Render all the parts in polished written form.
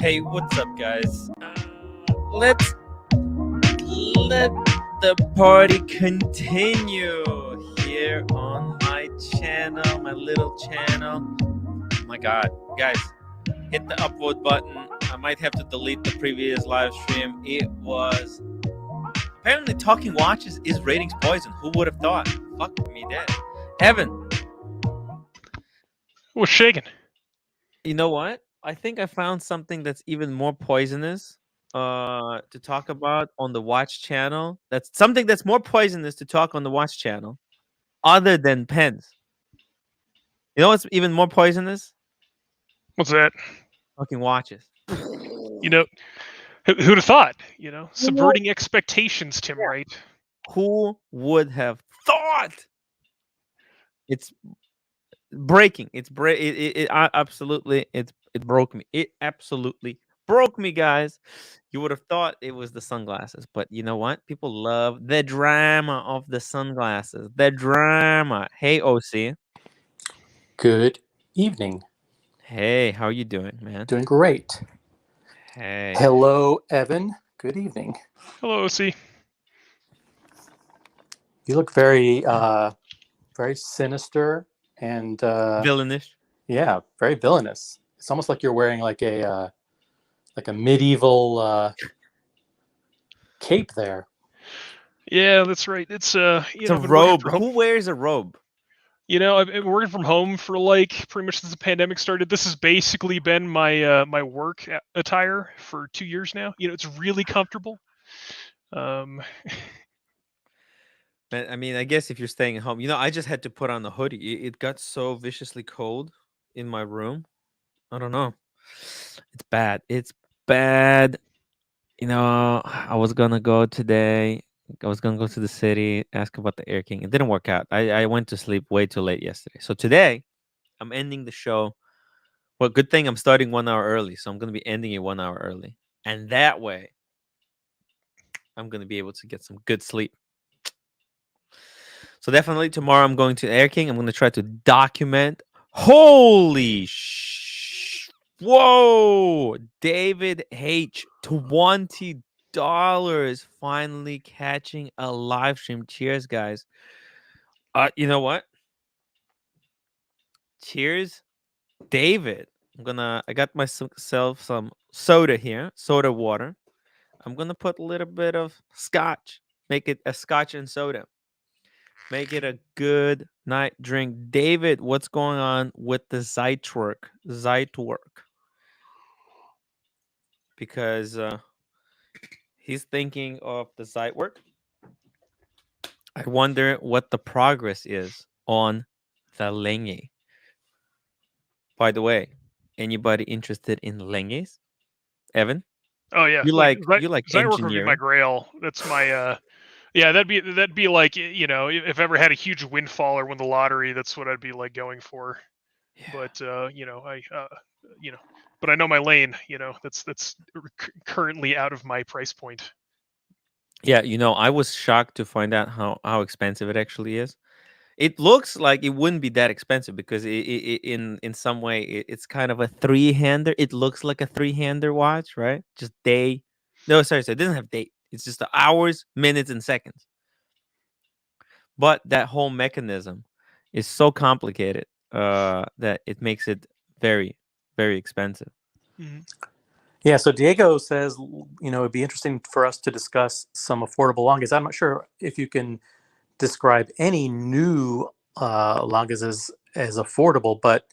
Hey, what's up, guys? Let's let the party continue here on my channel, my little channel. Oh my God, guys, hit the upvote button. I might have to delete the previous live stream. It was apparently talking watches is ratings poison. Who would have thought? Fuck me dead. Evan, What's shaking? you know what? I think I found something that's even more poisonous to talk about on the watch channel. That's something that's more poisonous to talk on the watch channel other than pens. You know what's even more poisonous? What's that? Fucking watches. You know, who'd have thought? You know, subverting expectations, Tim Wright. Who would have thought? It's breaking. It absolutely it broke me. It absolutely broke me, guys. You would have thought it was the sunglasses, but you know what? People love the drama of the sunglasses. The drama. Hey, OC. Good evening. Hey, how you doing, man? Doing great. Hey. Hello, Evan. Good evening. Hello, OC. You look very, very sinister and Villainish. yeah, very villainous. It's almost like you're wearing like a medieval cape there. Yeah, that's right. It's a robe. Who wears a robe? You know, I've been working from home for like pretty much since the pandemic started. This has basically been my my work attire for 2 years now. You know, it's really comfortable. I mean, I guess if you're staying at home, you know, I just had to put on the hoodie. It got so viciously cold in my room. I don't know. It's bad. It's bad. You know, I was gonna go today. I was gonna go to the city, ask about the Air King. It didn't work out. I went to sleep way too late yesterday. So today, I'm ending the show. Well, good thing I'm starting 1 hour early, so I'm gonna be ending it 1 hour early, and that way, I'm gonna be able to get some good sleep. So definitely tomorrow I'm going to Air King. I'm going to try to document. Holy whoa! David H. $20 finally catching a live stream. Cheers, guys. You know what? Cheers, David. I got myself some soda here, soda water. I'm gonna put a little bit of scotch, make it a scotch and soda. Make it a good night drink. David, what's going on with the Zeitwerk? Because he's thinking of the Zeitwerk. I wonder what the progress is on the Lenge. By the way, anybody interested in Lenges? Evan? Oh yeah, You like Zeitwerk would be my engineering? grail. That's my yeah, that'd be like, you know, if I ever had a huge windfall or won the lottery, that's what I'd be like going for. Yeah. But you know, you know, but I know my lane. You know, that's currently out of my price point. Yeah, you know, I was shocked to find out how expensive it actually is. It looks like it wouldn't be that expensive because in some way it's kind of a three-hander. It looks like a three-hander watch, right? Just day. No, sorry, it doesn't have date. It's just the hours, minutes, and seconds. But that whole mechanism is so complicated that it makes it very, very expensive. Mm-hmm. Yeah, so Diego says, you know, it'd be interesting for us to discuss some affordable longas. I'm not sure if you can describe any new longas as affordable, but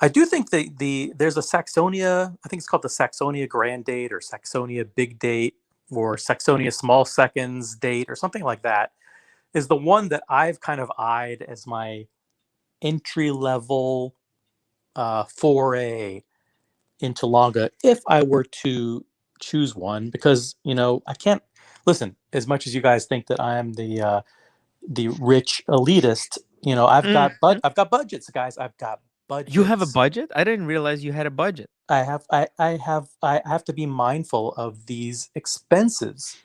I do think there's a Saxonia. I think it's called the Saxonia Grand Date or Saxonia Big Date or Saxonia Small Seconds Date or something like that. Is the one that I've kind of eyed as my entry level foray into longa if I were to choose one, because you know I can't listen as much as you guys think that I am the rich elitist. You know, I've got budgets, guys. I've got budgets. You have a budget? I didn't realize you had a budget. I have to be mindful of these expenses,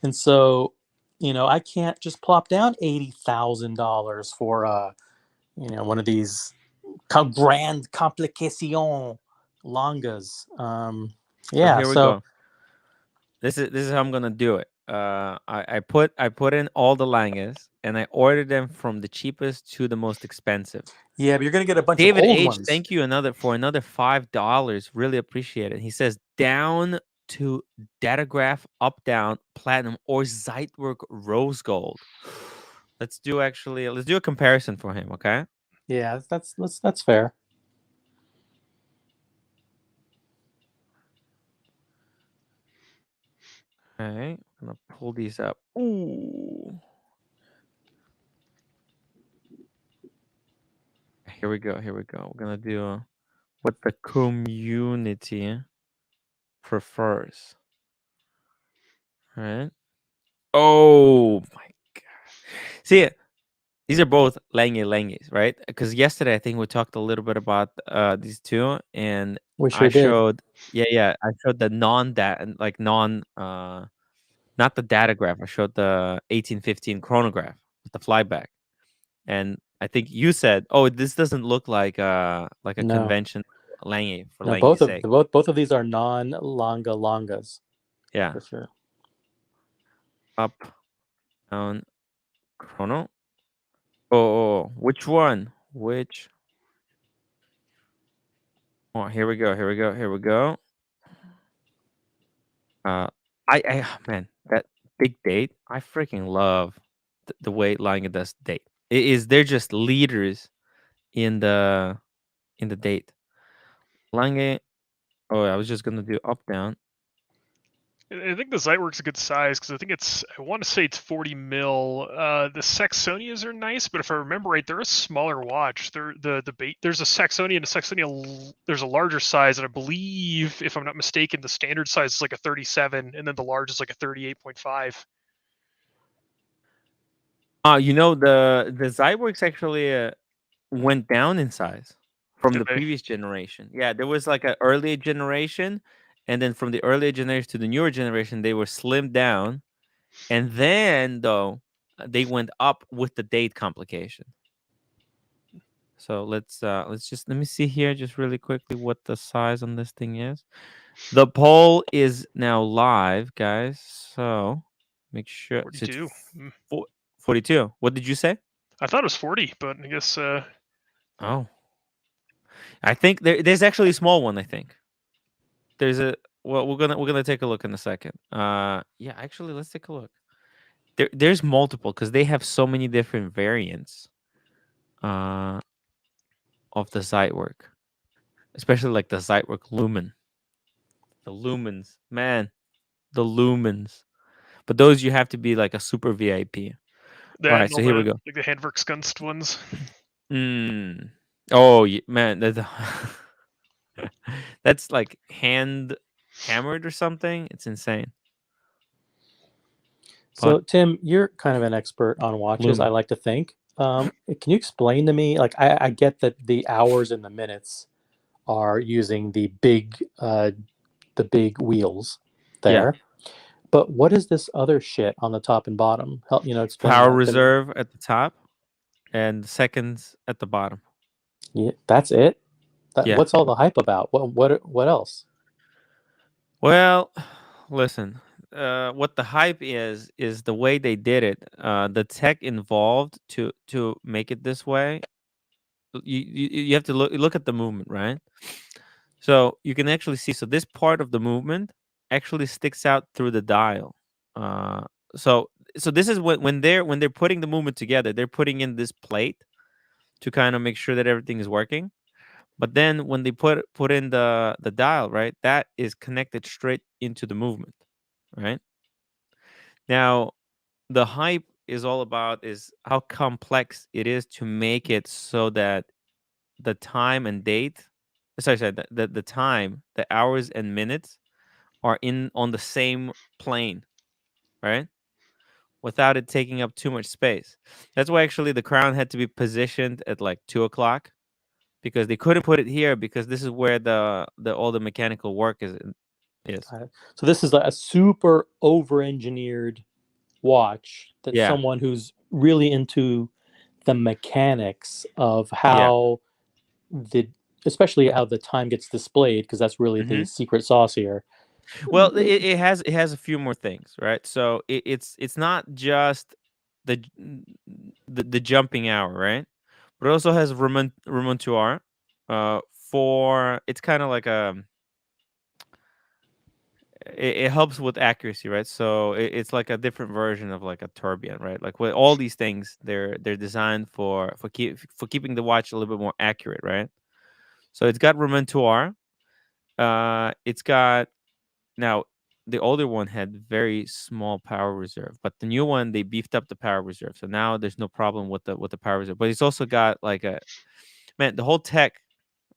and so you know I can't just plop down $80,000 for you know, one of these grand complication longas. Yeah. here we So go. This is how I'm gonna do it. I put in all the Langes and I ordered them from the cheapest to the most expensive. yeah, but you're gonna get a bunch of David old H, ones. thank you for another $5. Really appreciate it. He says down to Datograph, up down, platinum, or Zeitwerk rose gold. Let's do a comparison for him, okay? Yeah, that's fair. Okay, I'm gonna pull these up. Ooh. Here we go. Here we go. We're gonna do what the community prefers. All right. Oh my god. See, these are both Langes, right? Because yesterday I think we talked a little bit about these two, and We I sure did. showed, yeah, I showed the like not the datograph. I showed the 1815 chronograph with the flyback, and I think you said, "Oh, this doesn't look like a No, convention Lange for no, Lange's sake." both of these are non-longa longas Yeah, for sure. up, down, chrono. Oh, which one? Which? Oh, here we go. Here we go. Here we go. Uh, man, that big date. I freaking love the way Lange does date. They're just leaders in the date. Lange. Oh, I was just gonna do up down. I think the Zeitwerk's a good size because I want to say it's 40 mil. The Saxonias are nice, but if I remember right, they're a smaller watch. There's a Saxonia and a Saxonia. There's a larger size, and I believe, if I'm not mistaken, the standard size is like a 37, and then the large is like a 38.5. The Zyworks actually went down in size from Did the they? previous generation. Yeah, there was like an earlier generation, and then from the earlier generation to the newer generation, they were slimmed down, and then though they went up with the date complication. So let me see here just really quickly what the size on this thing is. The poll is now live, guys. So make sure so it's 42. 42. What did you say? I thought it was 40, but I guess Oh, I think there's actually a small one. I think there's a. Well, we're gonna take a look in a second. Yeah, actually, let's take a look. There's multiple because they have so many different variants. Uh, of the site work, especially like the site work lumen, the lumens, man, the lumens. But those you have to be like a super VIP. All that right, and so all here we the go. like the Handwerkskunst ones. Mm. Oh man, that's like hand hammered or something. It's insane. So But Tim, you're kind of an expert on watches, I lumen, like to think. Can you explain to me, like I get that the hours and the minutes are using the big wheels yeah. there, but what is this other shit on the top and bottom? Help, explain Power that to me. reserve at the top and seconds at the bottom. Yeah, that's it. Yeah. What's all the hype about? What else? Well, listen. What the hype is the way they did it. The tech involved to make it this way. You have to look at the movement, right? So you can actually see. So this part of the movement actually sticks out through the dial. Uh, so this is when they're putting the movement together, they're putting in this plate to kind of make sure that everything is working. But then when they put in the dial, right, that is connected straight into the movement, right? Now, the hype is all about is how complex it is to make it so that the time and date, sorry, the time, the hours and minutes are in on the same plane, right? Without it taking up too much space. That's why actually the crown had to be positioned at like 2 o'clock because they couldn't put it here because this is where the all the mechanical work is. So this is like a super over-engineered watch that Yeah, someone who's really into the mechanics of yeah, how the especially how the time gets displayed, because that's really the Mhm. secret sauce here. Well, it has a few more things, right? So it's not just the j- the jumping hour, right? But it also has remontoire. For it's kind of like it helps with accuracy, right? So it's like a different version of like a tourbillon, right? Like with all these things, they're designed for keeping the watch a little bit more accurate, right? So it's got remontoire. It's got now the older one had very small power reserve, but the new one they beefed up the power reserve. So now there's no problem with the power reserve. But it's also got like a man, the whole tech,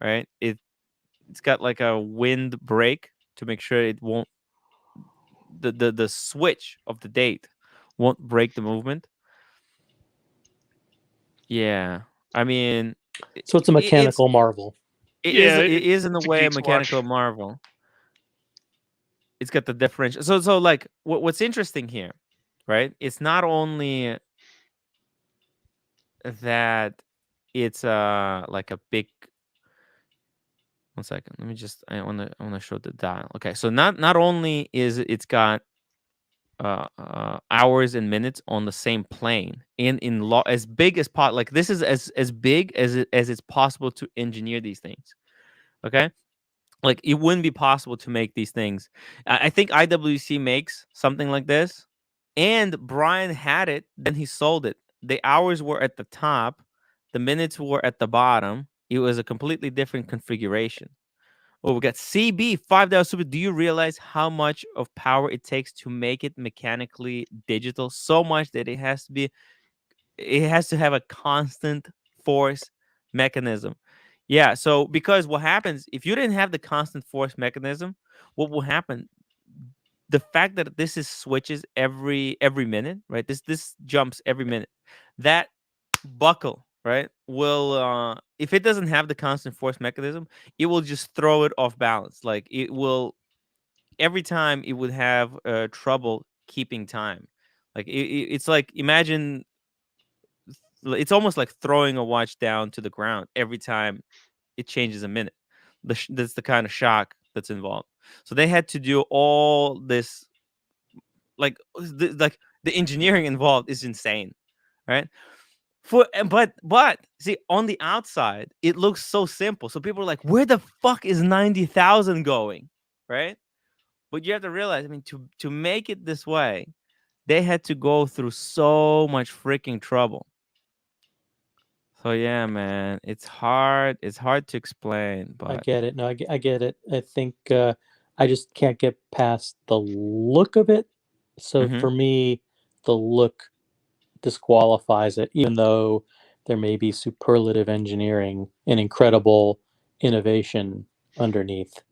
right? It's got like a wind brake to make sure it won't the switch of the date won't break the movement. Yeah. I mean So it's a it's mechanical marvel. Yeah, it is in a it's a way a geek's watch. mechanical marvel. It's got the differential. So like what's interesting here, right? It's not only that it's like a big 1 second. Let me just I wanna show the dial. Okay, so not only is it's got hours and minutes on the same plane in as big as like this is as big as it's possible to engineer these things. Okay, like it wouldn't be possible to make these things. I think IWC makes something like this, and Brian had it. Then he sold it. The hours were at the top, the minutes were at the bottom. It was a completely different configuration. Oh, we got CB $5 super. Do you realize how much of power it takes to make it mechanically digital? So much that it has to have a constant force mechanism. Yeah. So because what happens if you didn't have the constant force mechanism, what will happen? The fact that this is switches every minute, right? This jumps every minute. That buckle, right, will if it doesn't have the constant force mechanism, it will just throw it off balance. Like it will every time it would have trouble keeping time. Like it's like imagine it's almost like throwing a watch down to the ground every time it changes a minute. That's the kind of shock that's involved. So they had to do all this like the engineering involved is insane, right? But see on the outside it looks so simple. So people are like, where the fuck is 90,000 going, right? But you have to realize, I mean, to make it this way, they had to go through so much freaking trouble. So yeah, man, it's hard. It's hard to explain, I but get it. No, I get it. I think I just can't get past the look of it. So hmm for me, the look disqualifies it, even though there may be superlative engineering and incredible innovation underneath.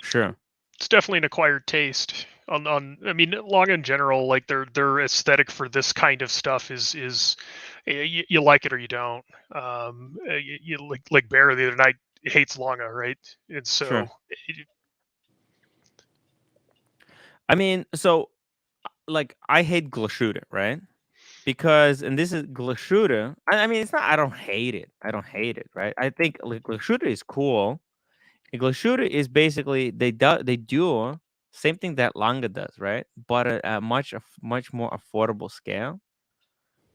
sure, It's definitely an acquired taste. I mean, Long in general, like their aesthetic for this kind of stuff is you like it or you don't. You like Bear the other night hates Longa, right? And so sure. I mean, so like I hate Glashütte, right? Because and this is Glashütte. I mean, it's not. I don't hate it. I don't hate it, right? I think like Glashütte is cool. Glashütte is basically they do same thing that Langa does, right? But at much more affordable scale,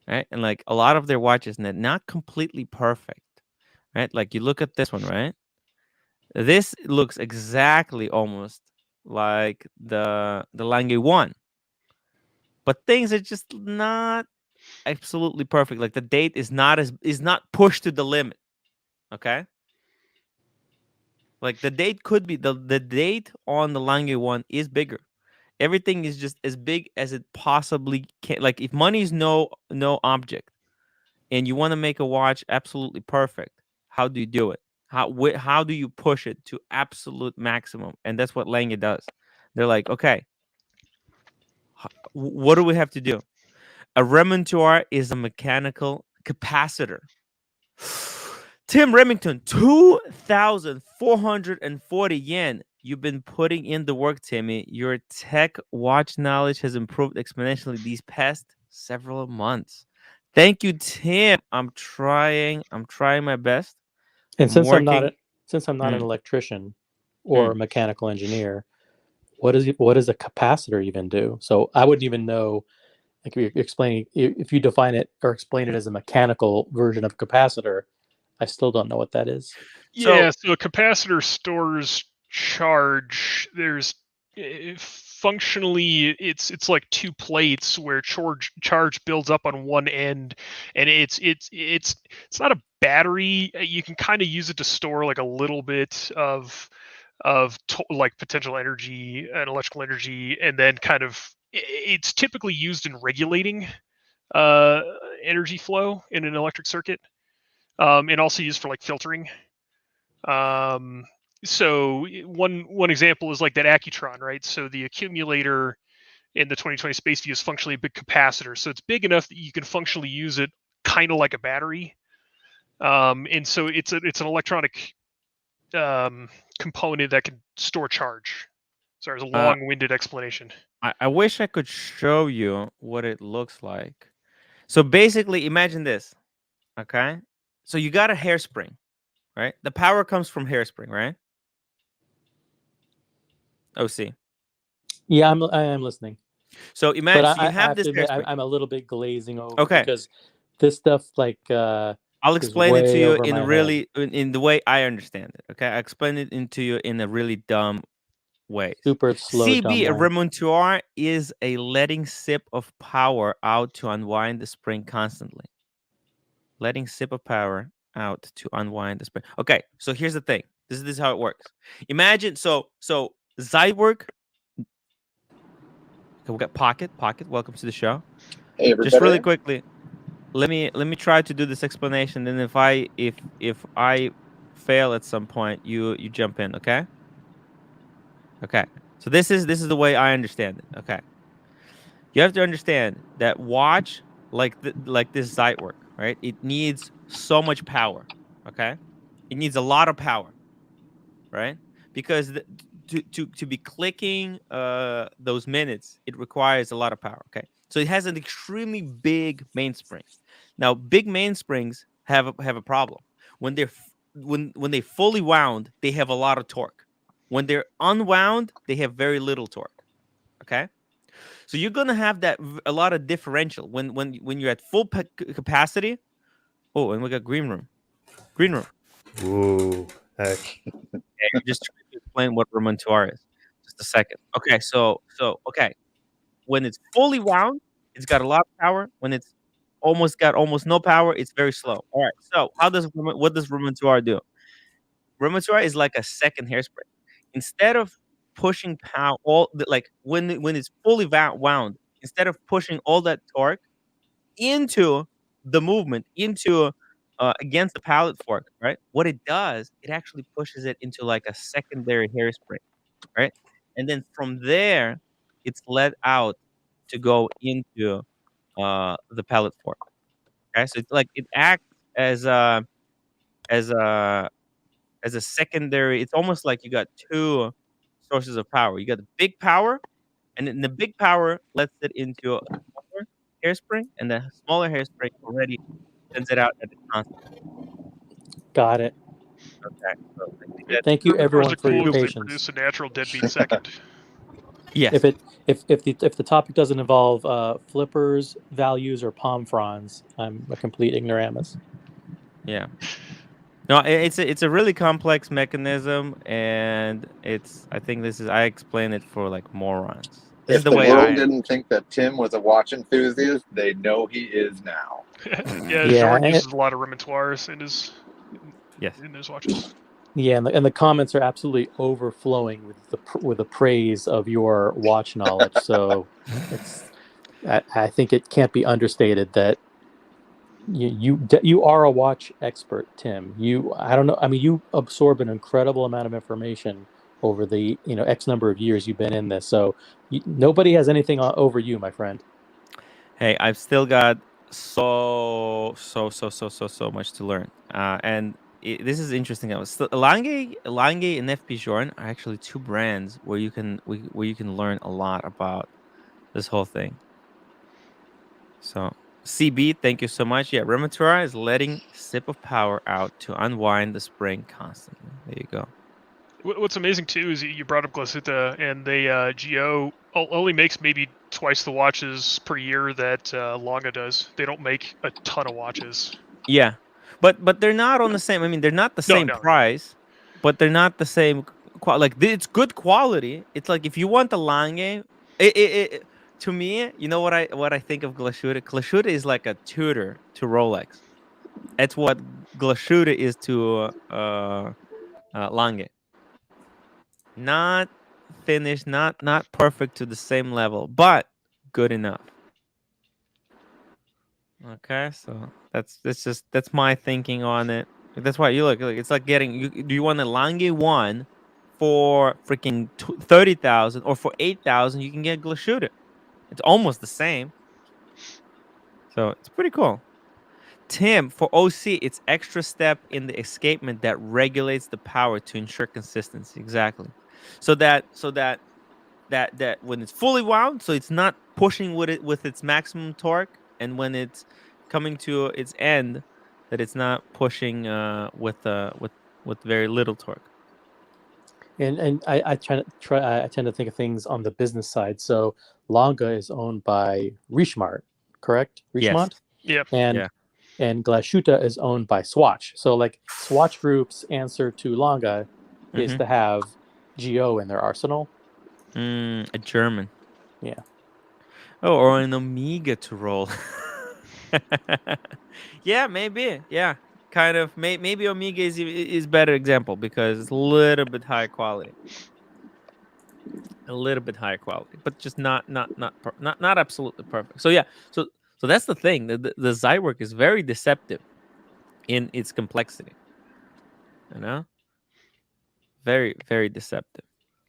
right? And like a lot of their watches, not completely perfect, right? Like you look at this one, right? This looks exactly almost like the Lange one, but things are just not absolutely perfect. Like the date is not pushed to the limit. Okay, like the date could be the date on the Lange one is bigger. Everything is just as big as it possibly can. Like if money is no object, and you want to make a watch absolutely perfect, how do you do it? How do you push it to absolute maximum? And that's what Lange does. They're like, okay, what do we have to do? A remontoire is a mechanical capacitor. Tim Remington, 2,440 yen. You've been putting in the work, Timmy. Your tech watch knowledge has improved exponentially these past several months. Thank you, Tim. I'm trying my best. And I'm since I'm not working. since I'm not an Mm. electrician or a Mm. mechanical engineer, what does a capacitor even do? So I wouldn't even know. Like you're explaining, if you define it or explain it as a mechanical version of capacitor, I still don't know what that is. So Yeah, so a capacitor stores charge. Functionally, it's like two plates where charge builds up on one end, and it's not a battery. You can kind of use it to store like a little bit of like potential energy and electrical energy, and then kind of it's typically used in regulating uh, energy flow in an electric circuit, and also used for like filtering. Um, so one example is like that Accutron, right? So the accumulator in the 2020 Space View is functionally a big capacitor. So it's big enough that you can functionally use it kind of like a battery. And so it's an electronic component that can store charge. Sorry, it's a uh, long-winded explanation. I wish I could show you what it looks like. So basically, imagine this. Okay. So you got a hairspring, right? The power comes from hairspring, right? OC. Yeah, I am listening, So but imagine, so you I have have this to admit hairspring. I'm a little bit glazing over Okay. because this stuff like I'll is explain it to way you over in my head. really in the way I understand it. Okay. I explain it into you in a really dumb ways. Super slow, dumb CB, a way. remontoire, is a letting sip of power out to unwind the spring constantly. Letting sip of power out to unwind the spring. Okay, so here's the thing. This is how it works. Imagine so Zeitwerk. Okay, we got Pocket. Pocket, welcome to the show. Hey Just really everybody. quickly, let me try to do this explanation. And if I fail at some point, you jump in. Okay. Okay. So this is the way I understand it. Okay. You have to understand that watch like this Zeitwerk, right? It needs so much power. Okay. It needs a lot of power, right? Because to be clicking those minutes, it requires a lot of power. Okay, so it has an extremely big mainspring. Now, big mainsprings have a problem when when they fully wound, they have a lot of torque. When they're unwound, they have very little torque. Okay, so you're gonna have a lot of differential when you're at full capacity. Oh, and we got green room. Green room. Ooh, heck. I'm just trying to explain what remontoire is. Just a second. Okay, so okay, when it's fully wound, it's got a lot of power. When it's almost no power, it's very slow. All right. So what does remontoire do? Remontoire is like a second hairspring. Instead of pushing power like when it's fully wound, instead of pushing all that torque into the movement, into against the pallet fork, right? What it does, it actually pushes it into like a secondary hairspring, right? And then from there, it's let out to go into the pallet fork. Okay, so it's like it acts as a as a as a secondary. It's almost like you got two sources of power. You got the big power, and then the big power lets it into a smaller hairspring, and the smaller hairspring already sends it out at a constant. Got it. Okay, so I think that Thank you Or is everyone it for your cool because they patience. produce a natural deadbeat second? yes, If the topic doesn't involve flippers, values, or palm fronds, I'm a complete ignoramus. yeah. No, it's a really complex mechanism, and I think I explain it for like morons. This is If the the way world I. didn't think that Tim was a watch enthusiast, they know he is now. Yeah, Yeah, Jordan uses a lot of remontoires Yes. in his watches. yeah, and the comments are absolutely overflowing with the praise of your watch knowledge. So it's I think it can't be understated that you are a watch expert, Tim. I don't know. I mean, you absorb an incredible amount of information over the X number of years you've been in this. So nobody has anything over you, my friend. Hey, I've still got so much to learn. And this is interesting. I was still Lange and FP Journe are actually two brands where you can learn a lot about this whole thing. So CB, thank you so much. Yeah, Rematura is letting sip of power out to unwind the spring constantly. There you go. What's amazing too is you brought up Glasuta, and they Geo only makes maybe twice the watches per year that Longa does. They don't make a ton of watches. Yeah, but they're not on the same. I mean, they're not the No, same no. price, but they're not the same. It's good quality. It's like if you want the Lange, to me, you know what I think of Glasuta. Glasuta is like a tutor to Rolex. That's what Glasuta is to Lange. Not finished, not perfect to the same level, but good enough. Okay, so that's my thinking on it. That's why you look. It's like getting. Do you want a Lange one for freaking 30,000 or for 8,000? You can get Glashooter. It's almost the same. So it's pretty cool. Tim, for OC, it's extra step in the escapement that regulates the power to ensure consistency. Exactly. So that when it's fully wound, so it's not pushing with its maximum torque, and when it's coming to its end, that it's not pushing with very little torque. And I tend to think of things on the business side. So Longa is owned by Richemont, correct? Yes. Richemont, Yeah. and Yeah. and Glashuta is owned by Swatch. So like Swatch Group's answer to Longa is Mm-hmm. to have Geo in their arsenal. A German. Yeah. Oh, or an Omega to roll. Yeah, maybe. Yeah, kind of. Maybe Omega is better example because it's a little bit higher quality. A little bit higher quality, but just not absolutely perfect. So yeah, so that's the thing. The Zywork is very deceptive in its complexity. You know, very deceptive.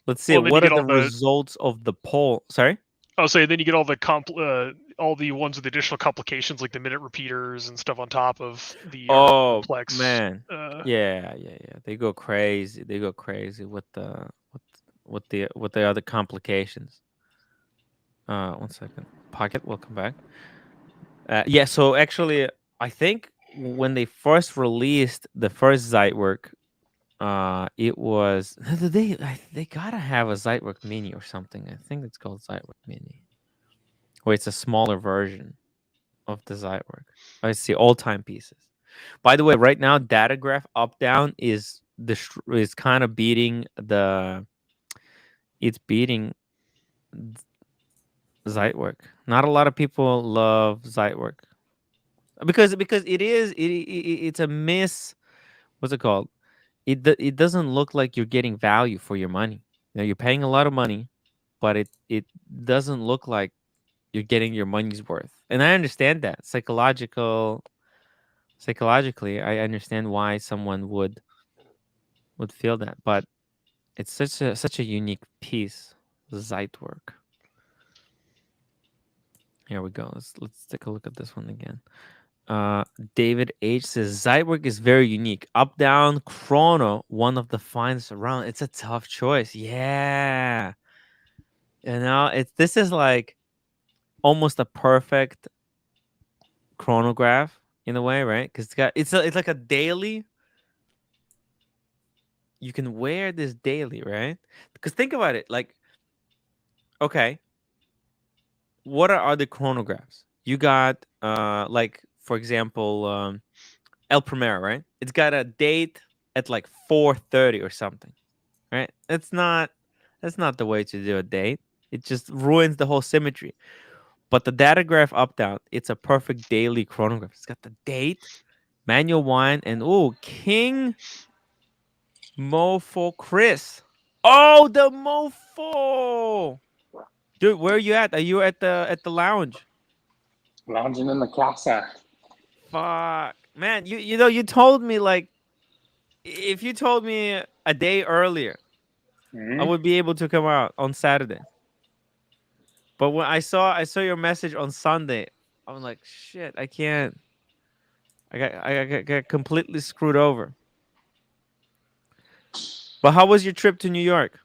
Let's see. Well, and then you What are get the all the. results of the poll? Sorry. I'll say then you get all the all the ones with additional complications like the minute repeaters and stuff on top of the Oh complex. man, yeah. They go crazy. They go crazy with the other complications. 1 second. Pocket, welcome back. Yeah, so actually, I think when they first released the first Zeitwerk, it was they gotta have a Zeitwerk Mini or something. I think it's called Zeitwerk Mini, or it's a smaller version of the Zeitwerk. I see all time pieces. By the way, right now, Datagraph up down is kind of beating the. It's beating Zeitwerk. Not a lot of people love Zeitwerk because it's a miss. What's it called? It doesn't look like you're getting value for your money. You're paying a lot of money, but it doesn't look like you're getting your money's worth. And I understand that psychologically, I understand why someone would feel that, but it's such a unique piece, Zeitwerk. Here we go. Let's take a look at this one again. David H says Zeitwerk is very unique. Up down chrono, one of the finest around. It's a tough choice. Yeah. This is like almost a perfect chronograph in a way, right? Because it's like a daily. You can wear this daily, right? Because think about it, like, okay, what are other chronographs? You got like for example, El Primero, right? It's got a date at like 4:30 or something, right? That's not the way to do a date. It just ruins the whole symmetry. But the Datagraph up down, it's a perfect daily chronograph. It's got the date, manual wine, and King Mofo Chris. Oh, the Mofo. Dude, where are you at? Are you at the lounge? Lounging in the casa. Fuck. Man, you told me like if you told me a day earlier, I Mm-hmm. would be able to come out on Saturday. But when I saw your message on Sunday, I'm like, shit, I can't. I got completely screwed over. But how was your trip to New York?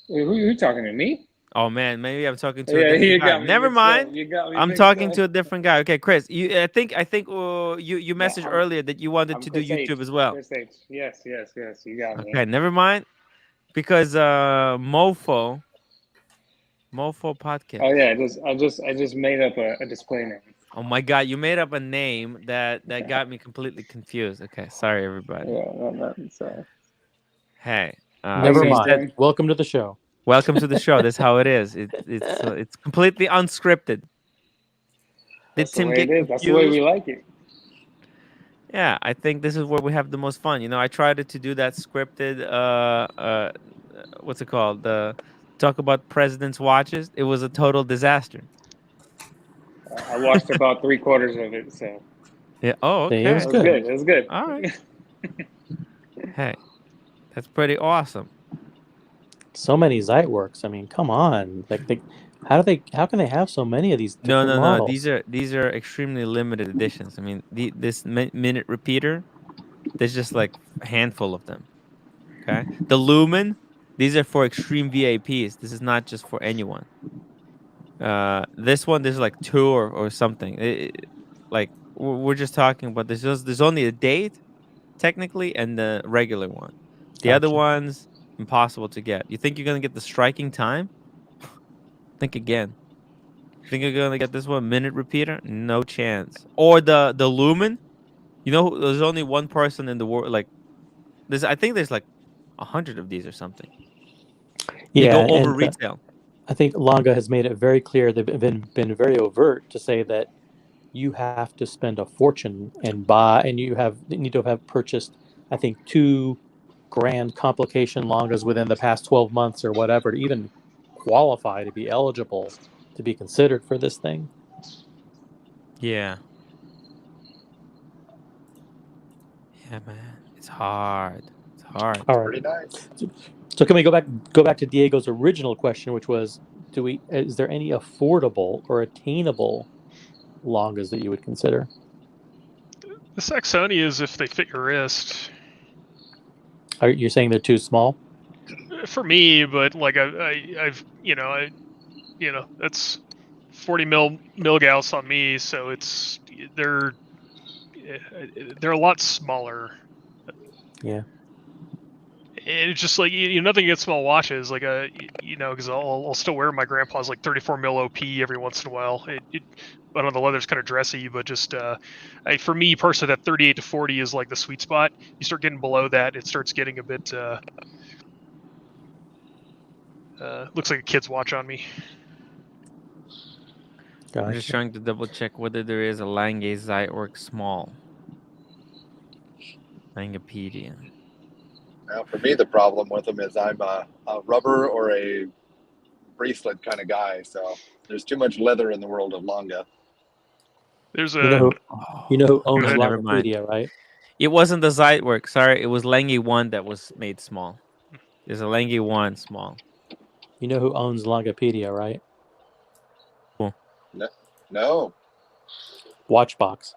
Who are you talking to? Me? Oh man, maybe I'm talking to a Yeah, different you guy. got me Never mixed up. mind. You got me I'm mixed talking up. to a different guy. Okay, Chris. I think you No, messaged earlier that you wanted I'm to do Chris H. YouTube as well. Chris H. Yes. You got me. Okay, never mind. Because Mofo Oh podcast. yeah, I just made up a display name. Oh my God, you made up a name that got me completely confused. Okay, sorry everybody. Yeah, no, so Hey, how you Never so you doing, said mind. Tim? Welcome to the show. welcome to the show. That's how it is. It's completely unscripted. Did That's the Tim way it get is. That's the way we confused? like it. Yeah, I think this is where we have the most fun. I tried to do that scripted what's it called? The talk about presidents' watches. It was a total disaster. I watched about 3/4 of it, so Yeah. Oh, Hey, it was it okay. was good. good. It was good. All right. Hey, that's pretty awesome. So many Ziteworks. I mean, come on. How can they have so many of these No, different no, no. These models? are these are extremely limited editions. I mean, this minute repeater. There's just like a handful of them. Okay. The Lumen. These are for extreme VIPs. This is not just for anyone. This one there's like two or something. Like we're just talking about there's only a date technically and the regular one. The other Gotcha. ones impossible to get. You think you're gonna get the striking time? Think again. Think you're gonna get this one minute repeater? No chance. Or the Lumen. There's only one person in the world. Like I think there's like 100 of these or something. They Yeah, go over and retail. I think Longa has made it very clear. They've been very overt to say that you have to spend a fortune and buy, and you need to have purchased, I think, 2 grand complication Longas within the past 12 months or whatever to even qualify to be eligible to be considered for this thing. Yeah. Yeah, man. It's hard. It's hard. All right. Pretty nice. So can we go back to Diego's original question, which was, is there any affordable or attainable Longas that you would consider? The Saxonias, if they fit your wrist, Are you saying they're too small? for me. But like I've that's 40 mil gauss on me, so they're they're a lot smaller. Yeah. And it's just like nothing against small watches, like because I'll still wear my grandpa's like 34 mil OP every once in a while. I don't know, the leather's kind of dressy, but just for me personally, that 38 to 40 is like the sweet spot. You start getting below that, it starts getting a bit looks like a kid's watch on me. I'm just Gotcha. trying to double check whether there is a Lange Zywork small. Langopedia. Now, for me, the problem with them is I'm a rubber or a bracelet kind of guy, so there's too much leather in the world of Longa. There's You know who Oh, owns ahead. never mind. Longopedia, right? It wasn't the Zywork. Sorry, it was Lange 1 that was made small. There's a Lange 1 small. You know who owns Longopedia, right? No. Watchbox.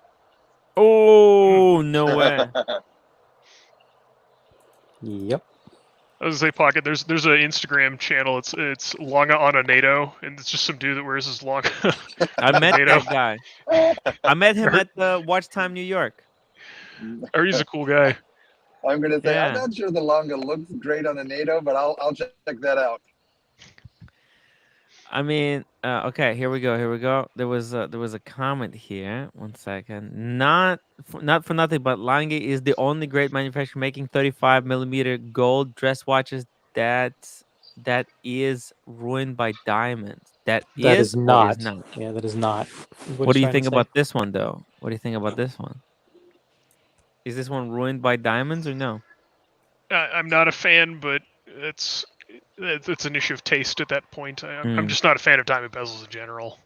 Oh, no way. Yep. I was gonna say, Pocket. There's an Instagram channel. It's Longa on a NATO, and it's just some dude that wears his Longa. I met NATO. that guy. I met him at the Watch Time New York. Or he's a cool guy. I'm gonna say I'm Yeah. not sure the Longa looks great on a NATO, but I'll check that out. I mean, okay, here we go. Here we go. There was a comment here. 1 second. Not for nothing, but Lange is the only great manufacturer making 35 millimeter gold dress watches that is ruined by diamonds. That That is is or is not. not. Yeah, that is not. What What he's do you trying to think say. about this one though? What do you think about this one? Is this one ruined by diamonds or no? I'm not a fan, but it's an issue of taste at that point. I'm Mm, just not a fan of diamond bezels in general.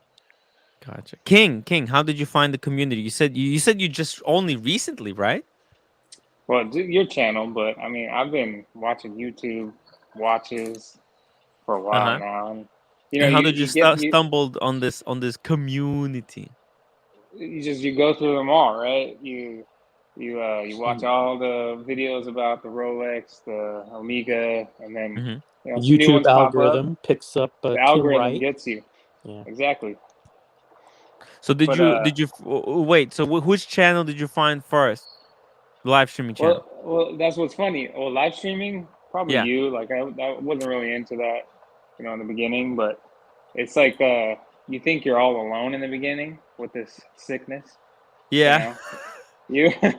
gotcha. King, how did you find the community? You said you just only recently, right? Well, do your channel, but I mean, I've been watching YouTube watches for a while Uh-huh. now, and And how did you you get stumbled on this community? you go through them all, right? You watch Mm, all the videos about the Rolex, the Omega, and then mhm. You know, some new YouTube ones pop up. algorithm picks up The Tim algorithm Wright. gets you. Yeah. Exactly. So But, wait? So which channel did you find first? Live streaming channel. Well, that's what's funny. Well, live streaming, probably Yeah. you. Like I wasn't really into that, you know, in the beginning. But it's like you think you're all alone in the beginning with this sickness. Yeah. You know?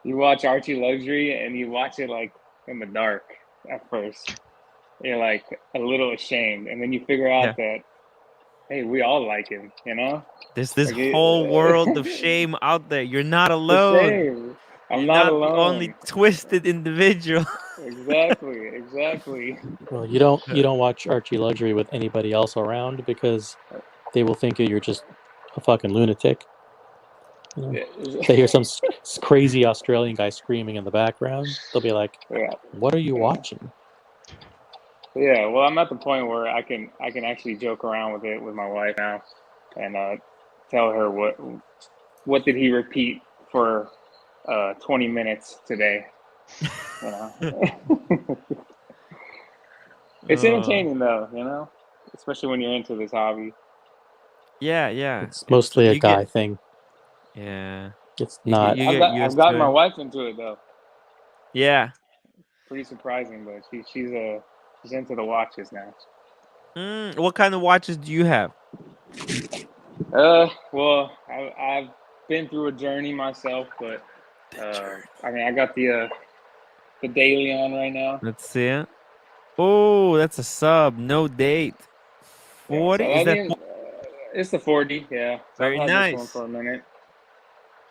You watch Archie Luxury and you watch it like in the dark at first. You're like a little ashamed, and then you figure out that, hey, we all like him. You know. There's this Like whole world of shame out there. You're not For alone. shame. I'm You're not not the only alone. twisted individual. Exactly. Well, you don't watch Archie Luxury with anybody else around because they will think you're just a fucking lunatic. You know? If they hear some crazy Australian guy screaming in the background, they'll be like, Yeah. "What are you watching?" Yeah. Well, I'm at the point where I can actually joke around with it with my wife now, and tell her what did he repeat for 20 minutes today. You know. It's entertaining though, you know, especially when you're into this hobby. Yeah. It's mostly a you guy get- thing. Yeah. It's You not. get I've used got to my it. wife into it though. Yeah. Pretty surprising, but she's into the watches now. What kind of watches do you have? Well, I've been through a journey myself, but I mean, I got the daily on right now. Let's see it. Oh, that's a sub. No date. Yeah, 40? so Is I that mean, it's the 40. Yeah, so very I've had this one nice? for a minute,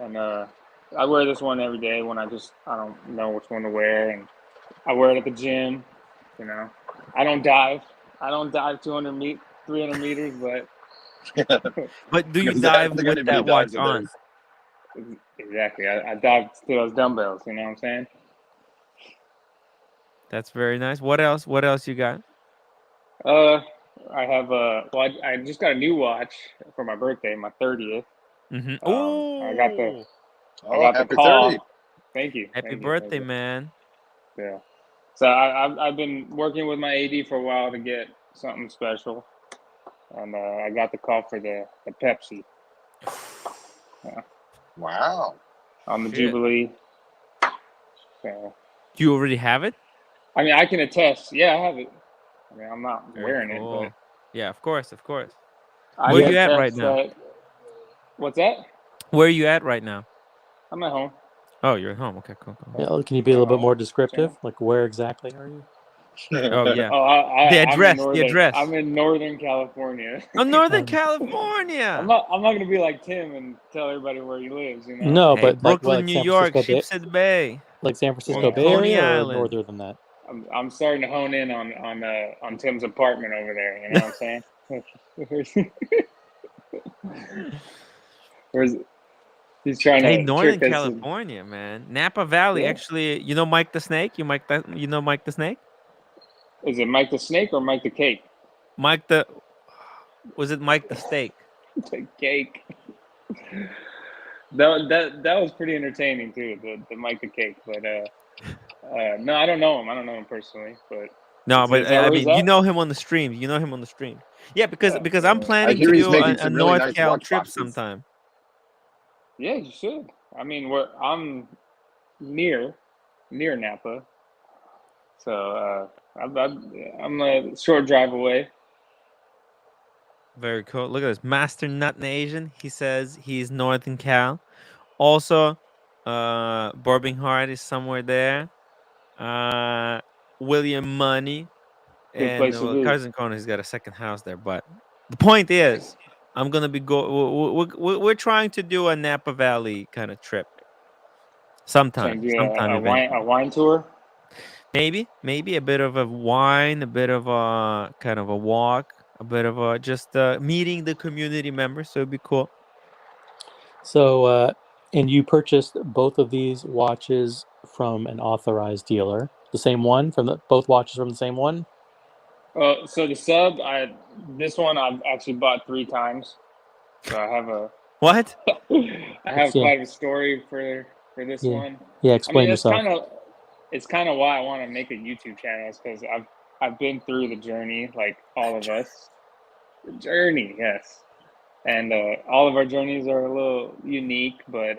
and I wear this one every day when I don't know which one to wear, and I wear it at the gym. You know, I don't dive. 300 meters, but But do you I don't dive think with anybody that watch dives in on? those. exactly, I dive to those dumbbells. You know what I'm saying? That's very nice. What else? What else you got? I have well, I just got a new watch for my birthday, my 30th. I got the Oh, Happy 30. call. Thank you. happy Thank you. birthday, man. Yeah. So I've been working with my AD for a while to get something special, and I got the call for the Pepsi Wow. on the Shit. Jubilee. So Do you already have it? I mean, I can attest. Yeah, I have it. I mean, I'm not Very wearing cool. it, Yeah, of course. but Where can you at right attest now? that. What's that? Where are you at right now? I'm at home. Oh, you're at home. Okay, cool. Yeah, can you be a little bit more descriptive? Like, where exactly are you? Oh, yeah. Oh, The I'm in address. northern. The address. I'm in Northern California. Oh, Northern Um, California. I'm not gonna be like Tim and tell everybody where he lives. You know. No, Hey, but Brooklyn, like New San York, Francisco Bay, Sheepshead Bay, like San Francisco Yeah. Bay Coney Area, or Island. norther than that. I'm starting to hone in on Tim's apartment over there. You know what I'm saying? Where's he's trying Hey, to Northern trick us? California, man. Napa Valley. Yeah. Actually, you know Mike the Snake? You know Mike the Snake? Is it Mike the Snake or Mike the Cake? Mike the was it Mike the Steak? The Cake. That was pretty entertaining too. The Mike the Cake, but no, I don't know him. I don't know him personally, but No, is but that I where he's mean, you at? know him on the stream. You know him on the stream. Yeah, because Yeah, I'm yeah. I planning hear to he's do making a some really North nice Cal watch trip boxes. sometime. Yeah, you should. I mean, I'm near Napa, so I'm a short drive away. Very cool. Look at this. Master Nut Asian. He says he's Northern Cal. Also, Borbing Heart is somewhere there. William Money. Good And place to be. Cousin Conan, he's got a second house there. But the point is, I'm gonna be we're trying to do a Napa Valley kind of trip Trying sometime, to do sometime eventually. a wine tour. Maybe a bit of a wine, a bit of a kind of a walk, a bit of a just meeting the community members. So it'd be cool. So, and you purchased both of these watches from an authorized dealer, the same one both watches from the same one. So the sub, this one I've actually bought 3 times. So I have What? Yeah. quite a story for this Yeah. one. Yeah, I explain mean, yourself. it's kind of why I want to make a YouTube channel, is because I've been through the journey, like all of us. The journey, yes. And all of our journeys are a little unique, but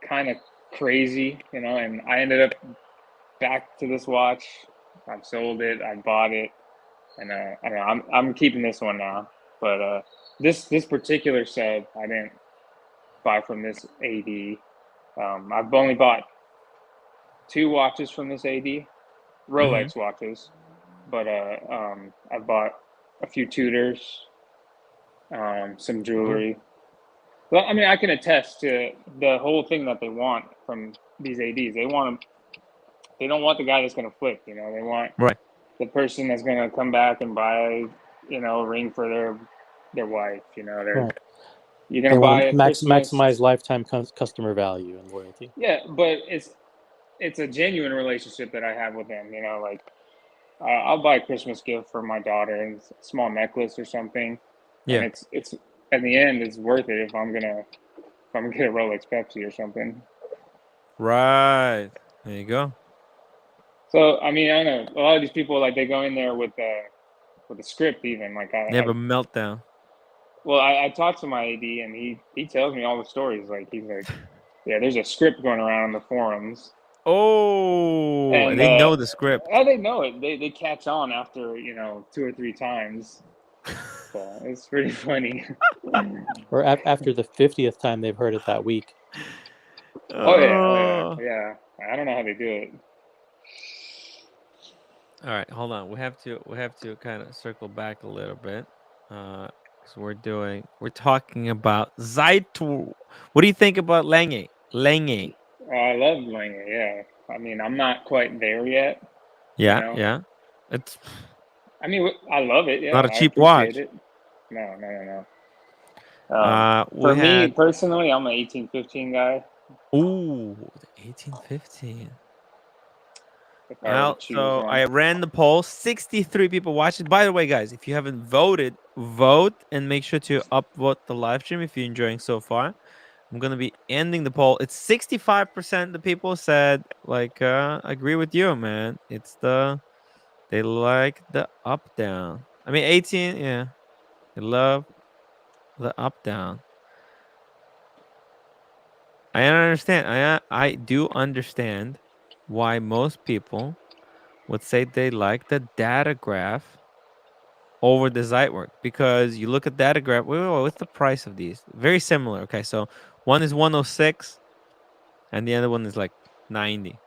kind of crazy, you know. And I ended up back to this watch. I've sold it. I bought it, and I don't know. I'm keeping this one now. But this particular sub, I didn't buy from this AD. I've only bought 2 watches from this AD, Rolex watches, but I bought a few Tudors, some jewelry. Well, I mean, I can attest to the whole thing that they want from these ADs. They want them. They don't want the guy that's going to flip. You know, they want Right. the person that's going to come back and buy, you know, a ring for their wife. You know, Right. you're going They to buy want a to Christmas. maximize lifetime customer value and loyalty. Yeah, but it's a genuine relationship that I have with them. You know, like I'll buy a Christmas gift for my daughter and a small necklace or something, Yeah. and it's at the end it's worth it if I'm gonna get a Rolex Pepsi or something. Right. There you go. So I mean, I don't know. A lot of these people like they go in there with a script even. Like You have a meltdown. I talked to my AD and he tells me all the stories. Like he's like, yeah, there's a script going around on the forums. Oh, And they know the script. Oh, they know it. They catch on after 2 or 3 times. So it's pretty funny. Or after the 50th time they've heard it that week. Yeah. I don't know how they do it. All right, hold on. We have to kind of circle back a little bit, because we're talking about Zaitu. What do you think about Lenge? Lenge. I love Lange. Yeah. I mean, I'm not quite there yet. Yeah, yeah. It's I mean, I love it. Yeah, not a I cheap appreciate watch. it. No. We For me had personally, I'm an 1815 guy. the 1815. If I were to Well, choose so one. I ran the poll. 63 people watched it. By the way, guys, if you haven't voted, vote and make sure to upvote the live stream if you're enjoying so far. I'm gonna be ending the poll. It's 65% the people said like agree with you, man. They like the up down. I mean 18, yeah. They love the up down. I understand. I do understand why most people would say they like the data graph over the Zeitwerk, because you look at data graph. What's the price of these? Very similar. Okay, so one is 106, and the other one is like 90.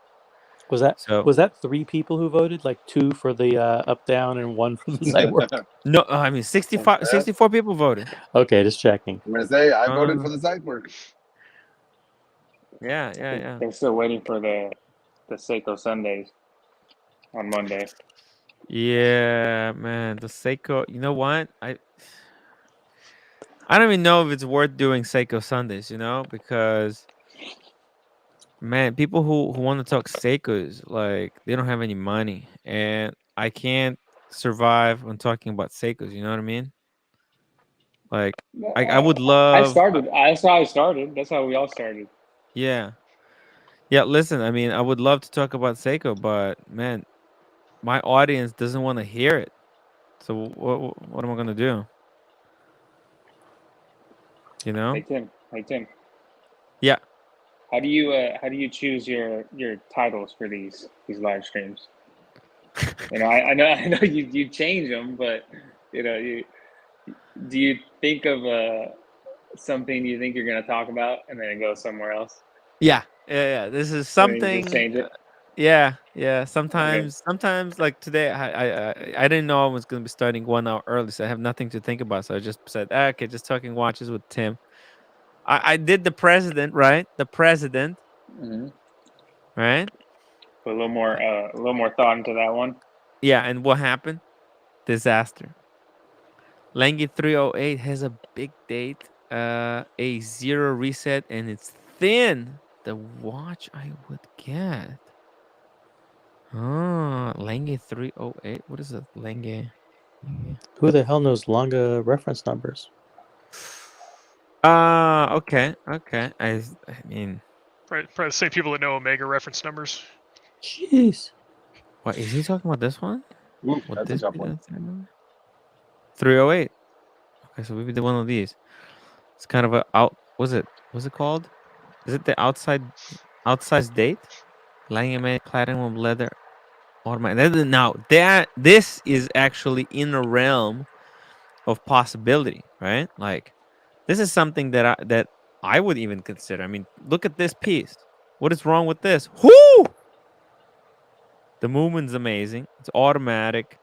Was So that 3 people who voted? Like 2 for the up down and 1 for the Zeitwerk? no, I mean 64 people voted. Okay, just checking. I'm gonna say I voted for the site work. Yeah. They're still waiting for the Seiko Sundays on Monday. Yeah, man, the Seiko. You know what? I don't even know if it's worth doing Seiko Sundays. Because man, people who want to talk Seikos, like they don't have any money, and I can't survive on talking about Seikos. You know what I mean? Like I would love. That's how I started. That's how we all started. Yeah. Listen, I mean, I would love to talk about Seiko, but man, my audience doesn't want to hear it. So what am I gonna do? Hey Tim. Yeah. How do you choose your titles for these live streams? I know you change them, but do you think of something you think you're going to talk about and then it goes somewhere else? Yeah. This is And then you just something. change it. Yeah. Okay. Sometimes like today, I didn't know I was gonna be starting 1 hour early, so I have nothing to think about. So I just said, okay, just talking watches with Tim. I did the president, right? The president, Mm-hmm. right? Put a little more thought into that one. Yeah, and what happened? Disaster. Lange 308 has a big date, a 0 reset, and it's thin. The watch I would get. Oh, Lange 308. What is it? Lange. Who the hell knows Longa reference numbers? Okay. I mean, Probably the same people that know Omega reference numbers. Jeez. what is he talking about? This one? Ooh, Would that's a this tough be one. the 308? Okay, so maybe the one of these. It's kind of a out. What's it called? Is it the outsized date? Lange platinum leather automatic. Now this is actually in a realm of possibility, right? Like this is something that I would even consider. I mean, look at this piece. What is wrong with this? Whoo! The movement's amazing. It's automatic.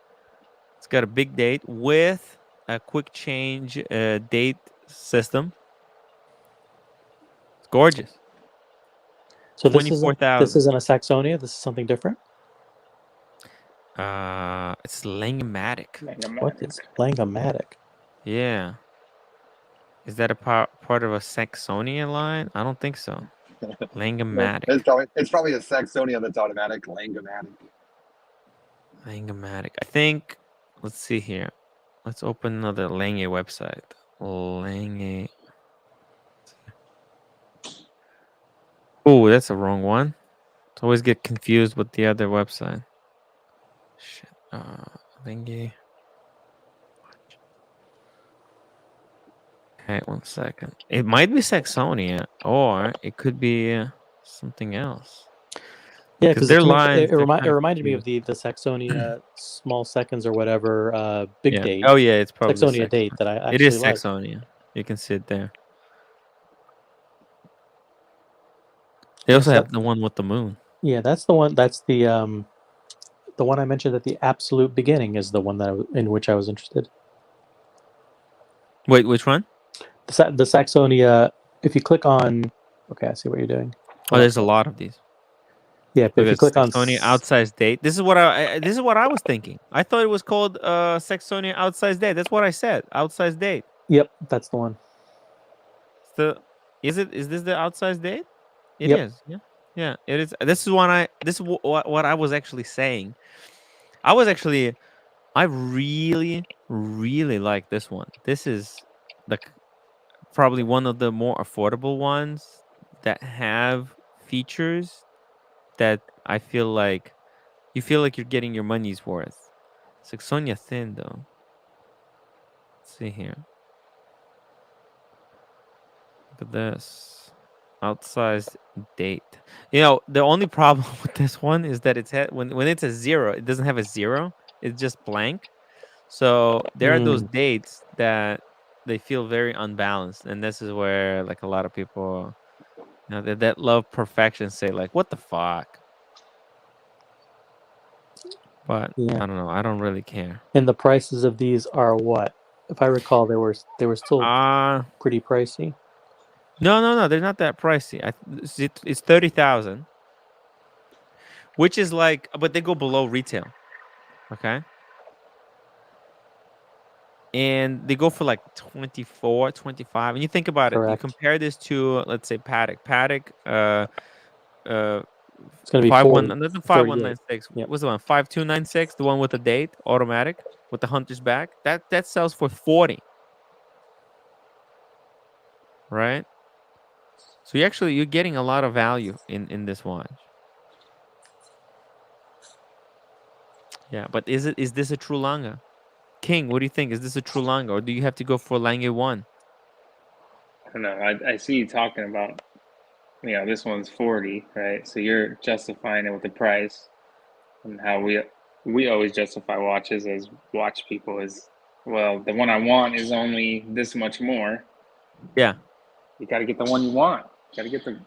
It's got a big date with a quick change date system. It's gorgeous. So this isn't 24,000. a Saxonia. This is something different. It's Langmatic. What is Langomatic? Yeah. Is that a part of a Saxonia line? I don't think so. Langmatic. It's probably a Saxonia that's automatic, Langomatic. Langmatic. I think. Let's see here. Let's open another Lange website. Lange. Oh, that's the wrong one. I always get confused with the other website. Shit. Lange. Okay, 1 second. It might be Saxonia, or it could be something else. Yeah, Because because their it lines, they're it kinda reminded me of confused. the Saxonia small seconds or whatever big Yeah. date. Oh, yeah, it's probably Saxonia date that I It is actually like. Saxonia. You can see it there. They Yeah, also so have the one with the moon. yeah, that's the one. That's the one I mentioned at the absolute beginning is the one in which I was interested. Wait, which one? The Saxonia. If you click on, okay, I see what you're doing. Oh, there's a lot of these. Yeah, but Look if you at click on Saxonia outsized date. This is what I was thinking. I thought it was called Saxonia outsized date. That's what I said. Outsized date. Yep, that's the one. Is this the outsized date? It Yep. is. Yeah. Yeah, it is. This is what I was actually saying. I really really like this one. This is probably one of the more affordable ones that have features that I feel like you feel like you're getting your money's worth. Saxonia thin though. Let's see here. Look at this. Outsized date. You know, the only problem with this one is that when it's a 0, it doesn't have a 0. It's just blank. So there are those dates that they feel very unbalanced, and this is where like a lot of people, that love perfection say like, "What the fuck?" But Yeah. I don't know. I don't really care. And the prices of these are what? If I recall, they were still pretty pricey. No, they're not that pricey. It's 30,000, which is like, but they go below retail. Okay. And they go for like 24, 25. And you think about it, you Correct. compare this to, let's say, Paddock. Paddock, It's going to be 5196. Yep. What's the one? 5296, the one with the date, automatic, with the hunter's back. That sells for 40. Right? So you're getting a lot of value in this watch. Yeah, but is this a true Lange? King, what do you think? Is this a true Lange, or do you have to go for Lange 1? I don't know. I see you talking about, this one's 40, right? So you're justifying it with the price, and how we always justify watches as watch people is, well, the one I want is only this much more. Yeah. You got to get the one you want. You got to get the.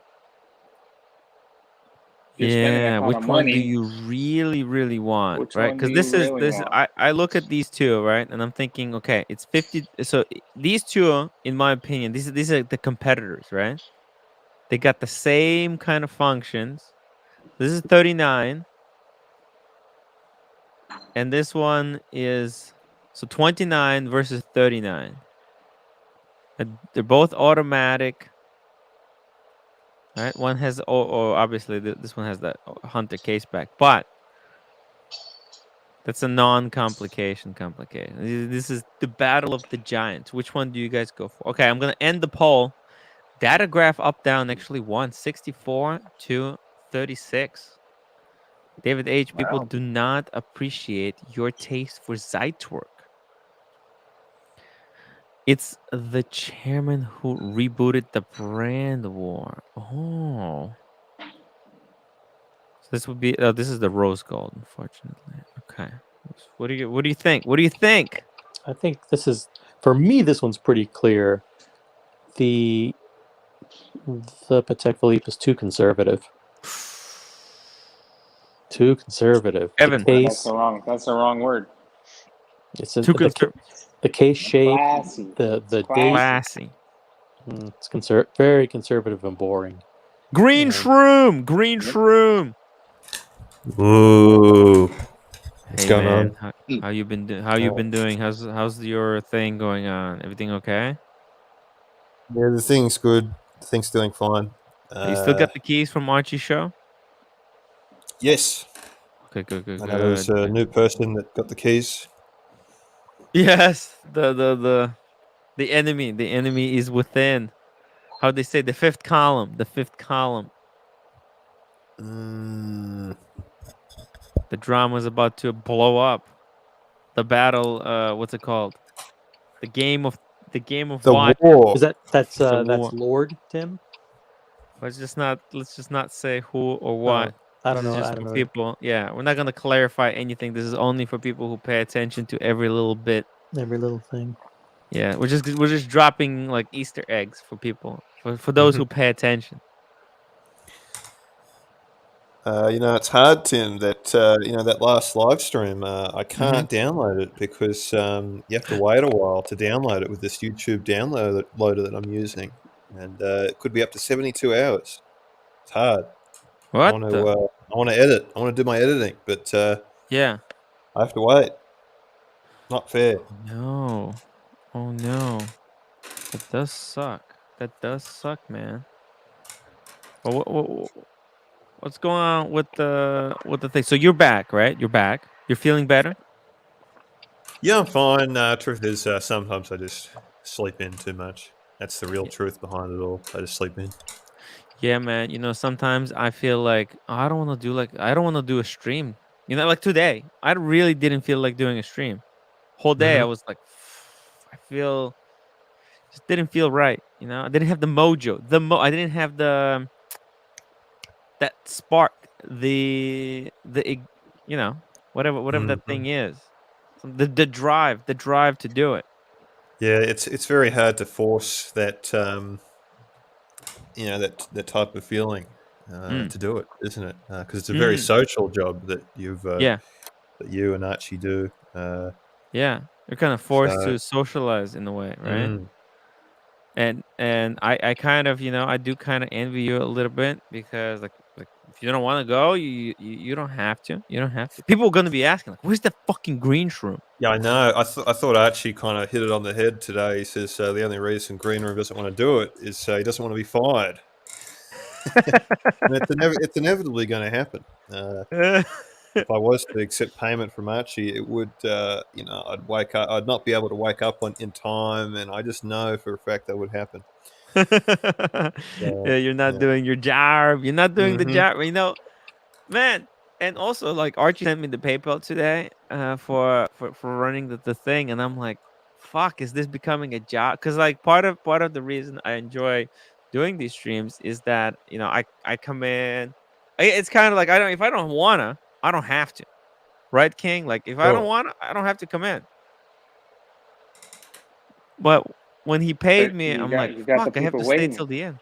You're spending that kind Which of one do money. you really, really want, Which right? one do Because you really this. want? I look at these two, right, and I'm thinking, okay, it's 50. So these two, in my opinion, these are the competitors, right? They got the same kind of functions. This is 39, and this one is 29 versus 39. They're both automatic. Right, one has obviously this one has that hunter case back, but that's a non-complication complication. This is the battle of the giants. Which one do you guys go for? Okay, I'm gonna end the poll. Data graph up down actually won 64 to 36. David H. People Wow. do not appreciate your taste for Zeitwerk. It's the chairman who rebooted the brand war. Oh. So this would be this is the rose gold, unfortunately. Okay. What do you think? What do you think? I think this is, for me, this one's pretty clear. The Patek Philippe is too conservative. Too conservative. Evan. The That's case, the wrong. That's the wrong word. it's Too the case shape, Classy. the It's date. classy. It's very conservative and boring. Green Yeah. shroom. Green shroom. Ooh. What's Hey going man, on? how you been doing? How's your thing going on? Everything okay? Yeah, the thing's good. The thing's doing fine. You still got the keys from Archie's show? Yes. Okay, good. I know there was a new person that got the keys. Yes, the enemy is within. How they say the fifth column. Mm, The drama's about to blow up. The battle. What's it called? The game of the what? war. Is that's The that's war. Lord Tim? Let's just not say who or what. I This don't is know. just I don't for know. people. Yeah, we're not gonna clarify anything. This is only for people who pay attention to every little bit. Every little thing. Yeah, we're just dropping like Easter eggs for people for those who pay attention. It's hard, Tim, that that last live stream. I can't download it because you have to wait a while to download it with this YouTube loader that I'm using, and it could be up to 72 hours. It's hard. What? I want to edit. I want to do my editing, but Yeah. I have to wait. Not fair. No. Oh no. That does suck. That does suck, man. Well, what's going on with the thing? So you're back, right? You're back. You're feeling better? Yeah, I'm fine. Truth is, sometimes I just sleep in too much. That's the real truth behind it all. I just sleep in. Yeah, man. You know, sometimes I feel like I don't want to do a stream. You know, like today, I really didn't feel like doing a stream. Whole day, I was like, I feel just didn't feel right. You know, I didn't have the mojo. I didn't have that spark. You know, whatever that thing is. The drive to do it. Yeah, it's very hard to force that that type of feeling to do it, isn't it? Because it's a very social job that Yeah. that you and Archie do. Yeah. You're kind of forced to socialize in a way, right? And I kind of, I do kind of envy you a little bit because like if you don't want to go, you don't have to. You don't have to. People are going to be asking like, "Where's the fucking green shroom?" Yeah, I know. I thought Archie kind of hit it on the head today. He says the only reason Green Room doesn't want to do it is he doesn't want to be fired. And it's inevitably going to happen. If I was to accept payment from Archie, it would, I'd wake up. I'd not be able to wake up in time, and I just know for a fact that would happen. Yeah, you're not doing your job. You're not doing the job. You know, man. And also, like Archie sent me the PayPal today for running the thing, and I'm like, fuck, is this becoming a job? Because like part of the reason I enjoy doing these streams is that I come in. It's kind of like if I don't wanna, I don't have to, right, King? Like if I don't wanna, I don't have to come in. But when he paid But me, I'm like, you got the fuck, I have people to stay waiting. till the end.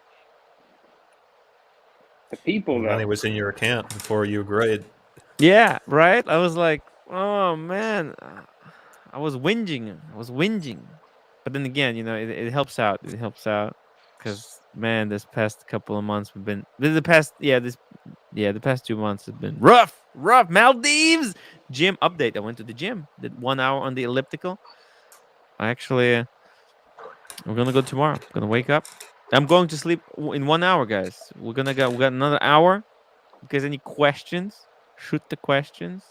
The people, The though. money was in your account before you agreed. Yeah, right. I was like, oh man, I was whinging. But then again, it helps out. It helps out because man, this past couple of months the past 2 months have been rough. Maldives gym update. I went to the gym. Did 1 hour on the elliptical. Actually, we're gonna go tomorrow. I'm gonna wake up. I'm going to sleep in 1 hour, guys. We got another hour. If you guys any questions, shoot the questions.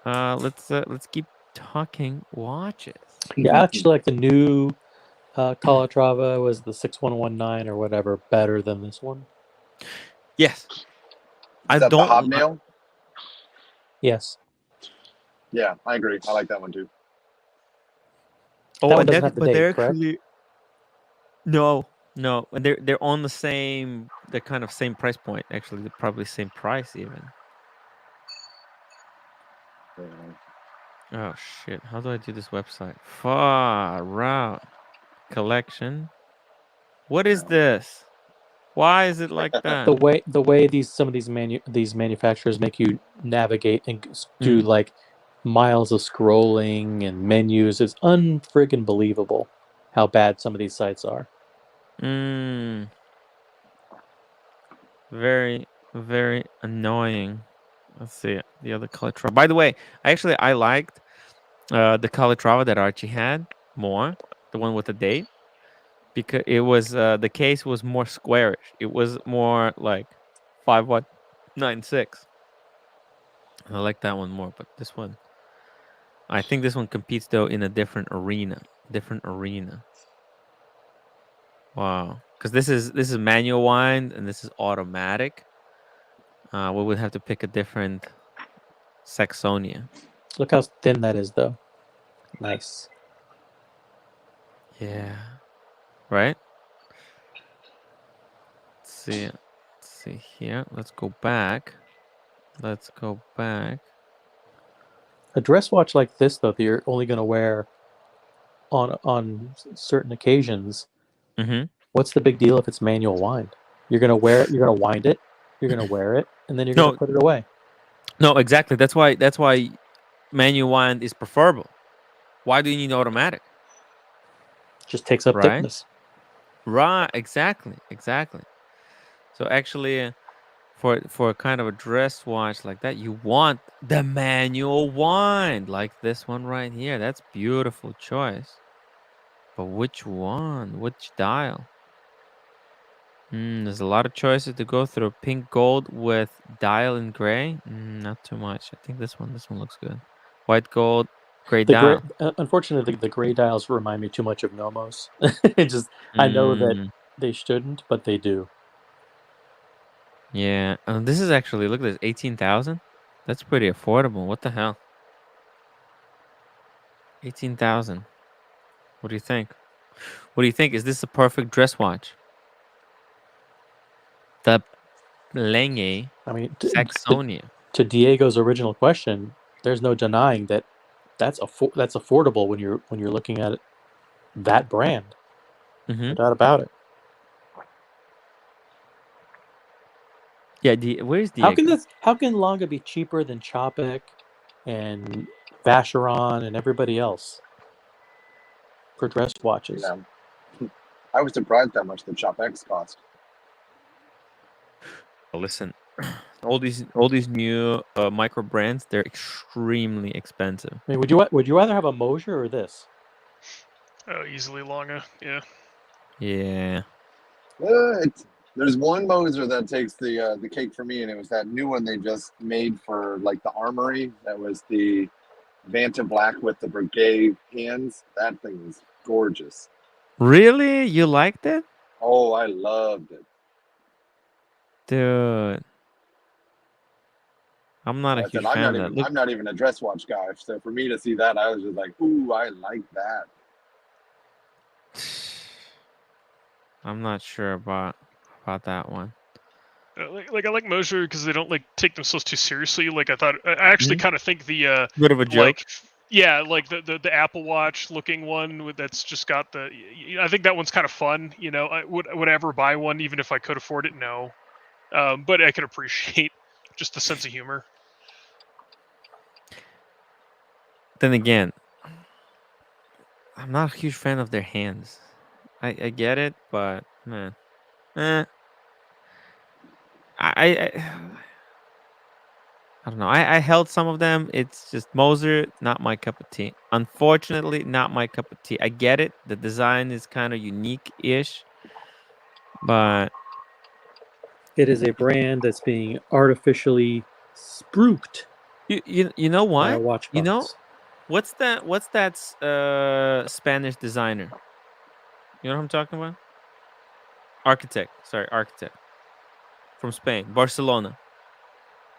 Let's keep talking watches. Yeah, I actually like the new Calatrava was the 6119 or whatever better than this one. Yes. Is that the hobnail? Yes. Yeah, I agree. I like that one too. Oh, That one and doesn't have the but they're date, correct? actually no, and they're on the same, they're kind of same price point. Actually, they're probably same price even. Yeah. Oh shit! How do I do this website? Far out collection. What is this? Why is it like that? The way some of these manufacturers make you navigate and do Mm. like miles of scrolling and menus is unfriggin' believable. How bad some of these sites are. Mm. Very, very annoying. Let's see the other Calatrava. By the way, I liked the Calatrava that Archie had more, the one with the date, because it was the case was more squarish. It was more like 5196. I like that one more, but this one, I think this one competes though in a different arena. Different arena. Wow, because this is manual wind and this is automatic. We would have to pick a different Saxonia. Look how thin that is, though. Nice. Yeah. Right? Let's see here. Let's go back. Let's go back. A dress watch like this, though, that you're only going to wear on certain occasions. Mm-hmm. What's the big deal if it's manual wind? You're going to wear it. You're going to wind it. You're going to wear it, and then you're going No, to put it away. no, exactly. That's why manual wind is preferable. Why do you need automatic? Just takes up Right? thickness. Right. Exactly. So actually, for kind of a dress watch like that, you want the manual wind, like this one right here. That's beautiful choice. But which one? Which dial? There's a lot of choices to go through. Pink gold with dial in gray. Not too much. I think this one looks good. White gold, gray The gray, dial. unfortunately, the gray dials remind me too much of Nomos. I know that Mm, they shouldn't, but they do. yeah. This is actually, look at this, 18,000. That's pretty affordable. What the hell? 18,000. What do you think? What do you think? Is this a perfect dress watch? The Lenge I mean, Saxonia. to Diego's original question, there's no denying that that's affordable when you're looking at that brand. Mm-hmm. No doubt about it. Yeah. Where's Diego? How can Longa be cheaper than Chopek and Vacheron and everybody else for dress watches? Yeah. I was surprised how much the Shop X cost. Listen, all these new micro brands, they're extremely expensive. I mean, would you rather have a Mosier or this? Oh, easily Longa. Yeah. Yeah. There's one Moser that takes the cake for me, and it was that new one they just made for like the Armory. That was the Vanta Black with the Breguet hands. That thing was gorgeous. Really? You liked it? Oh, I loved it. Dude. I'm not a I said huge fan of that. Look, I'm not even a dress watch guy. So for me to see that, I was just like, ooh, I like that. I'm not sure about that one. Like I like Mosier because they don't like take themselves too seriously. Like I actually kind of think the Bit of a joke. like yeah, like the Apple Watch looking one that's just got the. I think that one's kind of fun. You know, would I ever buy one even if I could afford it? No, but I can appreciate just the sense of humor. Then again, I'm not a huge fan of their hands. I get it, but man, I don't know. I held some of them. It's just Moser, not my cup of tea. Unfortunately, not my cup of tea. I get it. The design is kind of unique-ish, but It is a brand that's being artificially spruiked you know by a what? watch You know box. what's that Spanish designer? You know what I'm talking about? Architect from Spain, Barcelona.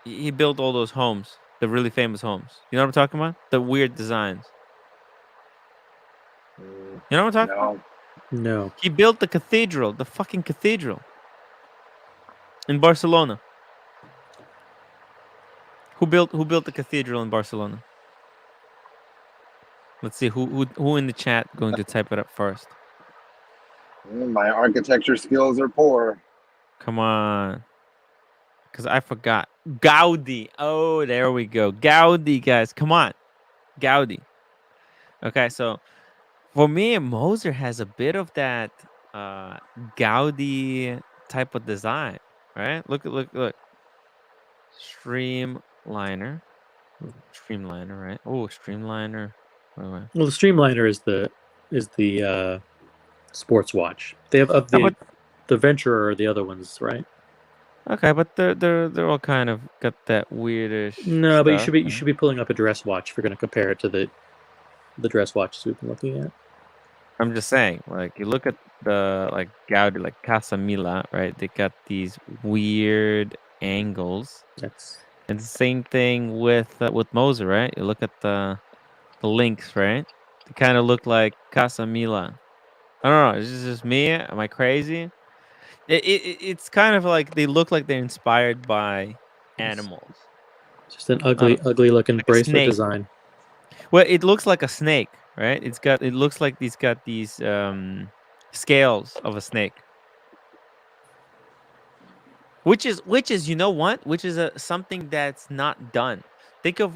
He built all those homes. The really famous homes. You know what I'm talking about? The weird designs. Mm, You know what I'm talking about? no. No. He built the cathedral, the fucking cathedral in Barcelona. Who built the cathedral in Barcelona? Let's see who in the chat going to type it up first. My architecture skills are poor. Come on. Because I forgot. Gaudi. Oh, there we go. Gaudi, guys. Come on. Gaudi. Okay, so for me, Moser has a bit of that Gaudi type of design, right? Look. Streamliner. Streamliner, right? Oh, Streamliner. Wait. Well, the Streamliner is the sports watch. They have of How the Venturer or the other ones, right? Okay, but they're all kind of got that weirdish No, but stuff. you should be pulling up a dress watch if you're going to compare it to the dress watches we've been looking at. I'm just saying, like you look at the like Gaudi, like Casamila, right? They got these weird angles, That's and the same thing with Moser, right? You look at the links, right? They kind of look like Casamila. I don't know. Is this just me? Am I crazy? It's kind of like they look like they're inspired by animals. just an I don't- ugly looking like a bracelet snake. design. Well, it looks like a snake, right? It looks like he's got these scales of a snake. Which is you know what? Which is something that's not done. Think of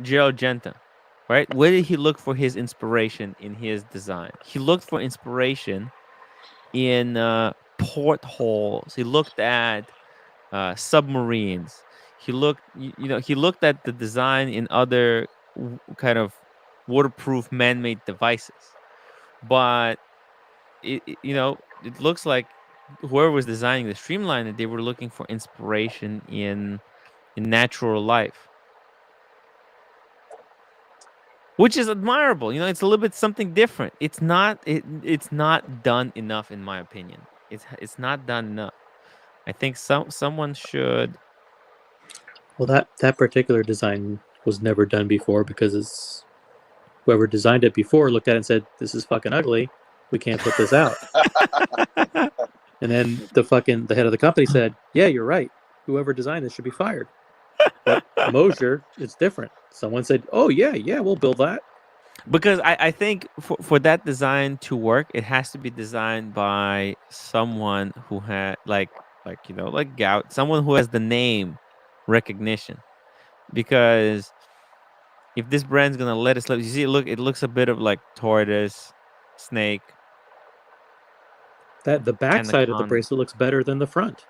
Gerald Genta, right? Where did he look for his inspiration in his design? He looked for inspiration in portholes. He looked at submarines. He looked, he looked at the design in other kind of waterproof man-made devices. But it looks like whoever was designing the Streamliner, they were looking for inspiration in natural life, which is admirable. It's a little bit something different. It's not done enough, in my opinion. It's not done enough. I think someone should. Well, that particular design was never done before because whoever designed it before looked at it and said, "This is fucking ugly. We can't put this out." And then the head of the company said, "Yeah, you're right. Whoever designed this should be fired." But Mosier, it's different. Someone said, "Oh yeah, we'll build that." Because I think for that design to work, it has to be designed by someone who had like Gout, someone who has the name recognition. Because if this brand's gonna let us, you see, it looks a bit of like tortoise, snake, That the back side of the anaconda. bracelet looks better than the front.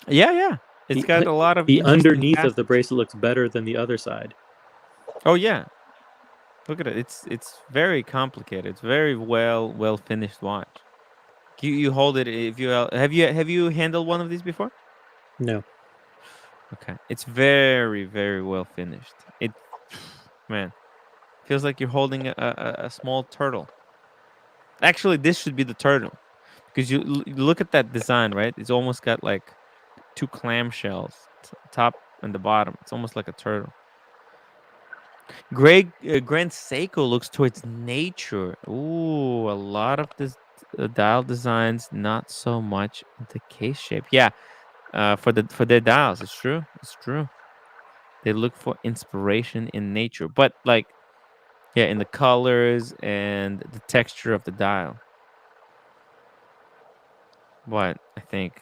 Yeah, it's got a lot of The interesting underneath of the facets. bracelet looks better than the other side. Oh yeah, look at it. It's very complicated. It's very well finished watch. You hold it if you have you handled one of these before? No. Okay, it's very well finished. It man feels like you're holding a small turtle. Actually, this should be the turtle because you look at that design, right? It's almost got like two clamshells, top and the bottom. It's almost like a turtle. Grand Seiko looks towards nature. Ooh, a lot of this dial designs, not so much the case shape. Yeah, for their dials, it's true. It's true. They look for inspiration in nature, but like, yeah, in the colors and the texture of the dial. But I think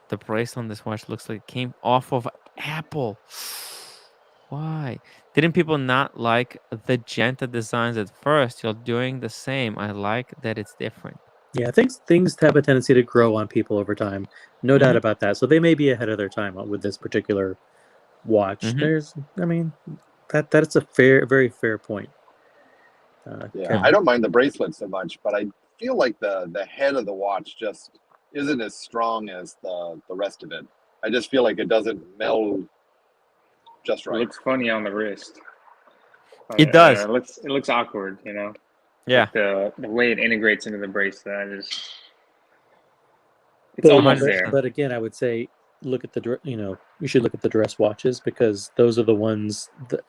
the bracelet on this watch looks like it came off of Apple. Why? Didn't people not like the Genta designs at first? You're doing the same. I like that it's different. Yeah, things have a tendency to grow on people over time. No doubt about that. So they may be ahead of their time with this particular watch. I mean, that's a very fair point. Yeah, Kevin. I don't mind the bracelet so much, but I feel like the head of the watch just isn't as strong as the rest of it. I just feel like it doesn't meld just It right. looks funny on the wrist. It does. It looks awkward, you know. Yeah. Like the way it integrates into the bracelet is. It's But, almost 100%. there. but again, I would say look at the you should look at the dress watches because those are the ones that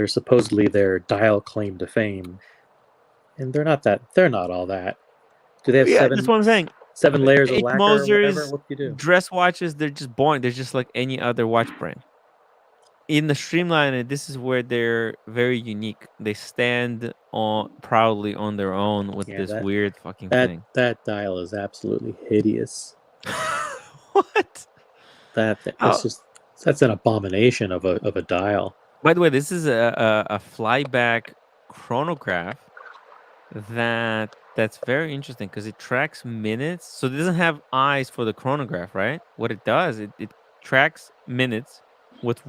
are supposedly their dial claim to fame, and they're not all that. Do they have Yeah, that's what I'm saying. seven layers of H. lacquer or whatever? Moser's What do you do? dress watches, they're just boring. They're just like any other watch brand. In the Streamliner, this is where they're very unique. They stand on proudly on their own with Yeah, this that weird fucking that thing. that dial is absolutely hideous. What? How- That's an abomination of a dial. By the way, this is a flyback chronograph that's very interesting because it tracks minutes. So it doesn't have eyes for the chronograph, right? What it does, it tracks minutes with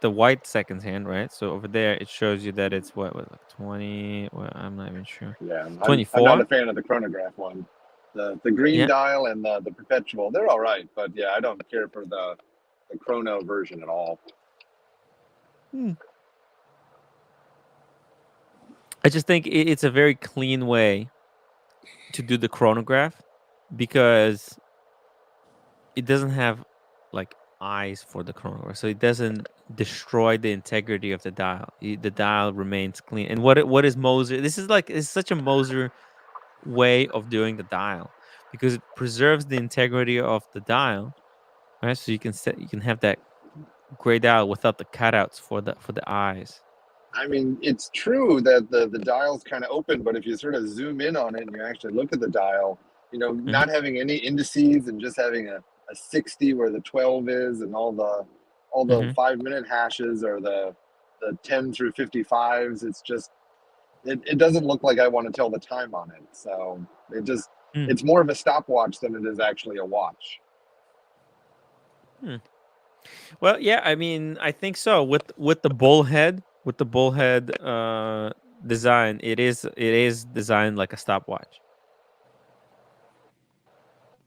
the white seconds hand, right? So over there it shows you that it's what was like 20. Well, I'm not even sure. Yeah, I'm not 24. a fan of the chronograph one. The green Yeah. dial and the perpetual, they're all right, but yeah, I don't care for the chrono version at all. I just think it's a very clean way to do the chronograph because it doesn't have like eyes for the chronograph, so it doesn't destroy the integrity of the dial. The dial remains clean. And what is Moser? This is like it's such a Moser way of doing the dial because it preserves the integrity of the dial, right? So you can have that gray dial without the cutouts for the eyes. I mean, it's true that the dial's kind of open, but if you sort of zoom in on it and you actually look at the dial, not having any indices and just having a 60 where the 12 is and all the Mhm. 5-minute hashes or the 10 through 55s, it's just it doesn't look like I want to tell the time on it. So it's more of a stopwatch than it is actually a watch. Well, yeah, I mean, I think so. With the bullhead, design, it is designed like a stopwatch.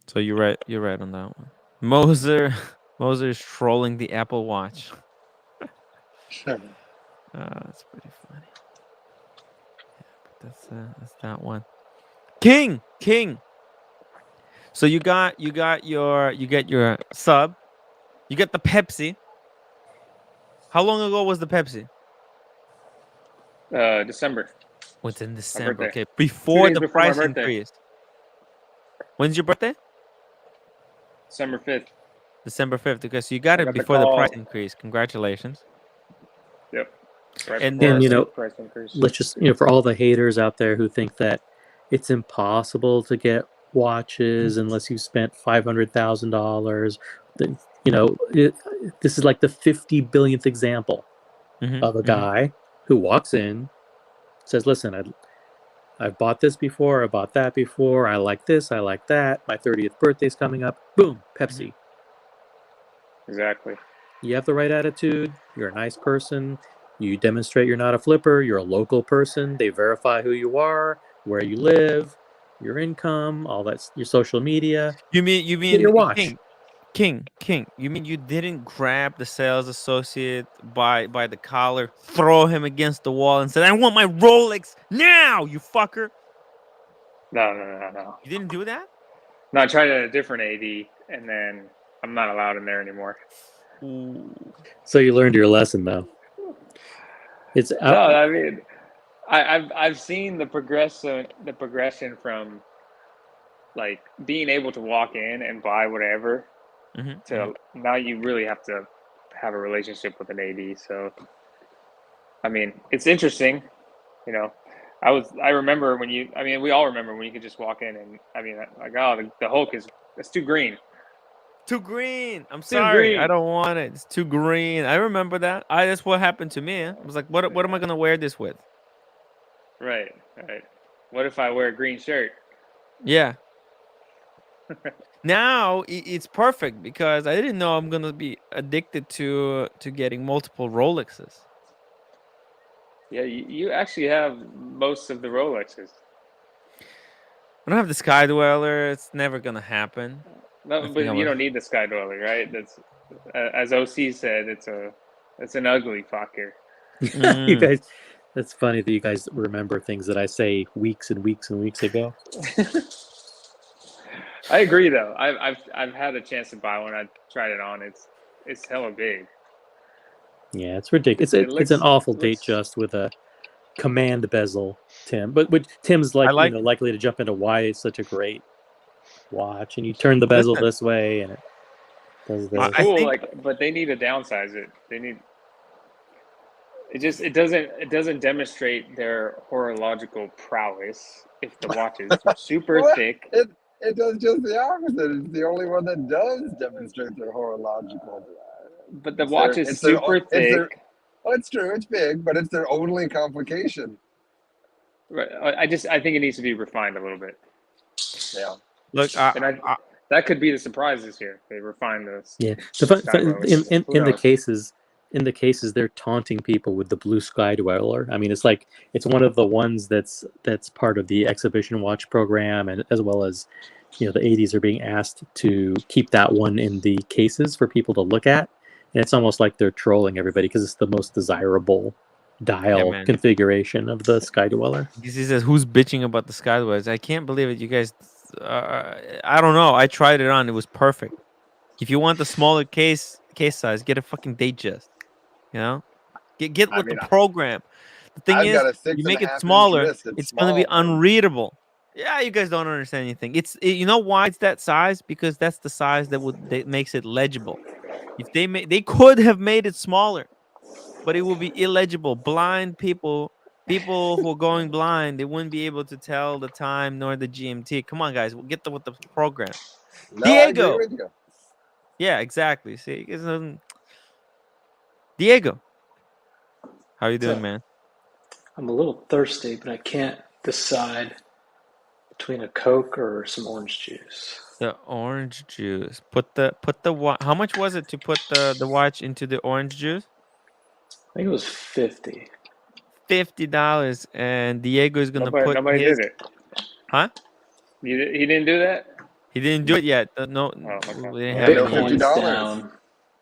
So you're right on that one. Moser Moser is trolling the Apple Watch. That's pretty funny. Yeah, but that's that one. King. So you got your sub. You got the Pepsi. How long ago was the Pepsi? December. What's in December? birthday. Okay, before days the before my price birthday. increase. When's your birthday? December 5th. December 5th. Okay, so you got I it got the before the price call. increase. Congratulations. Yep. Right And, before And the price increase. let's just for all the haters out there who think that it's impossible to get watches unless you spent $500,000. This is like the 50 billionth example of a guy who walks in, says, "Listen, I've bought this before. I bought that before. I like this. I like that. My 30th birthday's coming up. Boom, Pepsi." Exactly. You have the right attitude. You're a nice person. You demonstrate you're not a flipper. You're a local person. They verify who you are, where you live, your income, all that's your social media. You mean Get your watch. King? You mean you didn't grab the sales associate by the collar, throw him against the wall, and said, "I want my Rolex now, you fucker"? No. You didn't do that? No, I tried a different AD, and then I'm not allowed in there anymore. Ooh. So you learned your lesson, though. It's No, I mean, I've seen the progression from like being able to walk in and buy whatever to now you really have to have a relationship with an AD. So, I mean, it's interesting, I remember we all remember when you could just walk in and the Hulk it's too green. Too green. I'm Too sorry. I green. don't want it. It's too green. I remember that. That's what happened to me. I was like, what am I gonna wear this with? Right. What if I wear a green shirt? Yeah. Now it's perfect because I didn't know I'm gonna be addicted to getting multiple Rolexes. Yeah, you actually have most of the Rolexes. I don't have the Sky Dweller. It's never gonna happen. No, but you don't need the Sky Dweller, right? That's as OC said. It's an ugly fucker. You guys. That's funny that you guys remember things that I say weeks and weeks and weeks ago. I agree though. I've had a chance to buy one. I tried it on. It's hella big. Yeah, it's ridiculous. It's an awful date just with a command bezel, Tim. But Tim's I like, like likely to jump into why it's such a great watch. And you turn the bezel Listen. this way, and it does It's this. I cool, think but they need to downsize it. They need it doesn't demonstrate their horological prowess if the watch is super Well, thick. it does just the opposite. It's the only one that does demonstrate their horological. But the watch is It's their, super it's their. thick. Oh, it's true. It's big, but it's their only complication. Right. I think it needs to be refined a little bit. Yeah. look. And that could be the surprise this year. They refine this. Yeah, Who in the knows? cases, they're taunting people with the blue sky dweller. I mean, it's like it's one of the ones that's part of the exhibition watch program, and as well as the 80s are being asked to keep that one in the cases for people to look at, and it's almost like they're trolling everybody because it's the most desirable dial man. configuration of the sky dweller. He says, "Who's bitching about the Skywise?" I can't believe it. You guys, I don't know. I tried it on. It was perfect. If you want the smaller case size, get a fucking Datejust. You know, get I with mean, the program. The thing I've is, got a you make it 6.5 inch smaller, wrist. it's It's gonna be small, man. unreadable. Yeah, you guys don't understand anything. You know why it's that size? Because that's the size that makes it legible. If they could have made it smaller, but it will be illegible. Blind people who are going blind, they wouldn't be able to tell the time nor the GMT. Come on, guys, we'll get with the program. No, I agree Diego. with you. Yeah, exactly. See, Diego, how you doing, So man? I'm a little thirsty, but I can't decide between a Coke or some orange juice. The orange juice. Put the how much was it to put the watch into the orange juice? I think it was 50. $50, and Diego is gonna put Nobody his. did it. Huh? He didn't do that. He didn't do it yet. No, Oh, okay. we didn't Yeah, have no any. Bitcoin's $50. down.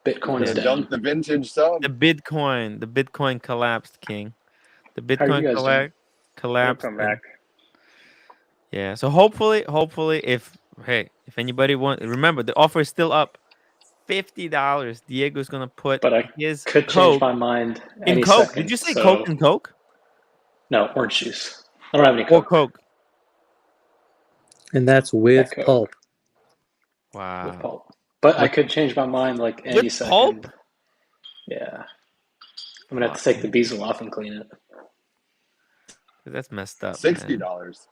Bitcoin's Yeah, The down. dunk the vintage sub. Bitcoin collapsed, King. The How are you Bitcoin guys doing? He'll collapsed. come back. Yeah. So hopefully, if anybody remember the offer is still up. $50. Diego's gonna put But I his could change Coke my mind in any Coke. Did second. you say Coke So and Coke no, orange juice. I don't have any or Coke. Coke? And that's That with Coke pulp. with Wow. pulp. But I With could change my mind like any with second. pulp? Yeah. I'm gonna have to take the bezel off and clean it. That's messed up, man. $60.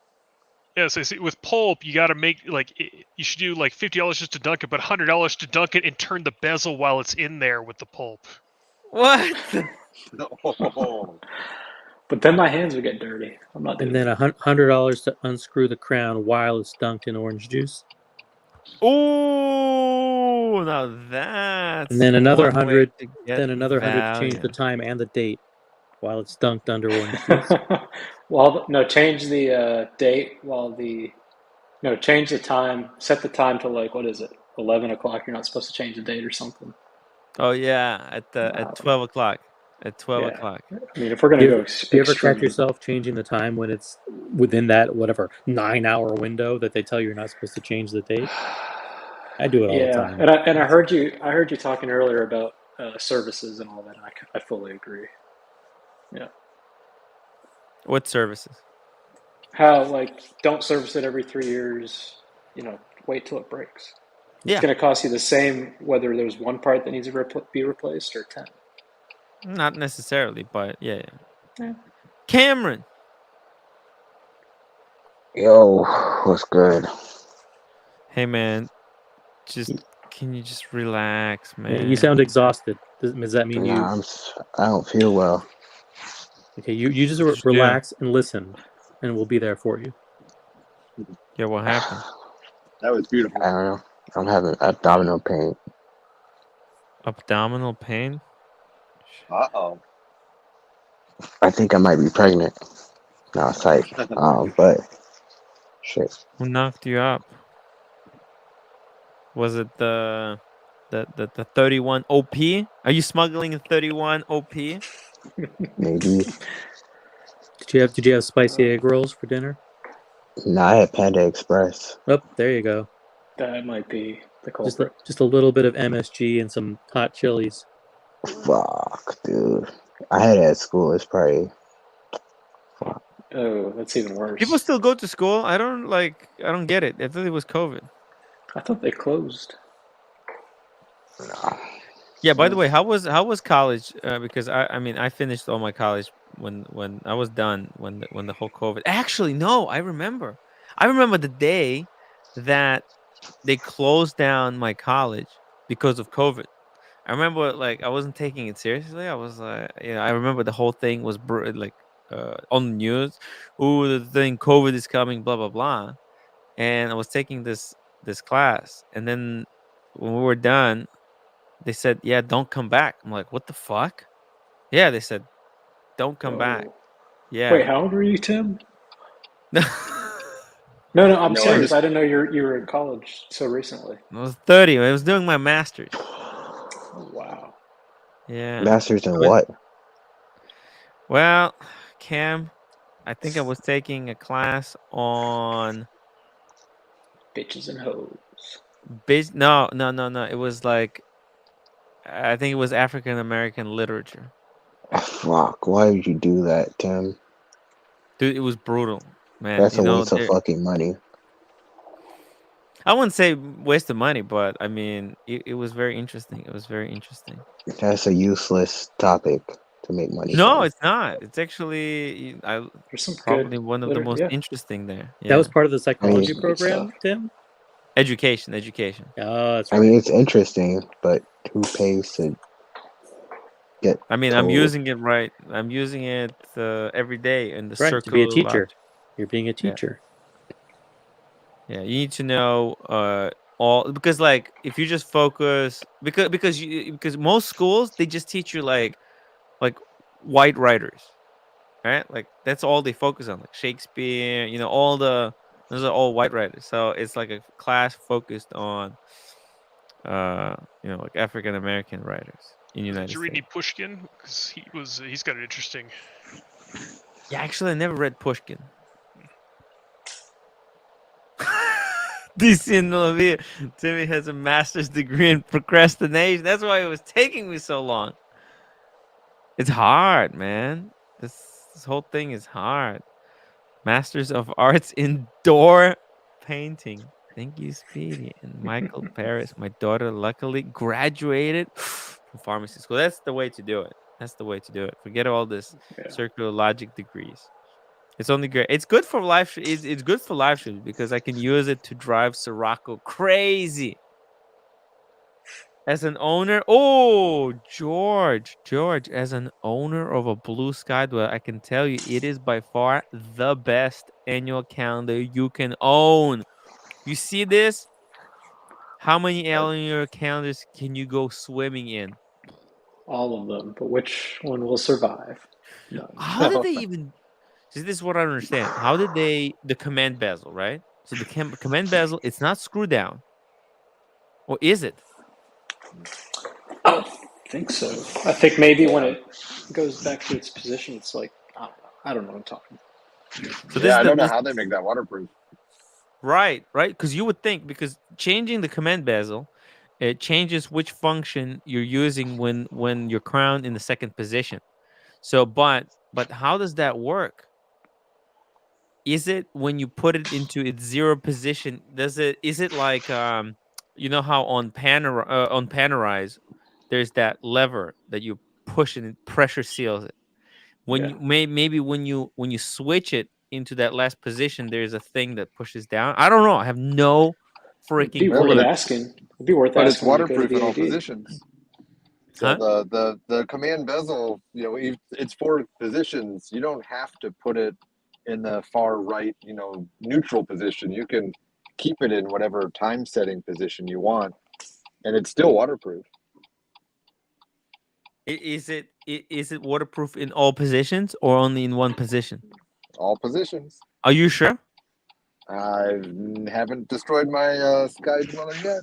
Yeah, so see, with pulp, you got to make you should do like $50 just to dunk it, but $100 to dunk it and turn the bezel while it's in there with the pulp. What? Oh, But then my hands would get dirty. I'm not doing And then that. $100 to unscrew the crown while it's dunked in orange juice. Oh, now that's And then another one way 100. to get Then another 100 to change value. the time and the date while it's dunked under orange juice. Well, no, change the date change the time. Set the time to like, what is it? 11 o'clock. You're not supposed to change the date or something. Oh yeah, at 12 o'clock. At 12 Yeah. o'clock. I mean, if we're going to go Do you ever catch extreme, yourself changing the time when it's within that whatever 9-hour window that they tell you you're not supposed to change the date? I do it all the yeah. time. And I heard you talking earlier about services and all that. And I fully agree. Yeah. What services? How don't service it every 3 years. Wait till it breaks. It's Yeah. going to cost you the same whether there's one part that needs to be replaced or 10. Not necessarily, but yeah. Yeah. Cameron. Yo, what's good? Hey man, can you just relax, Yeah, man? you sound exhausted. Does that mean Nah, I don't feel well. Okay, you just relax and listen, and we'll be there for you. Yeah, what happened? that was beautiful. I don't know. I'm having abdominal pain. Abdominal pain? Uh-oh. I think I might be pregnant. No, it's like, but shit. Who knocked you up? Was it the 31 OP? Are you smuggling a 31 OP? Maybe. Did you have spicy egg rolls for dinner? No, I had Panda Express. Oh, there you go. That might be the Just culprit. just a little bit of MSG and some hot chilies. Fuck, dude. I had it at school. It's probably Oh, that's even worse. People still go to school. I don't get it. I thought it was COVID. I thought they closed. nah. Yeah. By the way, how was college? Because I mean I finished all my college when I was done when the whole COVID. Actually, no, I remember. I remember the day that they closed down my college because of COVID. I remember like I wasn't taking it seriously. I was I remember the whole thing was on the news. Oh, the thing COVID is coming, blah blah blah. And I was taking this class, and then when we were done, they said, "Yeah, don't come back." I'm like, "What the fuck?" Yeah, they said, "Don't come back." Oh. Wait, Yeah. how old were you, Tim? I No, I'm No, I serious. just I didn't know you were in college so recently. was 30. I was doing my master's. Oh, wow. Yeah. Masters in I was- what? Well, Cam, I think I was taking a class on Bitches and hoes. no, no, no, no. It was like I think it was African American literature. Fuck, why would you do that, Tim? Dude, it was brutal, man. That's a waste of fucking money. I wouldn't say waste of money, but I mean, it was very interesting. It was very interesting. That's a useless topic to make money No, from. it's not. It's actually There's some probably good one of the most yeah. interesting there. That Yeah. was part of the I mean, psychology Some good program, stuff. Tim. Education. Oh, that's I right. mean, it's interesting, but who pays to get I mean, I'm told? using it right. I'm using it every day in the Right, to be a circular teacher. logic. You're being a teacher. Yeah, you need to know all because like if you just focus because most schools they just teach you like white writers, right? Like that's all they focus on, like Shakespeare, those are all white writers. So it's like a class focused on like African American writers in the Did United you read any States. Pushkin? Because he's got an interesting. Yeah, actually I never read Pushkin. DC Novia. Timmy has a master's degree in procrastination. That's why it was taking me so long. It's hard, man. This whole thing is hard. Masters of Arts Indoor Painting. Thank you, Speedy and Michael Paris. My daughter luckily graduated from pharmacy school. That's the way to do it. That's the way to do it. Forget all this Yeah. circular logic degrees. It's only great. It's good for live. It's good for live streams because I can use it to drive Sirocco crazy. As an owner, George, as an owner of a Blue Sky dweller, I can tell you it is by far the best annual calendar you can own. You see this? How many annual calendars can you go swimming in? All of them, but which one will survive? None. How did they even? See, this is what I don't understand. How did the command bezel, right? So the command bezel, it's not screwed down, or is it? I don't think so. I think maybe when it goes back to its position, it's like I don't know what I'm talking about. So this yeah, is I the don't know this, how they make that waterproof. right, because you would think because changing the command bezel, it changes which function you're using when you're crowned in the second position. So, but how does that work? Is it when you put it into its zero position? Is it like you know how on Panorize, there's that lever that you push and it pressure seals it. When Yeah, you maybe when you switch it into that last position, there's a thing that pushes down. I don't know. I have no it'd be freaking Yeah, worth clue. asking. It'd be worth but it's asking when you go to waterproof in all BAD. positions. So Huh? the command bezel, it's for positions. You don't have to put it in the far right, neutral position. You can keep it in whatever time setting position you want, and it's still waterproof. Is it waterproof in all positions or only in one position? All positions. Are you sure? I haven't destroyed my sky dweller yet.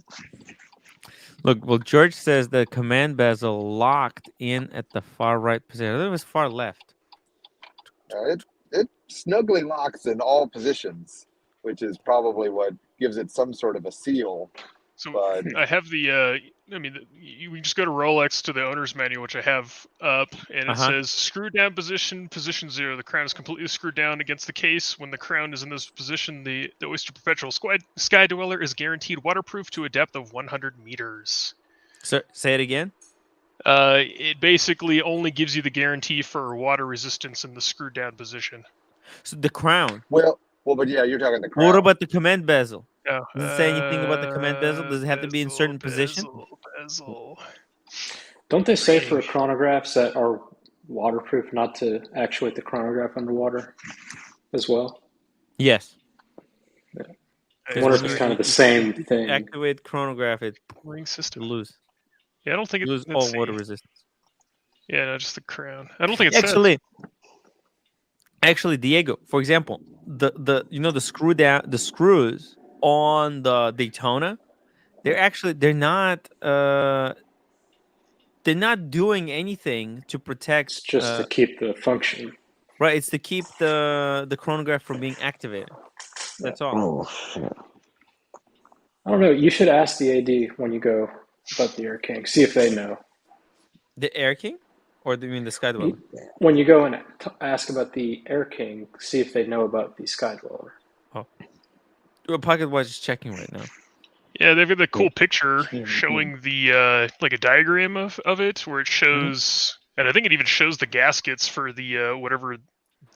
Look, well, George says the command bezel locked in at the far right position. I thought it was far left. It snugly locks in all positions, which is probably what gives it some sort of a seal. So But I have the. I mean, you just go to Rolex to the owner's manual, which I have up, and it says screw down position 0. The crown is completely screwed down against the case. When the crown is in this position, the Oyster Perpetual Sky Dweller is guaranteed waterproof to a depth of 100 meters. So, say it again. It basically only gives you the guarantee for water resistance in the screwed down position. So the crown. well, but yeah, you're talking the crown. What about the command bezel? Oh, Does it say anything about the command bezel? Does it have to be in certain position? Bezel. Don't they say for chronographs that are waterproof not to actuate the chronograph underwater as well? Yes. I wonder if it's kind of the same thing. Activate chronograph, it ring system. lose. Yeah, I don't think it lose all water resistance. Yeah, no, just the crown. I don't think it's actually, Diego. For example, the you know the screws on the Daytona, they're not doing anything to protect. It's just to keep the function. Right, it's to keep the chronograph from being activated. That's all. Oh shit. I don't know. You should ask the AD when you go about the Air King. See if they know. The Air King, or do you mean the Sky Dweller? When you go and ask about the Air King, see if they know about the Sky Dweller. Oh, Pocket Watch is checking right now. Yeah, they've got the cool picture showing the like a diagram of it where it shows, and I think it even shows the gaskets for the whatever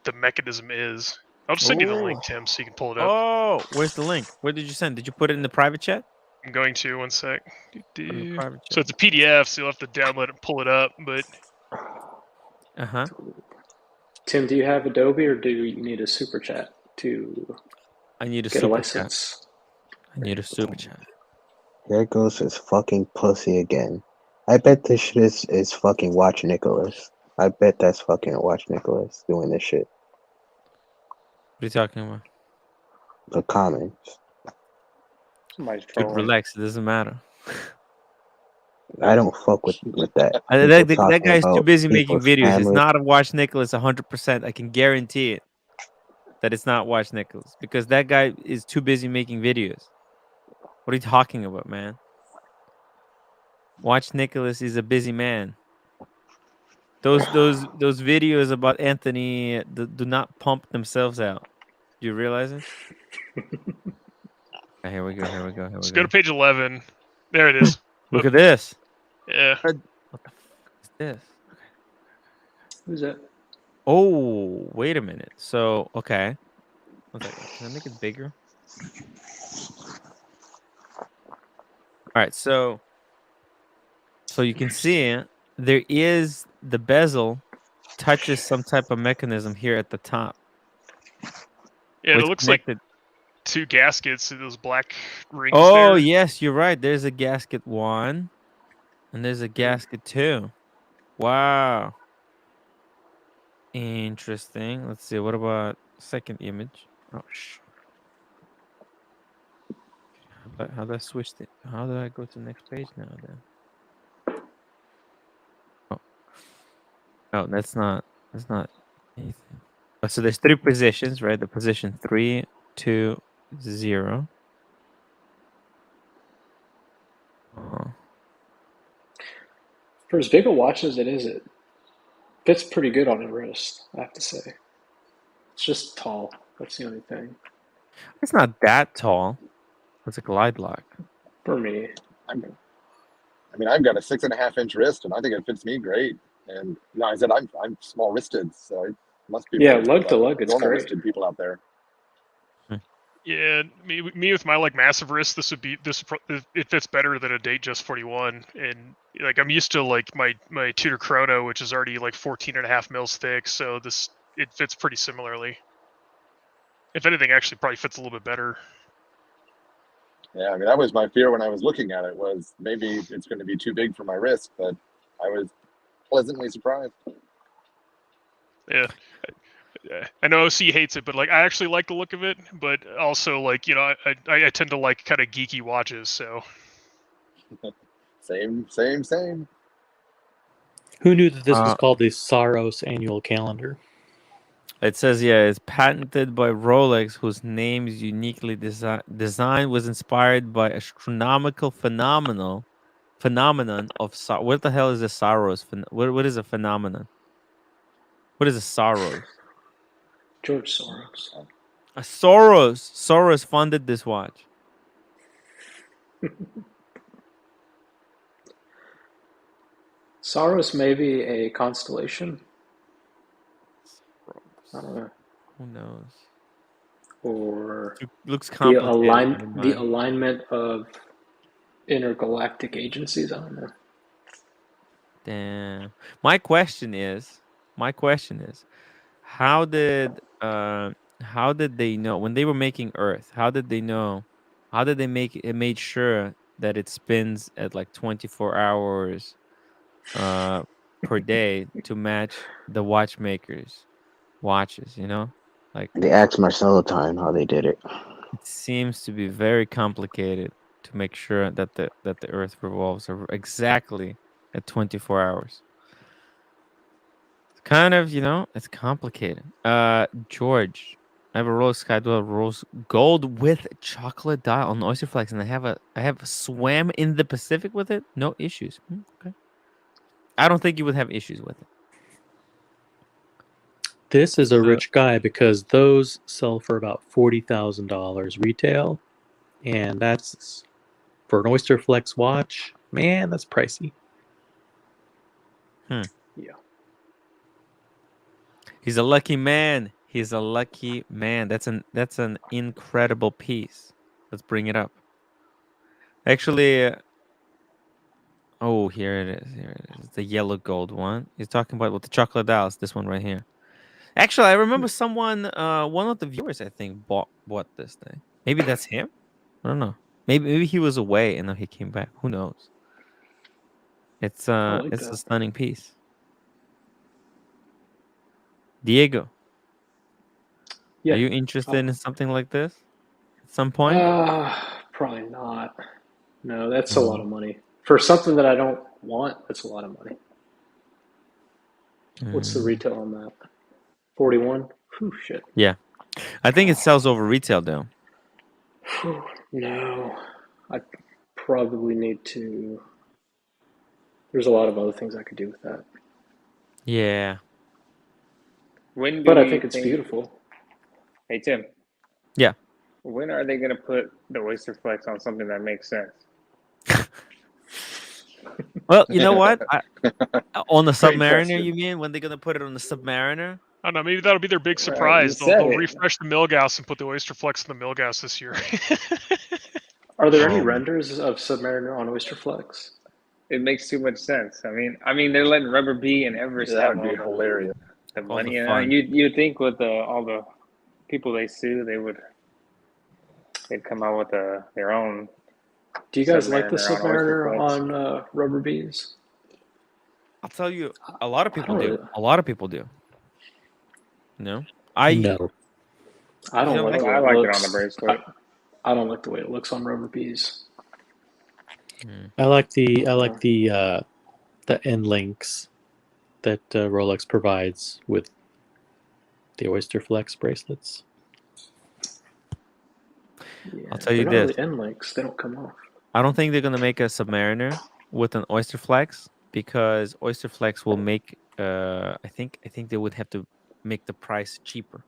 the mechanism is. I'll just send you the link, Tim, so you can pull it up. Oh, where's the link? Where did you send? Did you put it in the private chat? I'm going to, one sec. Private chat. So it's a PDF, so you'll have to download it and pull it up, but... Tim, do you have Adobe, or do you need a super chat to get a license? I need a super chat. Here goes his fucking pussy again. I bet this shit is fucking Watch Nicholas. I bet that's fucking Watch Nicholas doing this shit. What are you talking about? The comments. Dude, relax. It doesn't matter. I don't fuck with that. That guy's too busy making videos. It's not a Watch Nicholas 100%. I can guarantee it that it's not Watch Nicholas because that guy is too busy making videos. What are you talking about, man? Watch Nicholas is a busy man. Those videos about Anthony do not pump themselves out. Do you realize it? Here we go. Let's go to page 11. There it is. Look at this. Yeah. What the fuck is this? Who's that? Oh, wait a minute. So, okay. Can I make it bigger? All right, so you can see there is the bezel touches some type of mechanism here at the top. Yeah, it looks like two gaskets, those black rings. Oh, yes, you're right. There's a gasket 1, and there's a gasket 2. Wow. Interesting. Let's see. What about second image? Oh, how do I switch it? How do I go to the next page now then? Oh, that's not anything. Oh, so there's 3 positions, right? The position 3, 2, 0. For as big a watch as it fits pretty good on your wrist, I have to say. It's just tall. That's the only thing. It's not that tall. It's a glide lock. For me. I mean, I've got a 6.5-inch wrist, and I think it fits me great. And I said I'm small wristed, so it must be. Yeah, lug to lug, it's normal great. wristed people out there. Yeah, me with my massive wrist, it fits better than a Datejust 41, and I'm used to my Tudor Chrono, which is already 14.5 mils thick, so it fits pretty similarly. If anything, actually probably fits a little bit better. Yeah, I mean that was my fear when I was looking at it, was maybe it's going to be too big for my wrist, but I was pleasantly surprised. Yeah. I know OC hates it, but I actually like the look of it. But also, I tend to like kind of geeky watches. So same. Who knew that this was called the Saros annual calendar? It says, yeah, it's patented by Rolex, whose name's uniquely design was inspired by astronomical phenomenon of what the hell is a Saros? What is a phenomenon? What is a Saros? George Soros. A Soros funded this watch. Soros may be a constellation. I don't know. Who knows? Or It looks the complicated. Never the mind. alignment of intergalactic agencies. I don't know. Damn. My question is, how did they know when they were making Earth? How did they know? How did they made sure that it spins at like 24 hours per day to match the watchmakers' watches, you know? Like They asked Marcelo Time how they did it. it seems to be very complicated to make sure that the Earth revolves exactly at 24 hours. Kind of, it's complicated. George, I have a rose Skydwell rose gold with chocolate dial on Oyster Flex, and I have swam in the Pacific with it. No issues. Okay. I don't think you would have issues with it. This is a So- rich guy because those sell for about $40,000 retail, and that's for an Oyster Flex watch. Man, that's pricey. Hmm. Yeah. He's a lucky man. He's a lucky man. That's an incredible piece. Let's bring it up. Actually, oh, here it is. Here it is. It's the yellow gold one. He's talking about with the chocolate dials. This one right here. Actually, I remember someone, one of the viewers, I think, bought this thing. Maybe that's him. I don't know. Maybe he was away and then he came back. Who knows? It's like it's a that. stunning piece. Diego, Yeah. are you interested in something like this at some point? Probably not. No, that's a lot of money for something that I don't want. That's a lot of money. What's the Mm. retail on that? 41. Whew, shit. Yeah, I think it sells over retail though. Whew, no, I probably need to. There's a lot of other things I could do with that, Yeah. When do but I we think it's beautiful. Hey Tim. Yeah. When are they gonna put the Oyster Flex on something that makes sense? Well, you know what? On the Great Submariner, question. you mean? When they're gonna put it on the Submariner? I don't know. Maybe that'll be their big Right, surprise. you They'll said it. refresh the Milgauss and put the Oyster Flex in the Milgauss this year. Are there any Oh, renders of Submariner on Oyster Flex? It makes too much sense. I mean, they're letting Rubber B and Everest That have would be all hilarious. the all the money. And fun. you'd think with all the people they sue, they'd come out with their own. Do you guys like the Submariner Submariner on Oyster on Rubber Bees? I'll tell you, a lot of I people don't do. really- A lot of people do. No, I No. I don't You know, like the way I it like it looks. on the bracelet. I don't like the way it looks on Rubber Bees. I like the end links that Rolex provides with the Oyster Flex bracelets. Yeah, I'll tell you they're not this. really end links. They don't come off. I don't think they're gonna make a Submariner with an Oyster Flex because Oyster Flex will make. I think they would have to make the price cheaper.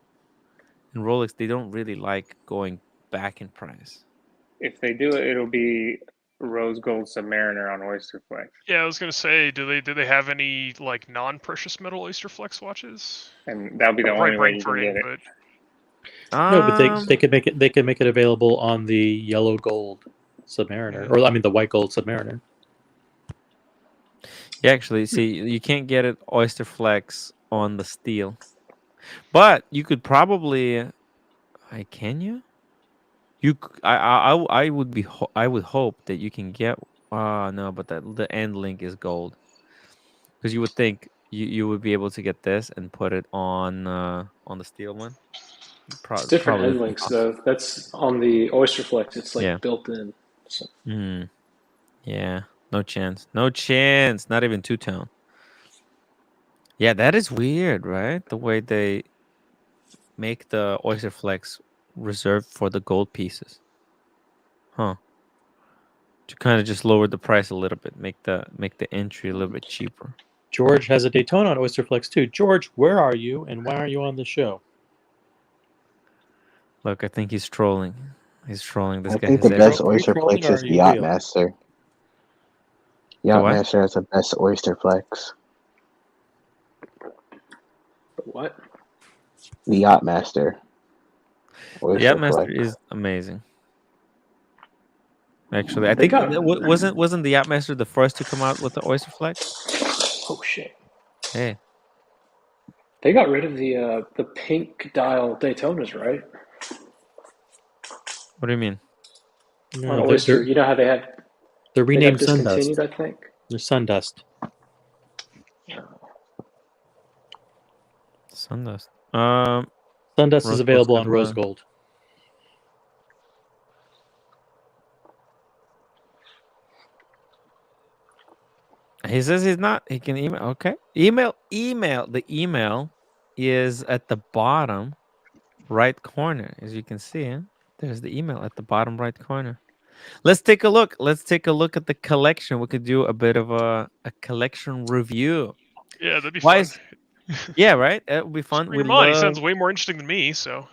And Rolex, they don't really like going back in price. If they do it, it'll be rose gold Submariner on Oyster Flex. Yeah, I was gonna say, do they have any like non-precious metal Oyster Flex watches? And that'll be the Probably only way you can brain get it. but No, but they could make it available on the yellow gold Submariner, or I mean the white gold Submariner. Yeah, actually, see, you can't get it Oyster Flex on the steel, but you could probably. Can you? I would I would hope that you can get. No, but the end link is gold. Because you would think you would be able to get this and put it on the steel one. It's different Probably end links though. That's on the Oyster Flex. It's like Yeah. built in. So. Yeah. No chance. No chance. Not even two-tone. Yeah, that is weird, right? The way they make the Oyster Flex reserved for the gold pieces. Huh. To kind of just lower the price a little bit, make the entry a little bit cheaper. George has a Daytona on Oysterflex too. George, where are you, and why aren't you on the show? Look, I think he's trolling. He's trolling. This I guy think has the every. best Are you oyster trolling flex or is are the you Yacht real? Master. The Yacht what? Master has the best oyster flex. But what? The Yacht Master. The Oyster Yacht Master flex. is amazing. Actually, I They think got wasn't the Yacht Master the first to come out with the Oyster Flex? oh shit. Hey, They got rid of the pink dial Daytonas, right? what do you mean? On No, Oyster, you know how they got renamed discontinued, Sundust. I think. They're Sundust. Sundust. Sundust Rose is available on Gold Rose Silver. Gold. He says he's not. He can email. Okay, email. The email is at the bottom right corner, as you can see. Huh? There's the email at the bottom right corner. Let's take a look. Let's take a look at the collection. We could do a bit of a collection review. Yeah, that'd be Why fun. is? Yeah, right. It would be fun. Bring We him on. He love sounds way more interesting than me. So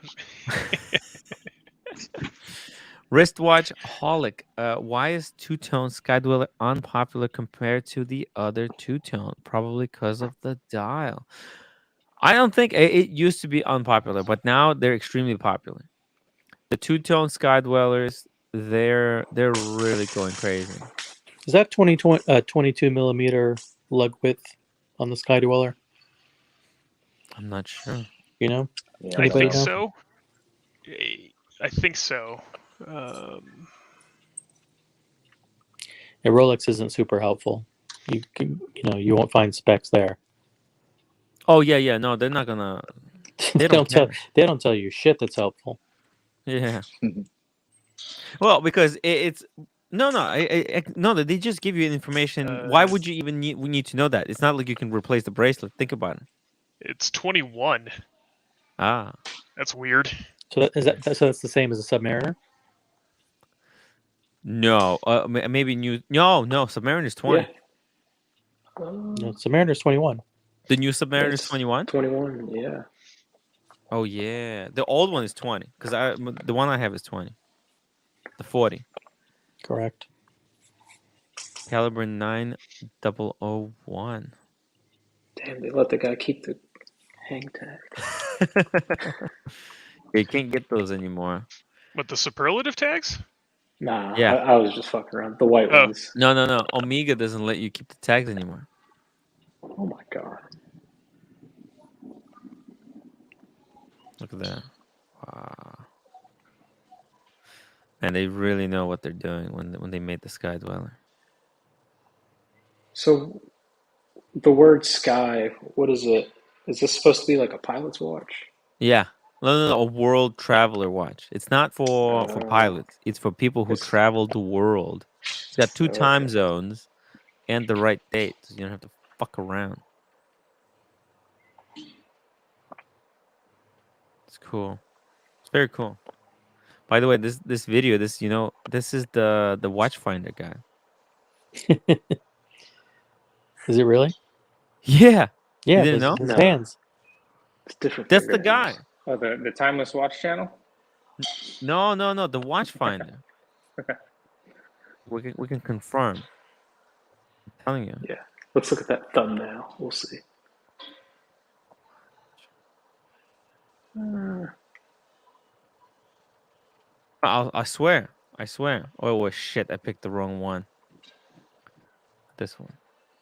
wristwatch holic. Why is two-tone Skydweller unpopular compared to the other two-tone? Probably because of the dial. I don't think it used to be unpopular, but now they're extremely popular. The two-tone Skydwellers, they're really going crazy. Is that 22 millimeter lug width on the Skydweller? I'm not sure. You know? Yeah, I Anybody think know? so. I think so. Yeah, Rolex isn't super helpful. You won't find specs there. Oh yeah. No, they're not gonna. They don't tell care. they don't tell you shit that's helpful. Yeah. Well, because it's no. No. They just give you information. Why would you even need to know that? It's not like you can replace the bracelet. Think about it. It's 21. Ah. That's weird. So so that's the same as a Submariner? No. Maybe new. No. Submariner's 20. Yeah. No, Submariner's 21. The new Submariner's It's 21. 21. Yeah. Oh yeah. The old one is 20. Because the one I have is 20. The 40. Correct. Caliber 9001. Damn, they let the guy keep the hang tag. You can't get those anymore. What, the superlative tags? Nah, Yeah. I was just fucking around. The white Oh. ones. No. Omega doesn't let you keep the tags anymore. Oh my god. Look at that. Wow. And they really know what they're doing when they made the Skydweller. So the word sky, what is it? Is this supposed to be like a pilot's watch? Yeah. No. A world traveler watch. It's not for pilots. It's for people who It's- travel the world. It's got two time Okay. zones and the right date, so you don't have to fuck around. It's cool. It's very cool. By the way, this video, this is the watchfinder guy. Is it really? Yeah. Yeah, You didn't those know? his No. hands. It's different. That's the fingernails. guy. Oh, the Timeless Watch channel. No, the watchfinder. Okay. We can confirm. I'm telling you. Yeah. Let's look at that thumbnail. We'll see. I swear. Oh shit! I picked the wrong one. This one.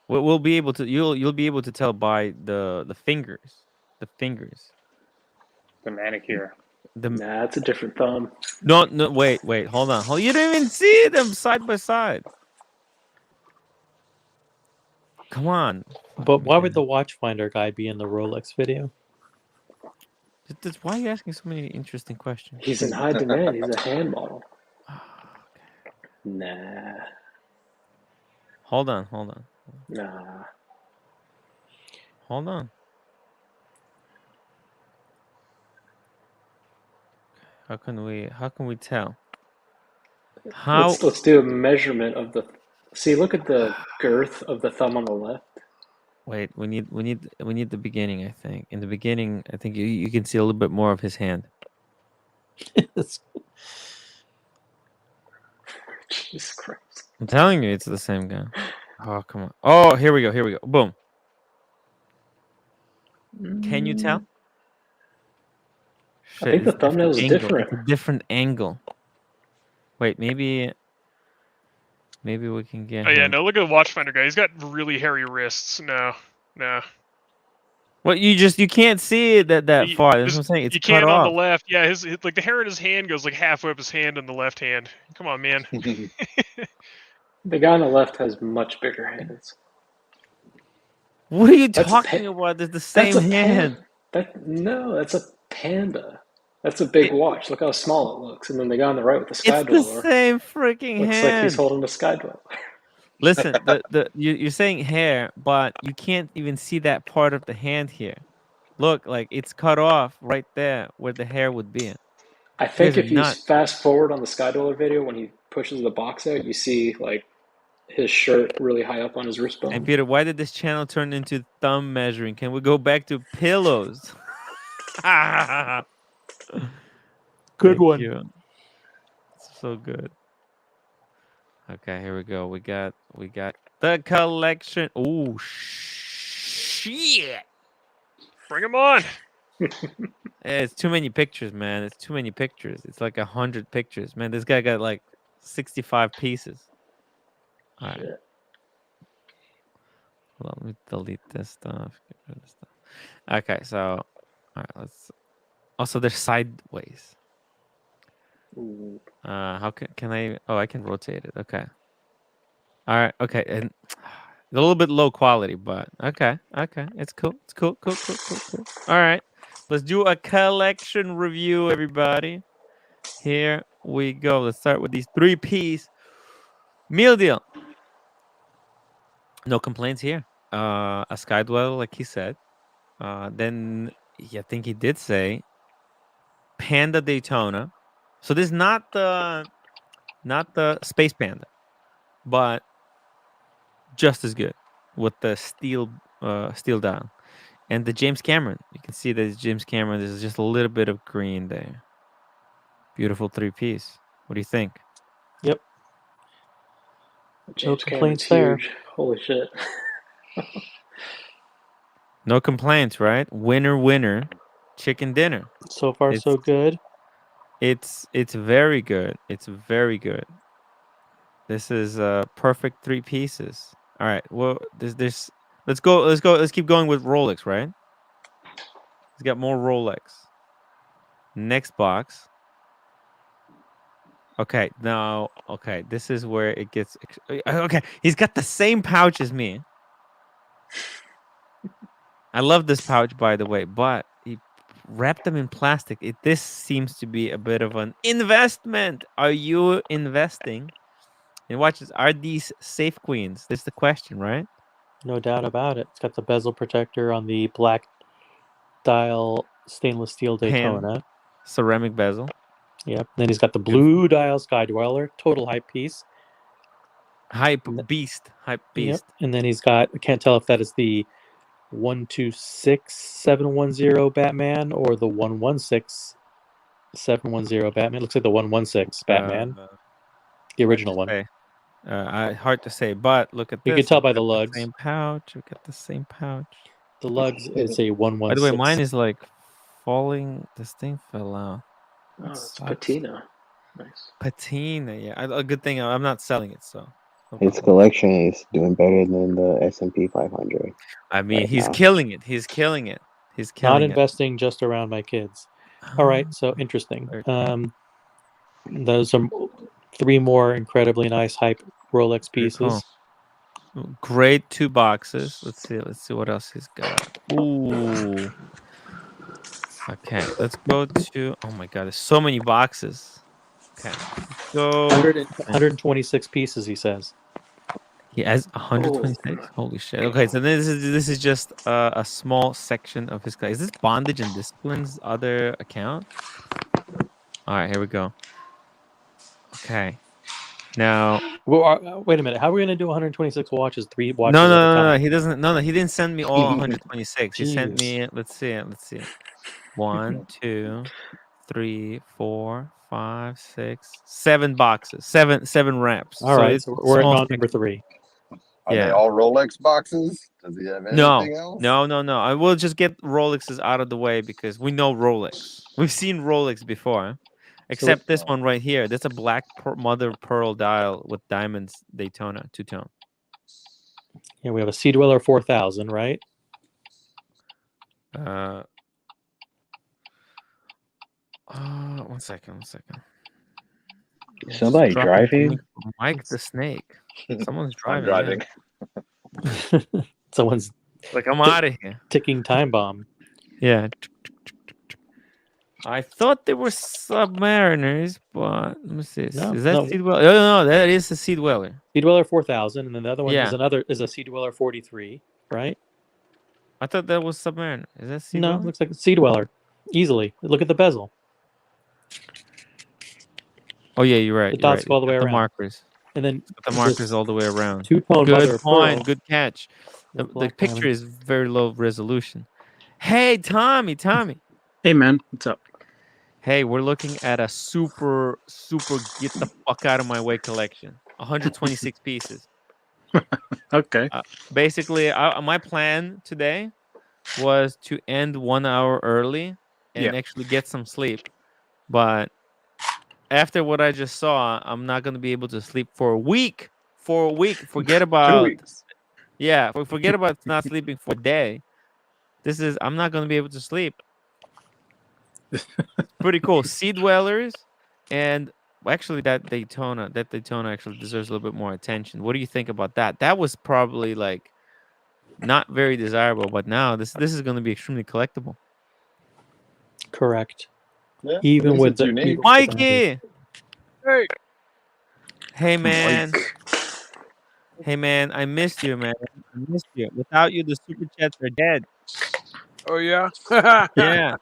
We'll be able to. You'll be able to tell by the fingers. The fingers. The manicure. Nah, it's a different thumb. No. Wait. Hold on. You didn't even see them side by side. Come on. But why would the watchfinder guy be in the Rolex video? Why are you asking so many interesting questions? He's in high demand. He's a hand model. Okay. Nah. Hold on. Nah. Hold on. How can we tell? How? Let's do a measurement of the. See, look at the girth of the thumb on the left. Wait, we need the beginning. I think in the beginning, I think you can see a little bit more of his hand. Jesus Christ! I'm telling you, it's the same guy. Oh, come on. Oh, here we go. Boom. Can you tell? I think the thumbnail is different. It's a different angle. Wait, maybe we can get Oh yeah, him. no, look at the watchfinder guy. He's got really hairy wrists. No. Well, you can't see it that far. That's what I'm saying. It's you cut can on off. the left. Yeah, his like the hair in his hand goes like halfway up his hand on the left hand. Come on, man. The guy on the left has much bigger hands. What are you That's talking about? It's the same hand. No, that's a Panda. That's a big watch. Look how small it looks. And then the guy on the right with the Sky It's the Dweller same freaking looks hand. like he's holding the Sky Dweller. Listen, you're saying hair, but you can't even see that part of the hand here. Look, like it's cut off right there where the hair would be. I think Here's if you nut. fast forward on the Sky Dweller video, when he pushes the box out, you see like his shirt really high up on his wristbone. And Peter, why did this channel turn into thumb measuring? Can we go back to pillows? Good Thank one. you. It's so good. Okay, here we go. We got the collection. Oh shit! Bring him on. It's too many pictures, man. It's too many pictures. It's like 100 pictures, man. This guy got like 65 pieces. All right. Shit. Hold on, let me delete this stuff. Get rid of this stuff. Okay, so all right, let's. Also, they're sideways. Ooh. How can I? Oh, I can rotate it. Okay. All right. Okay, and a little bit low quality, but okay. It's cool. It's cool. All right, let's do a collection review, everybody. Here we go. Let's start with these 3-piece meal deal. No complaints here. A Sky Dweller, like he said. Then I think he did say Panda Daytona. So this is not the Space Panda, but just as good with the steel dial. And the James Cameron, you can see that it's James Cameron. There's just a little bit of green there. Beautiful 3-piece. What do you think? Yep. James Cameron's complaints there. huge. Holy shit. No complaints, right? Winner, chicken dinner. So far, so good. It's very good. It's very good. This is perfect 3 pieces. All right. Well, there's let's go. Let's keep going with Rolex, right? He's got more Rolex. Next box. Okay, now this is where it gets okay. He's got the same pouch as me. I love this pouch, by the way, but he wrapped them in plastic. This seems to be a bit of an investment. Are you investing? And watch this. Are these safe queens? That's the question, right? No doubt about it. It's got the bezel protector on the black dial stainless steel Daytona. Ceramic bezel. Yep. Then he's got the blue dial Sky Dweller, total hype piece. Hype beast. Yep. And then he's got, I can't tell if that is the 126710 Batman or the 116710 Batman. Looks like the 116 Batman. The original one. Hard to say, but look at this. You can tell by the lugs. Same pouch. We got the same pouch. The lugs is a 116. By the way, mine is like falling. This thing fell out. Oh, it's patina. Nice. Patina, yeah. A good thing I'm not selling it, so. His collection is doing better than the S&P 500. I mean, he's killing it. He's killing it. Not investing just around my kids. All right, so interesting. Those are 3 more incredibly nice hype Rolex pieces. Cool. Great 2 boxes. Let's see what else he's got. Ooh. Okay, let's go to. Oh my God, there's so many boxes. Okay, let's go. 126 pieces, he says. He has 126. Holy shit. Okay, so this is just a small section of his collection. Is this Bondage and Discipline's other account? All right, here we go. Okay. Now, Well, wait a minute. How are we going to do 126 watches, 3 watches no, at a no, no, time? no. He doesn't. No, no. He didn't send me all 126. He sent Jeez. me. Let's see. 1, 2, 3, 4, 5, 6, 7 boxes. Seven wraps. All So right, it's so we're at small. round number 3. Are they Yeah. all Rolex boxes? Does he have No, anything else? no. I will just get Rolexes out of the way because we know Rolex. We've seen Rolex before, except this one right here. That's a black mother pearl dial with diamonds Daytona two-tone. Yeah, we have a Sea Dweller 4000, right? One second. Somebody driving? Mike the Snake. Someone's I'm driving. driving. Someone's Like, I'm out of here. ticking time bomb. Yeah. I thought they were Submariners, but let me see. No, Is that no. Sea Dweller? No, that is a Sea Dweller. Sea Dweller 4000, and then the other one Yeah. is a Sea Dweller 43, right? I thought that was Submariner. Is that Sea No, Dweller? looks like a Sea Dweller. Easily. Look at the bezel. Oh yeah, you're right. The dots go all the way The around. markers. And then The markers all the way around. two-tone mother Good of point. pearl. Good catch. The Black picture diamond. is very low resolution. Hey, Tommy. Hey, man, what's up? Hey, we're looking at a super get the fuck out of my way collection. 126 pieces. Okay. Basically, my plan today was to end 1 hour early and Yeah. actually get some sleep. But after what I just saw, I'm not going to be able to sleep for a week. Forget 2 about weeks. Yeah, forget about not sleeping for a day. I'm not going to be able to sleep. Pretty cool. Sea Dwellers, and actually that Daytona actually deserves a little bit more attention. What do you think about that? That was probably like not very desirable, but now this is going to be extremely collectible. Correct. Yeah, Even at least with it's the unique. Mikey! Hey, Hey man. Like, Hey man, I missed you, man. I missed you. Without you, the super chats are dead. oh yeah. Yeah.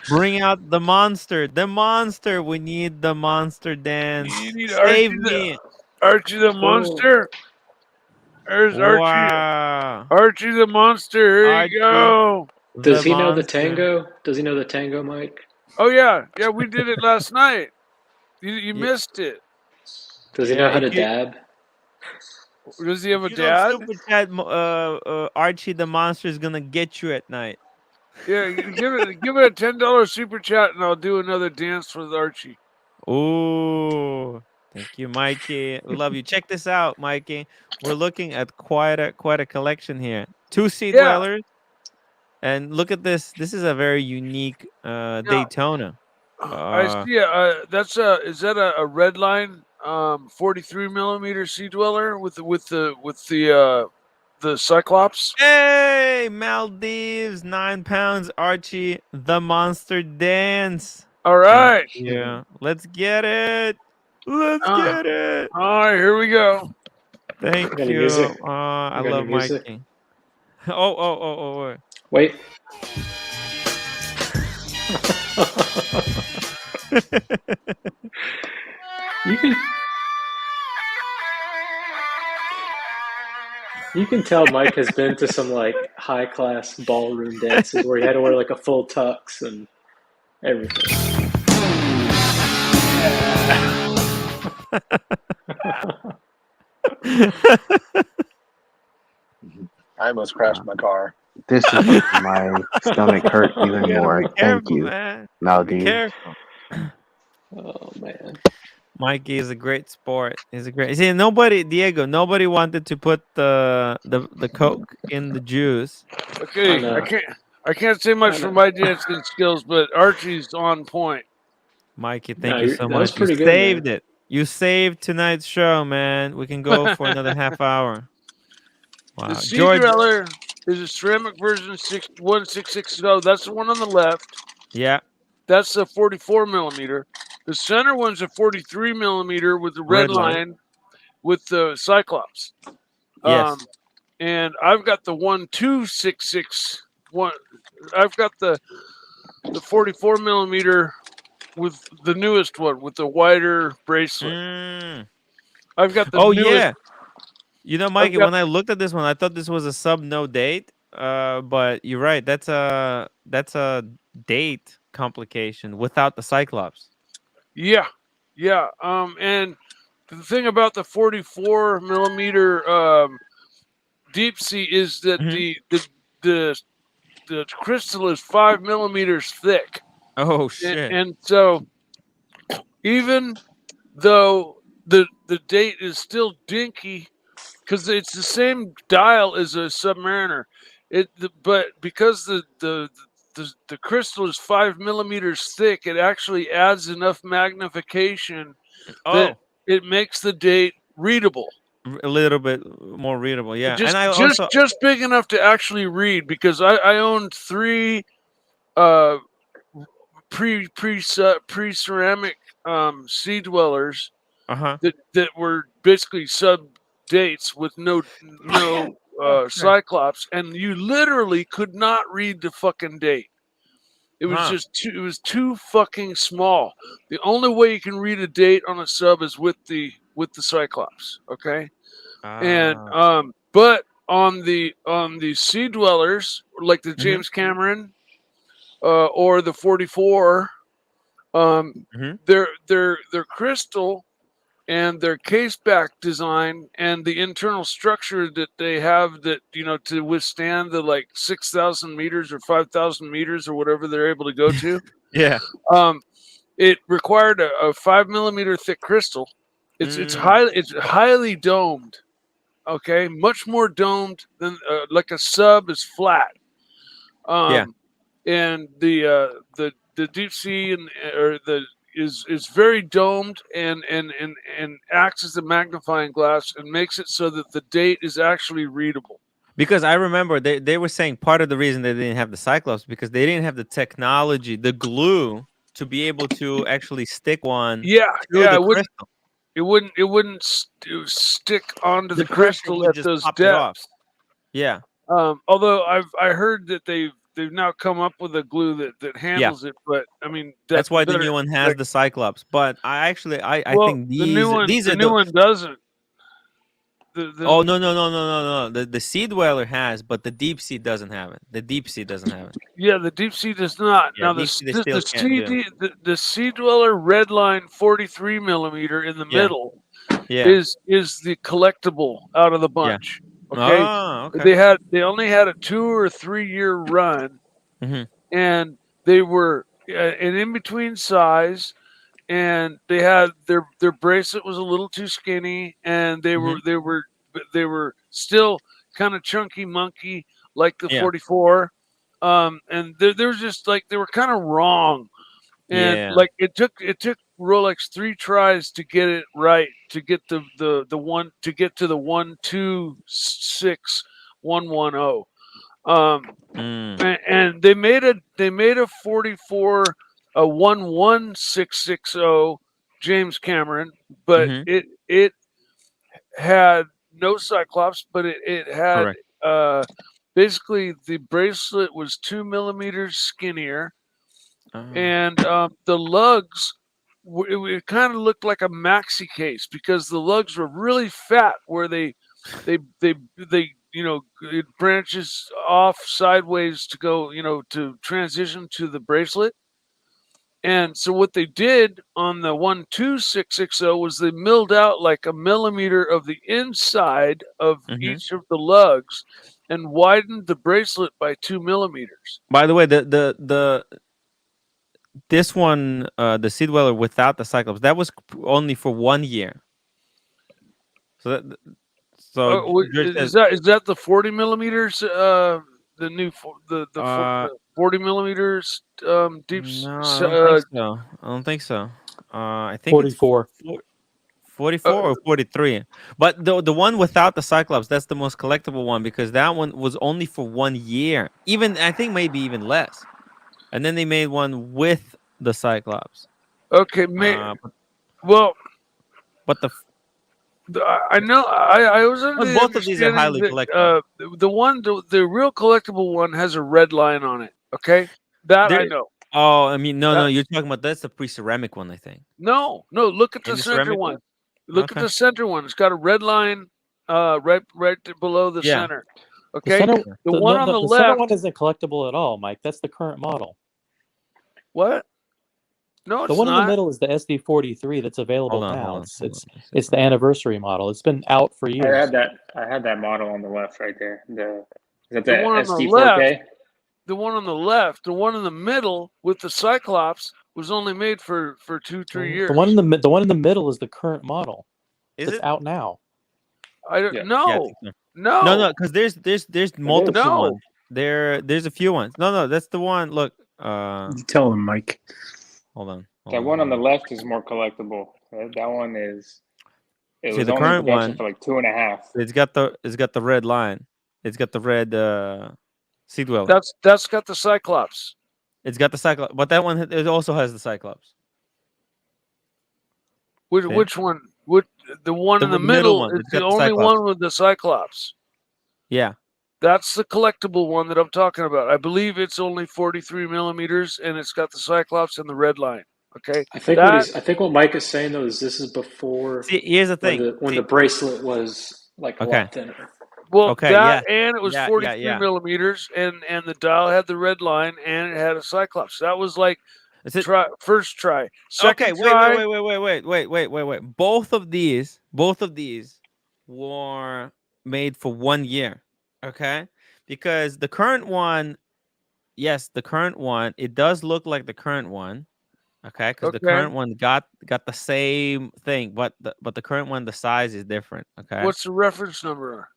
Bring out the monster. The monster. We need the monster dance. You need Save me. Archie the monster. There's Archie. Wow. Archie the monster. Here you go. Does he know the monster. tango? Does he know the tango, Mike? Oh yeah, we did it last night. You Yeah. missed it. Does he Yeah, know how if to you- dab? Does he have a You don't dad? super chat, Archie the monster is gonna get you at night. Yeah, give it a $10 super chat, and I'll do another dance with Archie. Ooh, thank you, Mikey. We love you. Check this out, Mikey. We're looking at quite a collection here. 2 Sea Yeah. Dwellers, and look at this. This is a very unique Daytona. I see. Is that a red line? 43 millimeter Sea Dweller with the Cyclops. Hey, Maldives, 9 pounds, Archie, the monster dance. All right. Yeah, let's get it. Let's get it. All right, here we go. Thank Got any you. music? I You got love any music? Mikey. Oh. Wait. You can tell Mike has been to some like high class ballroom dances where he had to wear like a full tux and everything. I almost crashed my car. This is making my stomach hurt even You gotta more. be Thank careful, you, man. Be Maldives. careful. Oh man. Mikey is a great sport. He's a great. See, Diego, nobody wanted to put the Coke in the juice. Okay, know. I can't say much I for know. my dancing skills, but Archie's on point. Mikey, No, thank you so that was much. You pretty good, saved man. it. You saved tonight's show, man. We can go for another half hour. Wow, The Sea George. Dweller is a ceramic version 1660. That's the one on the left. Yeah, That's a 44 millimeter. The center one's a 43 millimeter with the red Red line. line with the Cyclops. yes. And I've got the 1266 one. I've got the 44 millimeter with the newest one with the wider bracelet. Mm. I've got the Oh newest. yeah. You know, I've Mikey, got when I looked at this one, I thought this was a sub no date. But you're right. That's a date complication without the Cyclops. yeah. And the thing about the 44 millimeter deep sea is that Mhm. the crystal is 5 millimeters thick, Oh shit. and so even though the date is still dinky because it's the same dial as a Submariner, but because the crystal is 5 millimeters thick, it actually adds enough magnification that Oh, it makes the date readable. a little bit more readable. Yeah. Just And I just also just big enough to actually read because I owned 3 uh pre ceramic sea dwellers uh-huh. that were basically sub dates with no Oh, sure. Cyclops, and you literally could not read the fucking date. It was Huh. just it was too fucking small. The only way you can read a date on a sub is with the Cyclops. Okay, and Ah. but on the sea dwellers like the Mhm. James Cameron or the 44, Mhm. their crystal and their case back design and the internal structure that they have that to withstand the like 6,000 meters or 5,000 meters or whatever they're able to go to. Yeah. Um, it required a 5 millimeter thick crystal. It's Mm. highly domed. Okay, much more domed than like a sub is flat. Yeah. And the deep sea and or the is very domed and acts as a magnifying glass and makes it so that the date is actually readable. Because I remember they were saying part of the reason they didn't have the Cyclops because they didn't have the technology, the glue to be able to actually stick one Yeah, through the it wouldn't crystal. stick onto The the pressure crystal would at just those pop it off. depths. Yeah. Although I heard that they've now come up with a glue that Yeah. handles it, but I mean That's why the that new one has the Cyclops. But I well think the new these are one doesn't. The Oh no. The Sea Dweller has, but the Deep Sea doesn't have it. The Deep Sea doesn't have it. Yeah, the deep sea does not. Yeah, Now Deep Sea they still can't do. the sea dweller red line 43 millimeter in the Yeah. middle Yeah. is the collectible out of the Yeah. bunch. Okay, Oh, okay. they only had a 2 or 3 year run, Mhm. and they were an in between size, and they had their bracelet was a little too skinny, and Mhm. they were still kind of chunky monkey like the Yeah. 44. And there was just like they were kind of wrong, and Yeah. like it took Rolex 3 tries to get it right, to get the one to get to the 126110. And they made a 44 a 11660 James Cameron, but Mhm. it had no Cyclops, but it had Correct. basically the bracelet was 2 millimeters skinnier, Oh. and the lugs it kind of looked like a maxi case because the lugs were really fat where they it branches off sideways to go to transition to the bracelet. And so what they did on the 12660 was they milled out like a millimeter of the inside of Mhm. each of the lugs and widened the bracelet by 2 millimeters. By the way, this one, the Sea Dweller without the Cyclops, that was only for 1 year. So George says, Is that the 40 millimeters? The new uh, 40 millimeters deep. no, I don't think so. I don't think so. I think it's 44. 44 or 43. But the one without the Cyclops, that's the most collectible one because that one was only for 1 year. Even I think maybe even less. And then they made one with the Cyclops. Okay, well, but the I know I was under the both of these are understanding highly that collectible. the real collectible one has a red line on it. Okay, that I There, know. Oh, I mean, no, That- you're talking about that's the pre-ceramic one, I think. No, look at In the the center ceramic one. one? Look at Okay. the center one. It's got a red line right below the Yeah. center. The Okay? center, The one on the the center left. one isn't collectible at all, Mike. That's the current model. What? No, The it's one in the not. middle is the SD43 that's available Hold now. on. It's the anniversary model. It's been out for I years. had that model on the left right there. Is that The the one on the SD4K? The one on the left, the one in the middle with the Cyclops was only made for 2-3 years. The one in the middle is the current model. Is It's it? out now. I don't Yeah. know. Yeah, I think so. No. No, because there's multiple No. ones. There's a few ones. No, that's the one. Look, You tell him, Mike. hold on. That one on the left is more collectible. That one is. It See, was the only in current production one, for like 2.5. it's got the red line. It's got the red Sea Dweller. That's got the Cyclops. It's got the Cyclops, but that one it also has the Cyclops. Which one? The one in the middle middle one. is It's the got the only Cyclops. one with the Cyclops. Yeah. That's the collectible one that I'm talking about. I believe it's only 43 millimeters, and it's got the Cyclops and the red line. Okay. I think what Mike is saying though is this is before See, here's the thing. when the bracelet was like a Okay. lot thinner. Well, Okay, that yeah. and it was Yeah, 43 millimeters, and the dial had the red line, and it had a Cyclops. That was like first try. Second try. Wait. Both of these were made for 1 year. Okay, because the current one, yes, the current one, it does look like the current one. Okay, because the current one got the same thing, but the current one, the size is different. Okay. What's the reference number?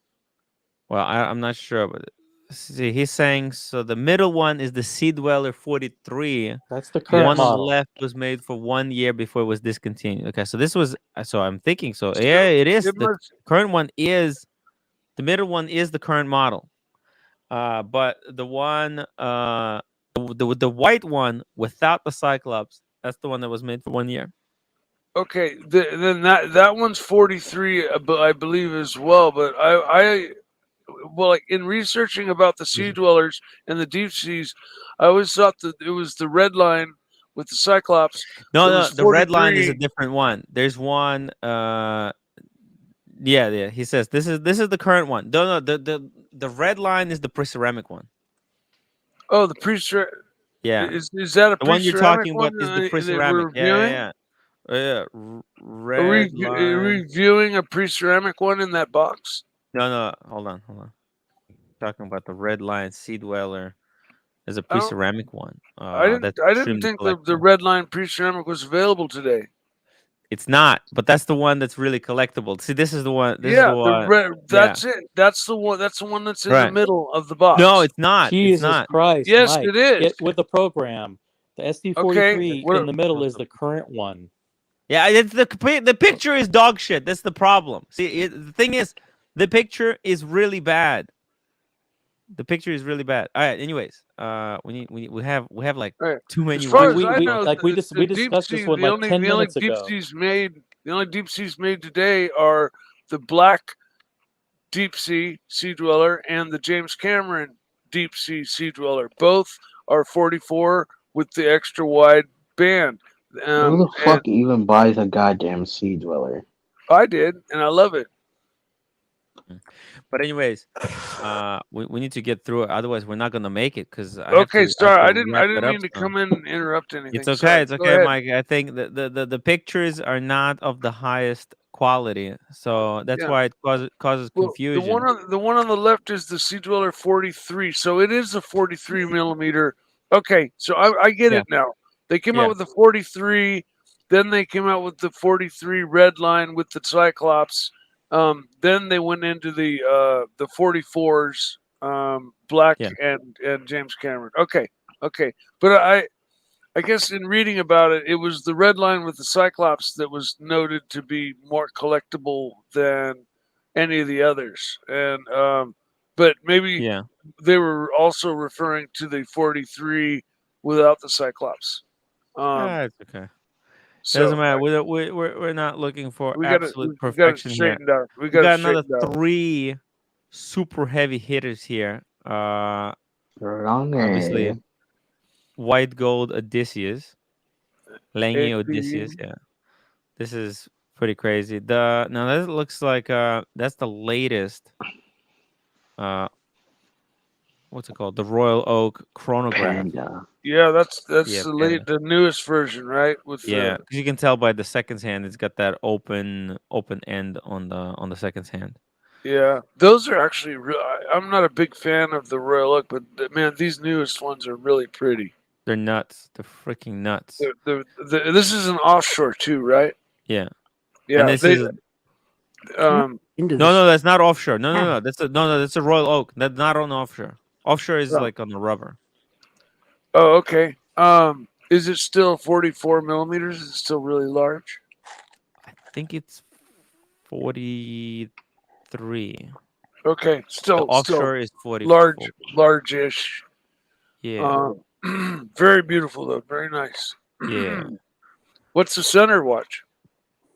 Well, I'm not sure, but see, he's saying so. The middle one is the Sea Dweller 43. That's the The current one on the model. left was made for 1 year before it was discontinued. Okay, so this was. So I'm thinking. So yeah, it is. The current one is. The middle one is the current model. But the one, the white one without the Cyclops, that's the one that was made for 1 year. Okay, then that one's 43, I believe as well. But well, like in researching about the sea dwellers and the deep seas, I always thought that it was the red line with the Cyclops. No, the red line is a different one. There's one. Yeah. He says this is the current one. No, the red line is the pre-ceramic one. Oh, the pre-ceramic. Yeah. Is that a the one you're talking about is the pre-ceramic. Yeah. Red line. Reviewing a pre-ceramic one in that box? No. Hold on. Talking about the red line Sea Dweller as a pre-ceramic one. I didn't think the red line pre-ceramic was available today. It's not, but that's the one that's really collectible. See, this is the one. This is the one. That's it. That's the one. That's the one that's in the middle of the box. No, it's not. Jesus it's not. Christ! Yes, Mike, it is. Get with the program. The SD43 in the middle is the current one. Yeah, it's the picture is dog shit. That's the problem. See, the thing is, the picture is really bad. The picture is really bad. All right. Anyways, we have like too many. As far as I know, we discussed this one like 10 minutes ago. The only deep seas made today are the black deep sea dweller and the James Cameron deep sea dweller. Both are 44 with the extra wide band. Who the fuck even buys a goddamn Sea Dweller? I did, and I love it. But anyways, we need to get through it. Otherwise, we're not gonna make it. Because sorry, I didn't mean to come in and interrupt anything. It's okay. It's okay, Mike. I think the pictures are not of the highest quality, so that's why it causes confusion. The one on the left is the Sea Dweller 43, so it is a 43 millimeter. Okay, so I get it now. They came out with the 43, then they came out with the 43 red line with the Cyclops. Then they went into the 44s, black and James Cameron. Okay, but I guess in reading about it, it was the red line with the Cyclops that was noted to be more collectible than any of the others, and but maybe they were also referring to the 43 without the Cyclops. It's okay. Doesn't matter. We're not looking for absolute perfection here. We got another 3 super heavy hitters here. Obviously, white gold Odysseus. Langy Odysseus, 18. yeah. This is pretty crazy. Now that looks like that's the latest what's it called? The Royal Oak chronograph. Panda. Yeah, that's Yeah, the newest version, right? With yeah, because you can tell by the seconds hand, it's got that open end on the seconds hand. yeah, those are actually. I'm not a big fan of the Royal Oak, but man, these newest ones are really pretty. They're nuts. They're freaking nuts. This is an offshore too, right? Yeah. Yeah, And this is um. no, that's not offshore. No. That's a Royal Oak. That's not on offshore. Offshore is like on the rubber. Oh, okay. Is it still 44 millimeters? Is it still really large? I think it's 43. Okay, The still offshore is 40. large-ish. Yeah. Very beautiful though. Very nice. Yeah. What's the center watch?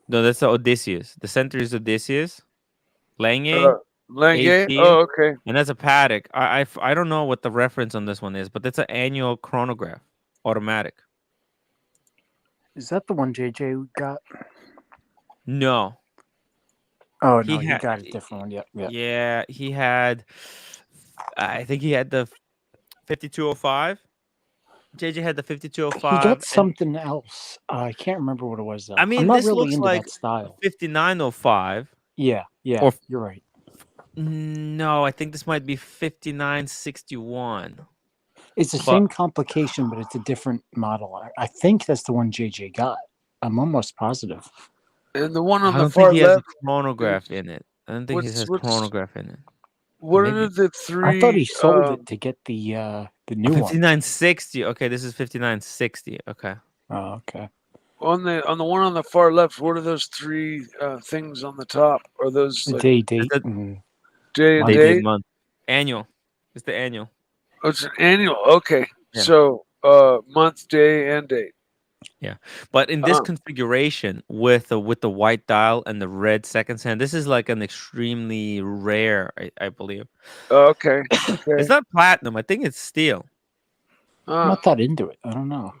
No, that's the Odysseus. The center is Odysseus. Lange. Lange. 18, Oh, okay. and that's a paddock. I don't know what the reference on this one is, but it's an annual chronograph, automatic. Is that the one JJ got? No. Oh no, he got a different one. Yeah. Yeah, he had. I think he had the 5205. JJ had the 5205. He got something else. I can't remember what it was though. I mean, I'm not this really looks into like that style. 5905. Yeah. Or, you're right. No, I think this might be 5961. It's the same complication, but it's a different model. I think that's the one JJ got. I'm almost positive. And the one on the I don't far think he has a left. chronograph in it. I don't think he has chronograph in it. What are the three? I thought he sold it to get the new one. 5960. Okay, this is 5960. Okay. Oh, okay. On the one on the far left, what are those three things on the top? Are those like date, day and date, date? month, annual? It's the annual. Oh, it's an annual. Okay, Yeah. so month, day, and date. Yeah, but in this configuration with the white dial and the red seconds hand, this is like an extremely rare, I believe. Okay. It's not platinum. I think it's steel. I'm not that into it. I don't know.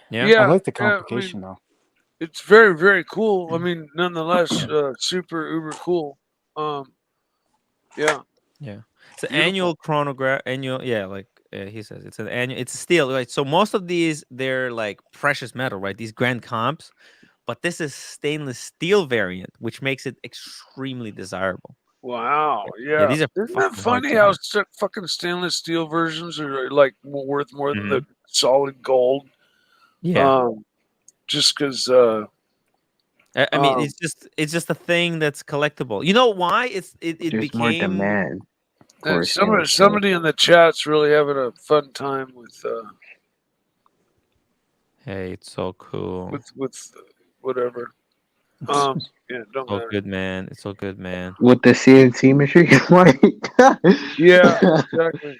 Yeah, I like the complication though. It's very, very cool. I mean, nonetheless, super uber cool. Yeah. It's an annual chronograph. Annual, yeah, like he says, it's an annual. It's steel, right? So most of these, they're like precious metal, right? These grand comps, but this is stainless steel variant, which makes it extremely desirable. Wow. Yeah. These are Isn't that funny how fucking stainless steel versions are like worth more than the solid gold? Yeah. Just because. I mean, it's just a thing that's collectible. You know why? It There's became more demand. Somebody in the chat's really having a fun time with. Hey, it's so cool. With whatever. Yeah, don't matter. Good, man. It's so good, man. With the CNC machine, Yeah, exactly.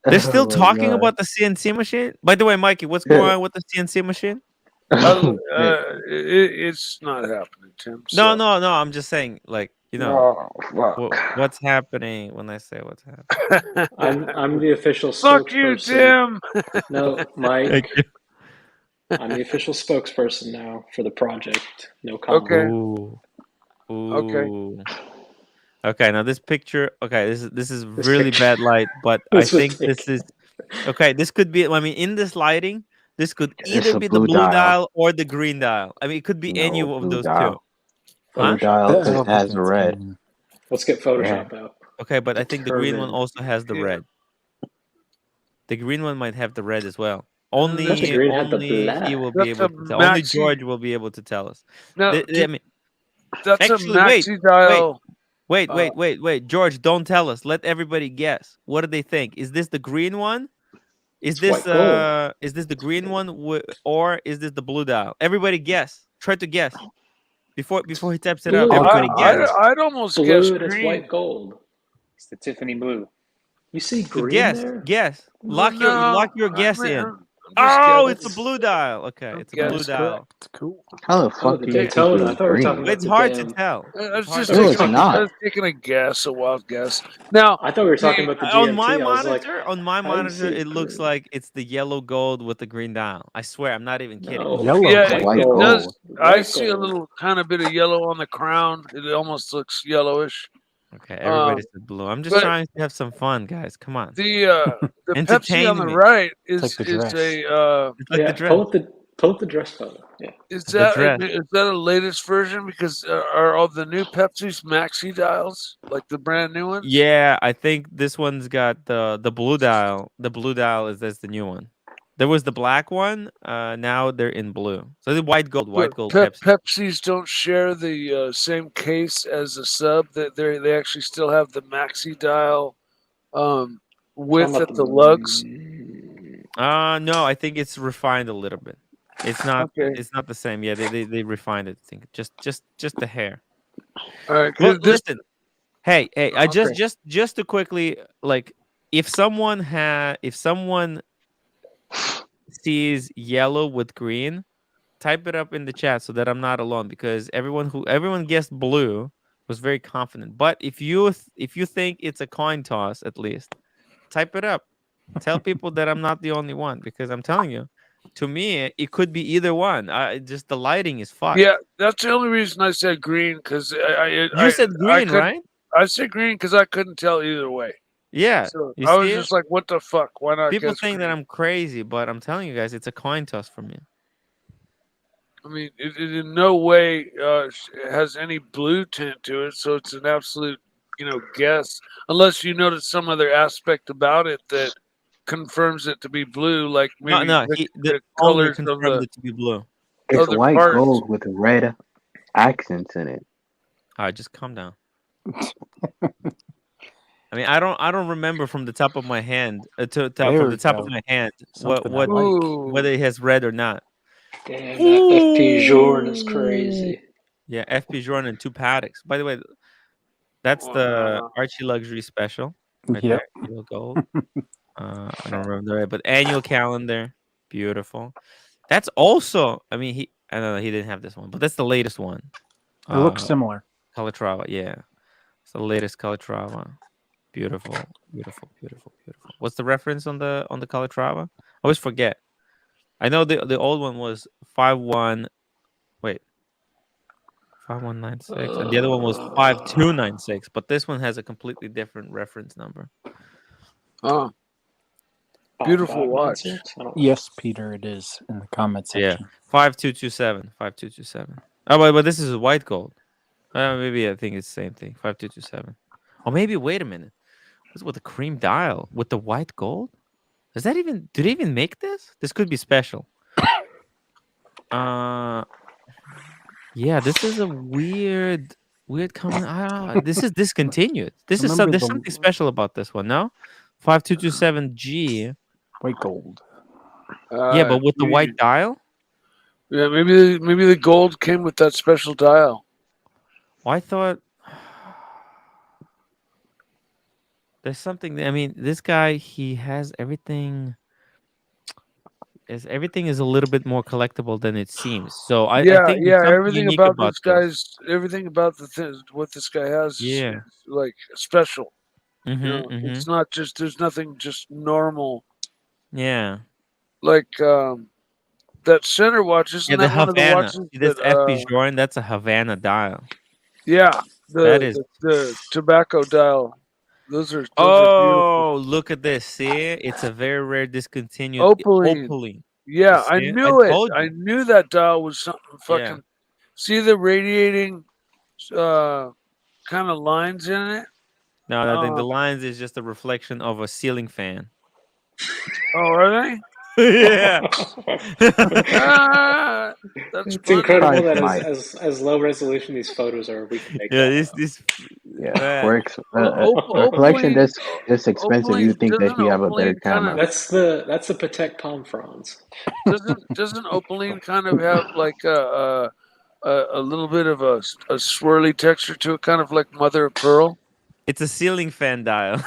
They're still talking about the CNC machine. By the way, Mikey, what's going on with the CNC machine? It's not happening, Tim. So. No. I'm just saying, like, you know, what's happening when I say what's happening. I'm the official Fuck you, Tim. No, Mike. I'm the official spokesperson now for the project. No comment. Okay. Ooh. Okay. Now this picture. Okay, this is really bad light, but I think this is okay. This could be. I mean, in this lighting, this could either be the blue dial or the green dial. I mean, it could be any of those two. Blue dial has the red. Let's get Photoshop out. Okay, but I think the green one also has the red. The green one might have the red as well. Only he will be able to tell. Only George will be able to tell us. No, I mean, that's actually, a maxi dial. Wait, George, don't tell us. Let everybody guess. What do they think? Is this the green one? Is this the green one or is this the blue dial? Everybody guess. Try to guess. Before he taps it up, everybody guess. I'd almost guess green. It's white gold. It's the Tiffany blue. You see green there? Guess. Lock your guess in. I'm Oh, it's a guess. blue dial. Okay, I'm it's a blue guessing. dial. It's cool. How the Oh, fuck the do you think it Daytona. I was thought we were talking green? about It's the hard to damn. tell. I was It's hard just to No, taking. it's tell. not. I was taking a guess, a wild guess. Now, I thought we were talking the about the On my GMT. I was like, monitor, how do you see it looks green? like it's the yellow gold with the green dial. I swear, I'm not even kidding. No, Yellow yeah, gold. White it gold. does. I White see a gold. little kind of bit of yellow on the crown. It almost looks yellowish. Okay, everybody Um, said blue. I'm just but trying to have some fun, guys. Come on, the Pepsi entertain on the me. right It's like is the dress. It's like the Yeah, dress. pull up the dress photo. Yeah. is The that dress. a latest version? Because are all the new Pepsi's maxi dials like the brand new ones? Yeah, I think this one's got the blue dial. The blue dial is that's the new one. There was the black one. Now they're in blue. So the white But gold Pepsi. Pepsi's don't share the same case as the sub. That they actually still have the maxi dial Talking width about at the lugs. No, I think it's refined a little bit. It's not. Okay. It's not the same. Yeah, they refined it. I think just the hair. All right. Well, This, listen. Hey, I okay. just to quickly like if someone sees yellow with green, type it up in the chat so that I'm not alone because everyone guessed blue was very confident. But if you think it's a coin toss at least, type it up. Tell people that I'm not the only one because I'm telling you, to me it could be either one. Just the lighting is fucked. Yeah, that's the only reason I said green because You said green, right? I said green because I couldn't tell either way. Yeah. So You I see was it? just like, "What the fuck? Why not?" People guess think that green? I'm crazy, but I'm telling you guys, it's a coin toss for me. I mean, it in no way has any blue tint to it, so it's an absolute, guess. Unless you notice some other aspect about it that confirms it to be blue, like maybe No, the the owner colors of confirmed the it to be blue. It's other white parts. gold with red accents in it. All right, just calm down. I mean, I don't remember from the top of my hand There from we the top go. of my hand Something I what like. whether it has red or not. Damn, that FP Jordan is crazy. Yeah, FP Jordan and 2 paddocks. By the way, that's the Wow. Archie Luxury Special right Yep. there. Yellow gold. I don't remember it, but annual calendar, beautiful. That's also, I mean, I don't know, he didn't have this one, but that's the latest one. It looks similar. Calatrava, yeah, it's the latest Calatrava. Beautiful, beautiful, beautiful, beautiful. What's the reference on the Calatrava? I always forget. I know the old one was 51. Wait, 5196, and the other one was 5296. But this one has a completely different reference number. Oh, beautiful watch. 5596? I don't know. Yes, Peter, it is in the comment Yeah, section. 5227, 5227. Oh, but this is white gold. Maybe I think it's the same thing. 5227. Or maybe wait a minute. What's with the cream dial with the white gold? Does that even? Do they even make this? This could be special. Yeah, this is a weird comment. This is discontinued. Remember There's the- something special about this one. No, 5227G. White gold. Yeah, but with the white dial. Yeah, maybe the gold came with that special dial. Well, I thought there's something. I mean, this guy, he has everything. Everything is a little bit more collectible than it seems. So I think there's something everything unique about about this guy's everything about the thing what this guy has Yeah. is like special. Mm-hmm, It's not just there's nothing just normal. Yeah. Like that center watch isn't Yeah, the that one of the Havana. watches See, this that FP Jordan, that's a Havana dial. yeah That is. the tobacco dial. Those are beautiful. Oh, look at this. See, it's a very rare discontinued Opaline. Opaline. Yeah, You I see it? knew it. told I you. knew that dial was something fucking. Yeah. See the radiating, kind of lines in it. No, I think the lines is just a reflection of a ceiling fan. Oh, are they? Yeah. That's It's funny. incredible that Nice. as low resolution these photos are, we can make Yeah, that. this. Yeah, man. works. Opal- Collection Opaline- this expensive. You think that doesn't you have a better Opaline kinda- camera? That's the Patek Palm Franz. Doesn't Opaline kind of have like a little bit of a swirly texture to it, kind of like mother of pearl? It's a ceiling fan dial.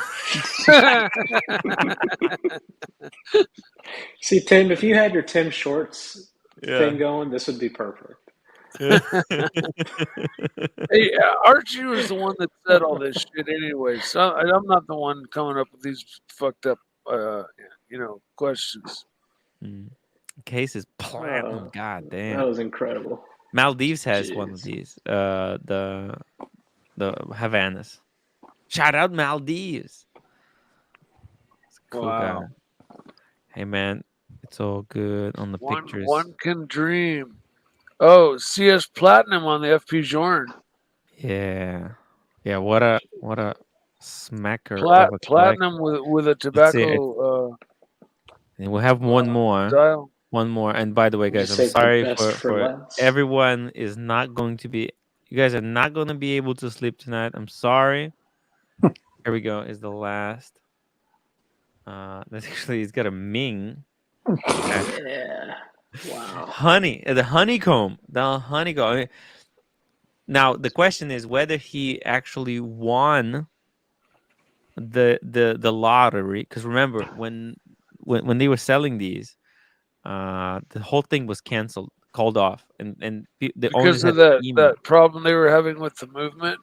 See, Tim, if you had your Tim Shorts Yeah. thing going, this would be perfect. Hey, Archie was the one that said all this shit anyway. So I'm not the one coming up with these fucked up, questions. Case is platinum. God That damn. was incredible. Maldives has one of Jeez. these. The Havanas. Shout out Maldives. It's a cool guy. Wow. Hey man, it's all good on the pictures. One can dream. Oh, CS Platinum on the FP Jorn. Yeah. Yeah, what a smacker of a Platinum collection. with a Let's see. tobacco And we'll have one more. dial. One more. And by the way, Would you guys, I'm save the sorry best for for last? everyone is not going to be you guys are not going to be able to sleep tonight. I'm sorry. Here we go. Is the last. That's actually he's got a Ming. Yeah. Wow. Honey, the honeycomb. The honeycomb. I mean, now the question is whether he actually won the lottery. Because remember, when they were selling these, the whole thing was canceled, called off, and the owners Because of had to email. that problem they were having with the movement.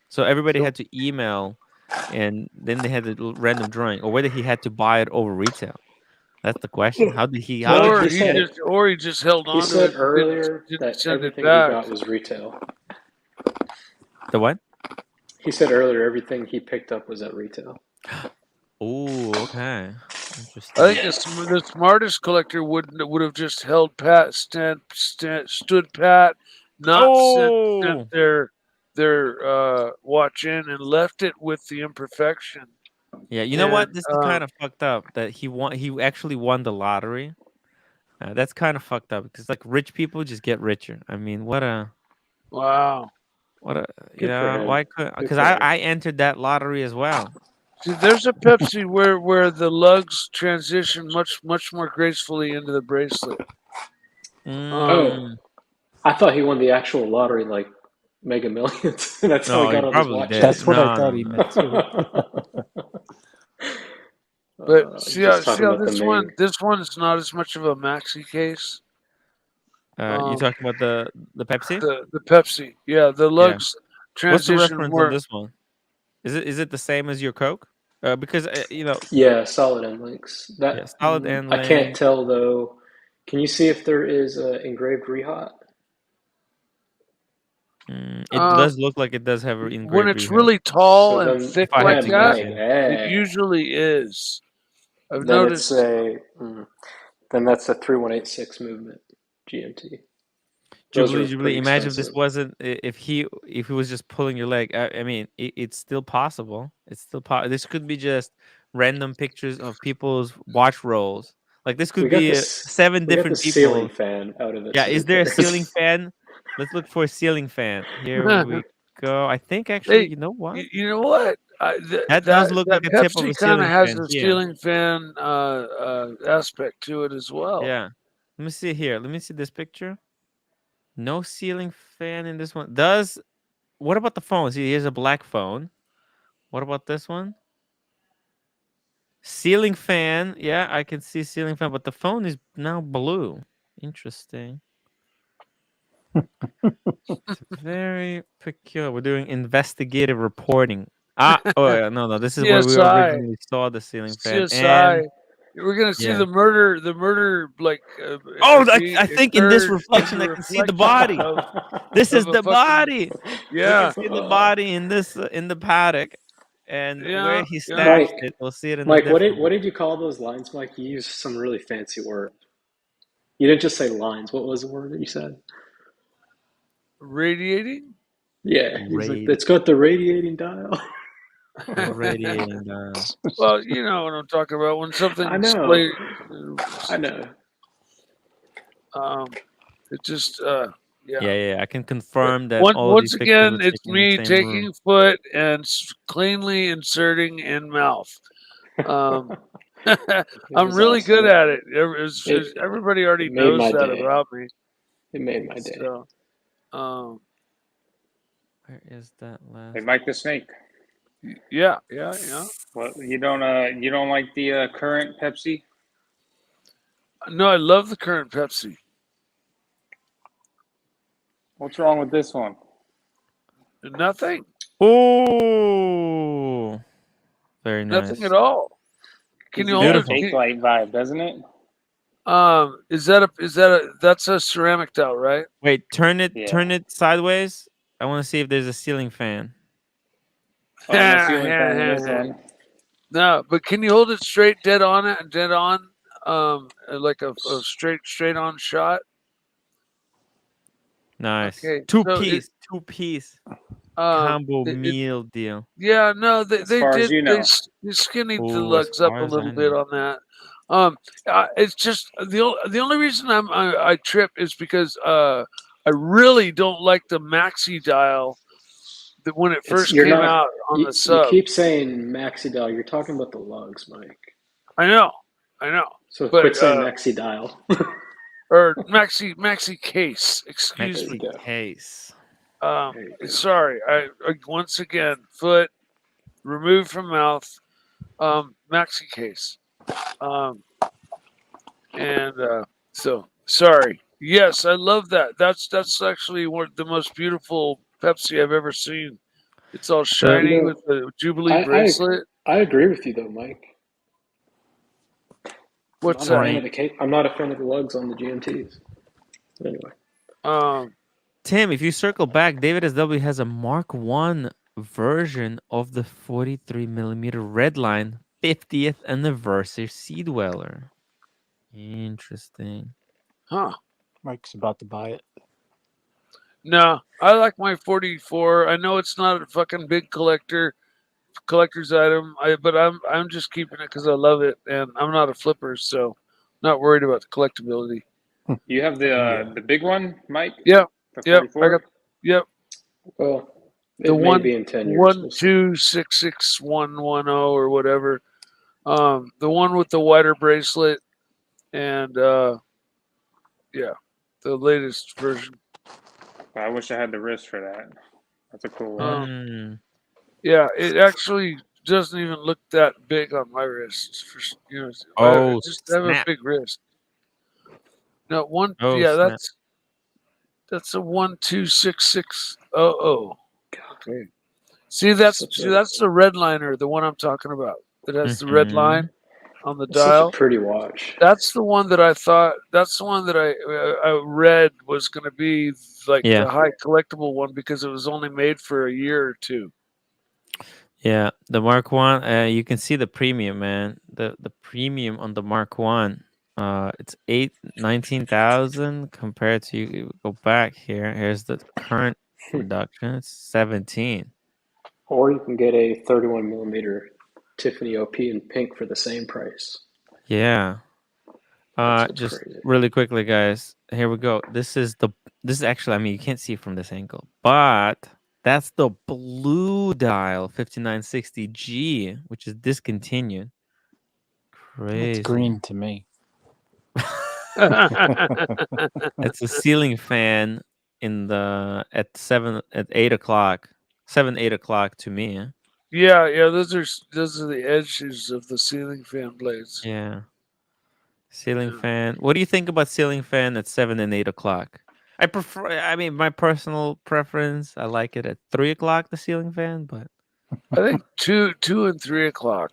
So everybody So- had to email, and then they had a random drawing, or whether he had to buy it over retail. That's the question. How did he? How Well, did Or he get it? he just held on He to said it. earlier Didn't that send it everything he back. got was retail. The what? He said earlier everything he picked up was at retail. Oh, okay. Interesting. I think the smartest collector would have just held pat, stood pat, not sent their watch in, and left it with the imperfection. Yeah, you know what? And, This is kind of fucked up that he actually won the lottery. That's kind of fucked up because like rich people just get richer. I mean, wow. Good for him. why could because for him. I entered that lottery as well. See, there's a Pepsi where the lugs transition much more gracefully into the bracelet. Oh, I thought he won the actual lottery, like Mega Millions. That's how No, he got he on his probably watch. did. That's what I No, thought no, he no. meant too. But see how this one this one's not as much of a maxi case. You talking about the Pepsi? The Pepsi, yeah, the lugs What's the transition reference more. on this one? Is it the same as your Coke? Because Yeah, solid end links. That yeah, solid end I can't link. tell though. Can you see if there is engraved rehot? It does look like it does have an engraved When it's rehab. really tall So and then- thick If I like had to that, guess, it usually is. I've Then noticed. then that's a 3186 movement GMT. Those are Jubilee, pretty imagine if this expensive. wasn't if he was just pulling your leg. I mean, it's still possible. It's still This could be just random pictures of people's watch rolls. Like this could be seven We got different the people. ceiling fan out of it. Yeah, so is who there a cares? ceiling fan? Let's look for a ceiling fan. Here we go. I think actually, you know what? You know what? That does look like a tip of a Pepsi kind ceiling of has fan a here. ceiling fan aspect to it as well. Yeah. Let me see here. Let me see this picture. No ceiling fan in this one. What about the phone? See, here's a black phone. What about this one? Ceiling fan. Yeah, I can see ceiling fan, but the phone is now blue. Interesting. It's very peculiar. We're doing investigative reporting. Oh yeah, no. This is where we CSI. originally saw the ceiling fan. CSI. And We're gonna see yeah. the murder like. I think in this reflection I can see the body. This is the body. Yeah. We can see the body in this in the paddock, and where he yeah. stashed it, we'll see it in Mike, the what did you call those lines, Mike? You used some really fancy word. You didn't just say lines. What was the word that you said? Radiating? Yeah, he's like, it's got the radiating dial. Radiating dial. Well, you know what I'm talking about. When something I know. I know. It just Yeah. I can confirm that once again, it's taken in me the same taking room. foot and cleanly inserting in mouth. I'm really good at it. Everybody already knows that about me. It made my day. So, where is that last? Hey, Mike the Snake. Yeah. Well, you don't like the current Pepsi? No, I love the current Pepsi. What's wrong with this one? Nothing. Oh, very Nothing nice. at all. Can Gives you you hold that it? Beautiful. fake light vibe, doesn't it? That's a ceramic towel, right? Wait, turn Yeah. it sideways. I want to see if there's a ceiling fan. Oh, no ceiling fan in this one. No, but can you hold it straight, dead on it, dead on, like a straight on shot? Nice. Okay, Two so piece um, combo it, it meal deal. yeah, no, As far as you know. they skinnied the Oh, as lugs up far a as I little bit know. on that. It's just the only reason I trip is because I really don't like the maxi dial that when it first You're came not. out on the You sub. keep saying maxi dial. You're talking about the lugs, Mike. I know, So but quit saying maxi dial. or maxi case. Excuse There you me. go. Case. Um, There you go. sorry. I once again foot removed from mouth. Maxi case. Um, and so sorry. Yes, I love that. That's actually one of the most beautiful Pepsi I've ever seen. It's all The You shiny know, with the Jubilee I bracelet. I agree with you though, Mike. I'm What's not a that? fan of the cake. I'm not a fan of the lugs on the GMTs. But anyway, Um, Tim, if you circle back, David SW has a Mark One version of the 43mm Redline 50th anniversary Sea Dweller. Interesting. huh. Mike's about to buy it. No, I like my 44. I know it's not a fucking big collector's item, but I'm just keeping it because I love it, and I'm not a flipper, so not worried about the collectability. You have yeah. the big one, Mike? Yep, The yep. I 44? got yep. Well, The it may be in 10 years. We'll see. 1266110 or whatever. The one with the wider bracelet, and yeah, the latest version. I wish I had the wrist for that. That's a cool one. Mm. Yeah, it actually doesn't even look that big on my wrist. I Oh, just have a snap. big wrist. No one. Oh, Yeah, snap. that's a 126600. Okay. See, that's the red liner, the one I'm talking about. That has the red Mhm. line on the It's such a dial. pretty watch. That's the one that I thought. That's the one that I read was going to be like Yeah. the high collectible one because it was only made for a year or two. Yeah, the Mark One. You can see the premium, man. The premium on the Mark One. It's 19,000 compared to you go back here. Here's the current production. It's 17. Or you can get a 31 millimeter Tiffany OP in pink for the same price. Yeah. That's what's Just crazy. really quickly, guys. Here we go. This is actually. I mean, you can't see it from this angle, but that's the blue dial 5960G, which is discontinued. It's Crazy. green to me. It's a ceiling fan in the at 8 o'clock, 8 o'clock to me. Yeah, those are the edges of the ceiling fan blades. Yeah, ceiling Yeah. fan. What do you think about ceiling fan at 7 and 8 o'clock? I prefer. I mean, my personal preference. I like it at 3 o'clock. The ceiling fan, but I think 2 and 3 o'clock.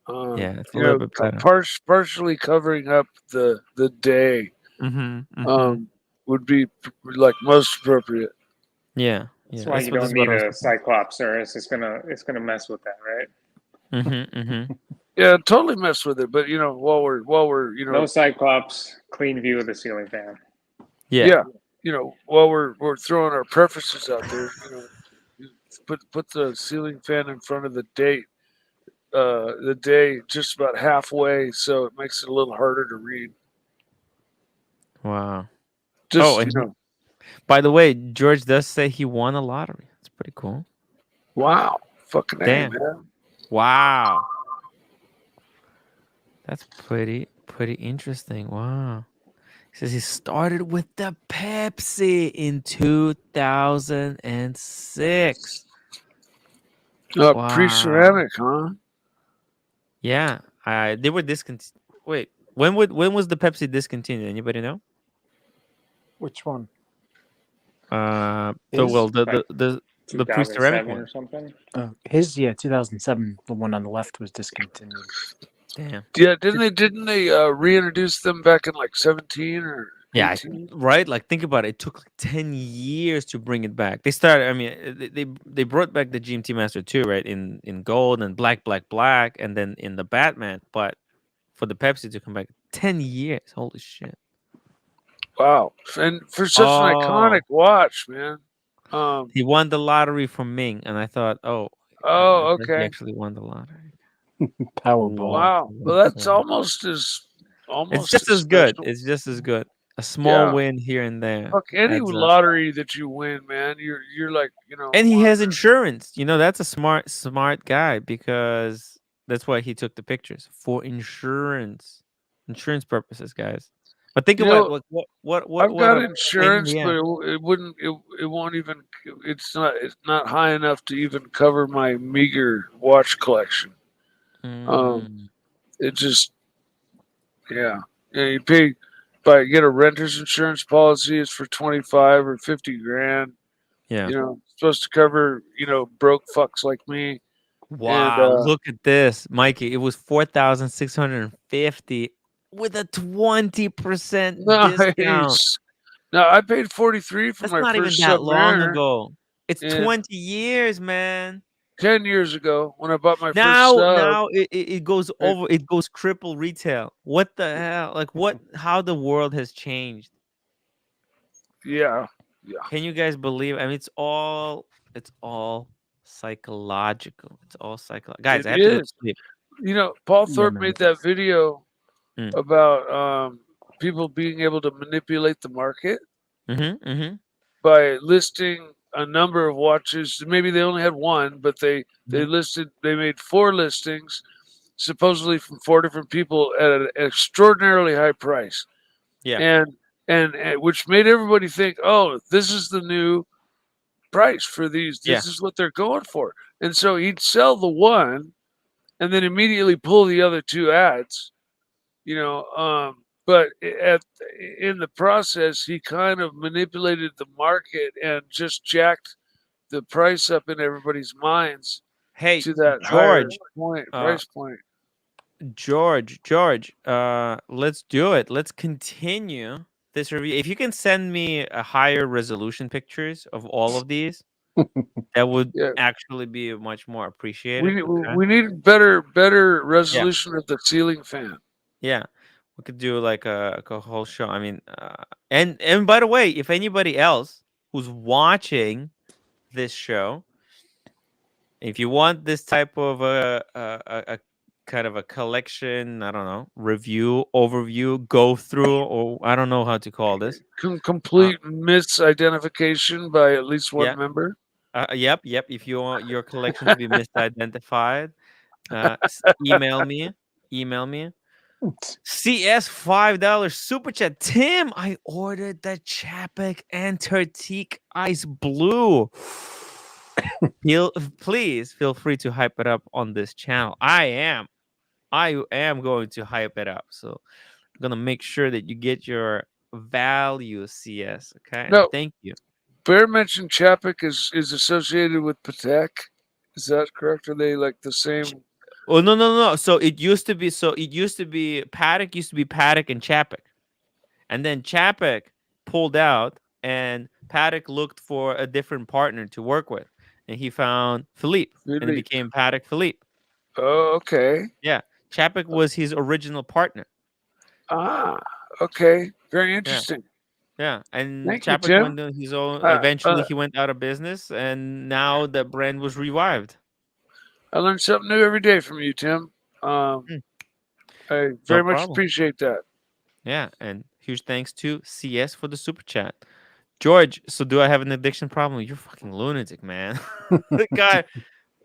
yeah, it's a little bit better. Partially covering up the day Mm-hmm. would be like most appropriate. Yeah, That's yeah. why you This don't is what need I was a thinking. Cyclops, or it's gonna mess with that, right? Mm-hmm. Yeah, totally mess with it. But while we're No Cyclops, clean view of the ceiling fan. Yeah. while we're throwing our preferences out there, put the ceiling fan in front of the date. The day just about halfway, so it makes it a little harder to read. Wow. Just And by the way, George does say he won a lottery. It's pretty cool. wow, fucking Damn. man. Wow. That's pretty interesting. Wow. He says he started with the Pepsi in 2006. Pre-ceramic, huh? Yeah. They were discontinued. Wait, When was the Pepsi discontinued? Anybody know? Which one? The His? well, Like the pre-ceramic 2007 one. or something. His 2007. The one on the left was discontinued. Damn. Yeah, didn't they reintroduce them back in like 17 or Yeah, 18? right. Like, think about it. It took like 10 years to bring it back. They started. I mean, they brought back the GMT Master 2, right? In gold and black, and then in the Batman. But for the Pepsi to come back, 10 years. Holy shit. Wow. And for such an Oh, iconic watch, man. he won the lottery from Ming, and I thought, oh, I Oh, guess he okay. actually won the lottery. Powerball. Wow. Well, that's almost It's as just as good. special. It's just as good. A small Yeah. win here and there Fuck any adds up. lottery that you win, man. You're like, And he has insurance. That's a smart guy, because that's why he took the pictures, for insurance purposes, guys. But think You about know, what I've got a pain in insurance, the but ass. it won't even. It's not high enough to even cover my meager watch collection. Mm, It just, yeah. You pay, if I get a renter's insurance policy, it's for 25 or 50 grand. yeah. It's supposed to cover broke fucks like me. And Wow, look at this, Mikey. It was 4,650 with a 20% discount. nice. Now I paid 43 for That's my not even first that long Submariner. ago. It's And 20 years, man. 10 years ago when I bought my first Now, sub. it goes over. It goes triple retail. What the hell? Like, what? How the world has changed? Yeah. Can you guys believe? I mean, it's all psychological. It's all psychological. Guys, I It have to go to is. sleep. Paul Yeah, Thorpe man. made that video Mm. about people being able to manipulate the market Mm-hmm. by listing a number of watches. Maybe they only had one, but they Mhm. made 4 listings, supposedly from 4 different people at an extraordinarily high price. Yeah. And which made everybody think, oh, this is the new price for these. Yeah. This is what they're going for. And so he'd sell the one and then immediately pull the other 2 ads, but in the process, he kind of manipulated the market and just jacked the price up in everybody's minds Hey, to that higher George. price point. George. Let's do it. Let's continue this review. If you can send me a higher resolution pictures of all of these, that would Yeah. actually be much more appreciated. Okay? We need better resolution of the ceiling fan. Yeah, we could do like a whole show. I mean, and by the way, if anybody else who's watching this show, if you want this type of a kind of a collection, I don't know, review, overview, go through, or I don't know how to call this. Complete misidentification by at least one Yeah. member. Yep. If you want your collection to be misidentified, email me. CS $5 super chat. Tim, I ordered the Chapek Antarctique Ice Blue. Please feel free to hype it up on this channel. I am going to hype it up. So I'm gonna make sure that you get your value, CS. Okay. And No. thank you. Bear mentioned Chapek is associated with Patek. Is that correct? Are they like the same? Oh no. So it used to be Paddock used to be Paddock and Chapek. And then Chapek pulled out and Paddock looked for a different partner to work with. And he found Philippe. And it became Paddock Philippe. Oh, okay. Yeah. Chapek was his original partner. Ah, okay. Very interesting. Yeah. And Thank you, Chapek Tim. went on his own. Eventually he went out of business, and now the brand was revived. I learn something new every day from you, Tim. I very much appreciate that. Yeah, and huge thanks to CS for the super chat. George, so do I have an addiction problem? You're fucking lunatic, man. The guy,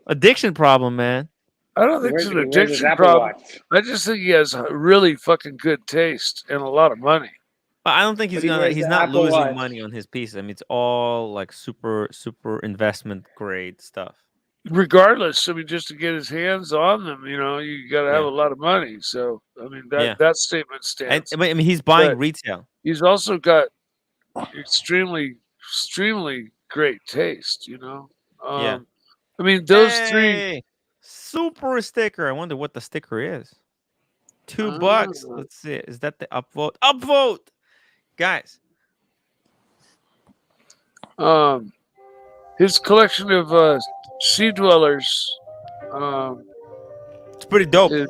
addiction problem, man. I don't think it's an addiction problem. I just think he has a really fucking good taste and a lot of money. But I don't think he's not losing money on his pieces. I mean, it's all like super investment grade stuff. regardless, I mean, just to get his hands on them, you know, you got to have Yeah. a lot of money. So, I mean, Yeah. that statement And stands. I mean, he's buying But retail. he's also got extremely great taste, you know. Yeah. I mean, those three. Hey, super sticker. I wonder what the sticker is. $2. Let's see. Is that the upvote? Upvote, guys. His collection of sea dwellers It's pretty dope. is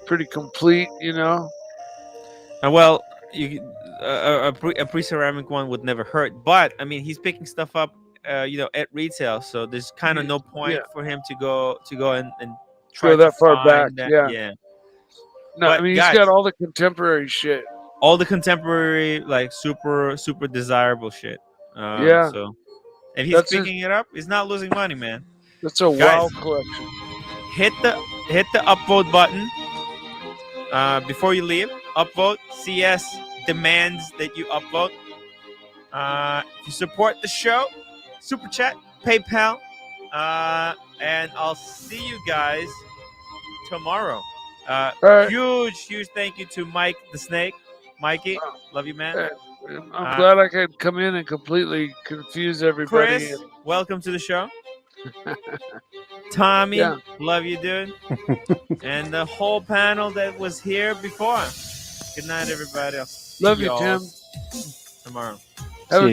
pretty complete, you know. Well, a pre-ceramic one would never hurt, but I mean, he's picking stuff up, you know, at retail, so there's kind of no point for him to go and try Go to that far back. find that. Yeah. No, But I mean, guys, he's got all the contemporary shit. all the contemporary, like super desirable shit. Yeah. So if he's picking it up, he's not losing money, man. That's a wow collection. Hit the upvote button before you leave. Upvote. CS demands that you upvote. If you support the show, super chat, PayPal, and I'll see you guys tomorrow. Huge thank you to Mike the Snake. Mikey, love you, man. I'm glad I could come in and completely confuse everybody. Chris, welcome to the show. Tommy, love you, dude. And the whole panel that was here before. Good night, everybody. I'll see love you, y'all Tim. tomorrow.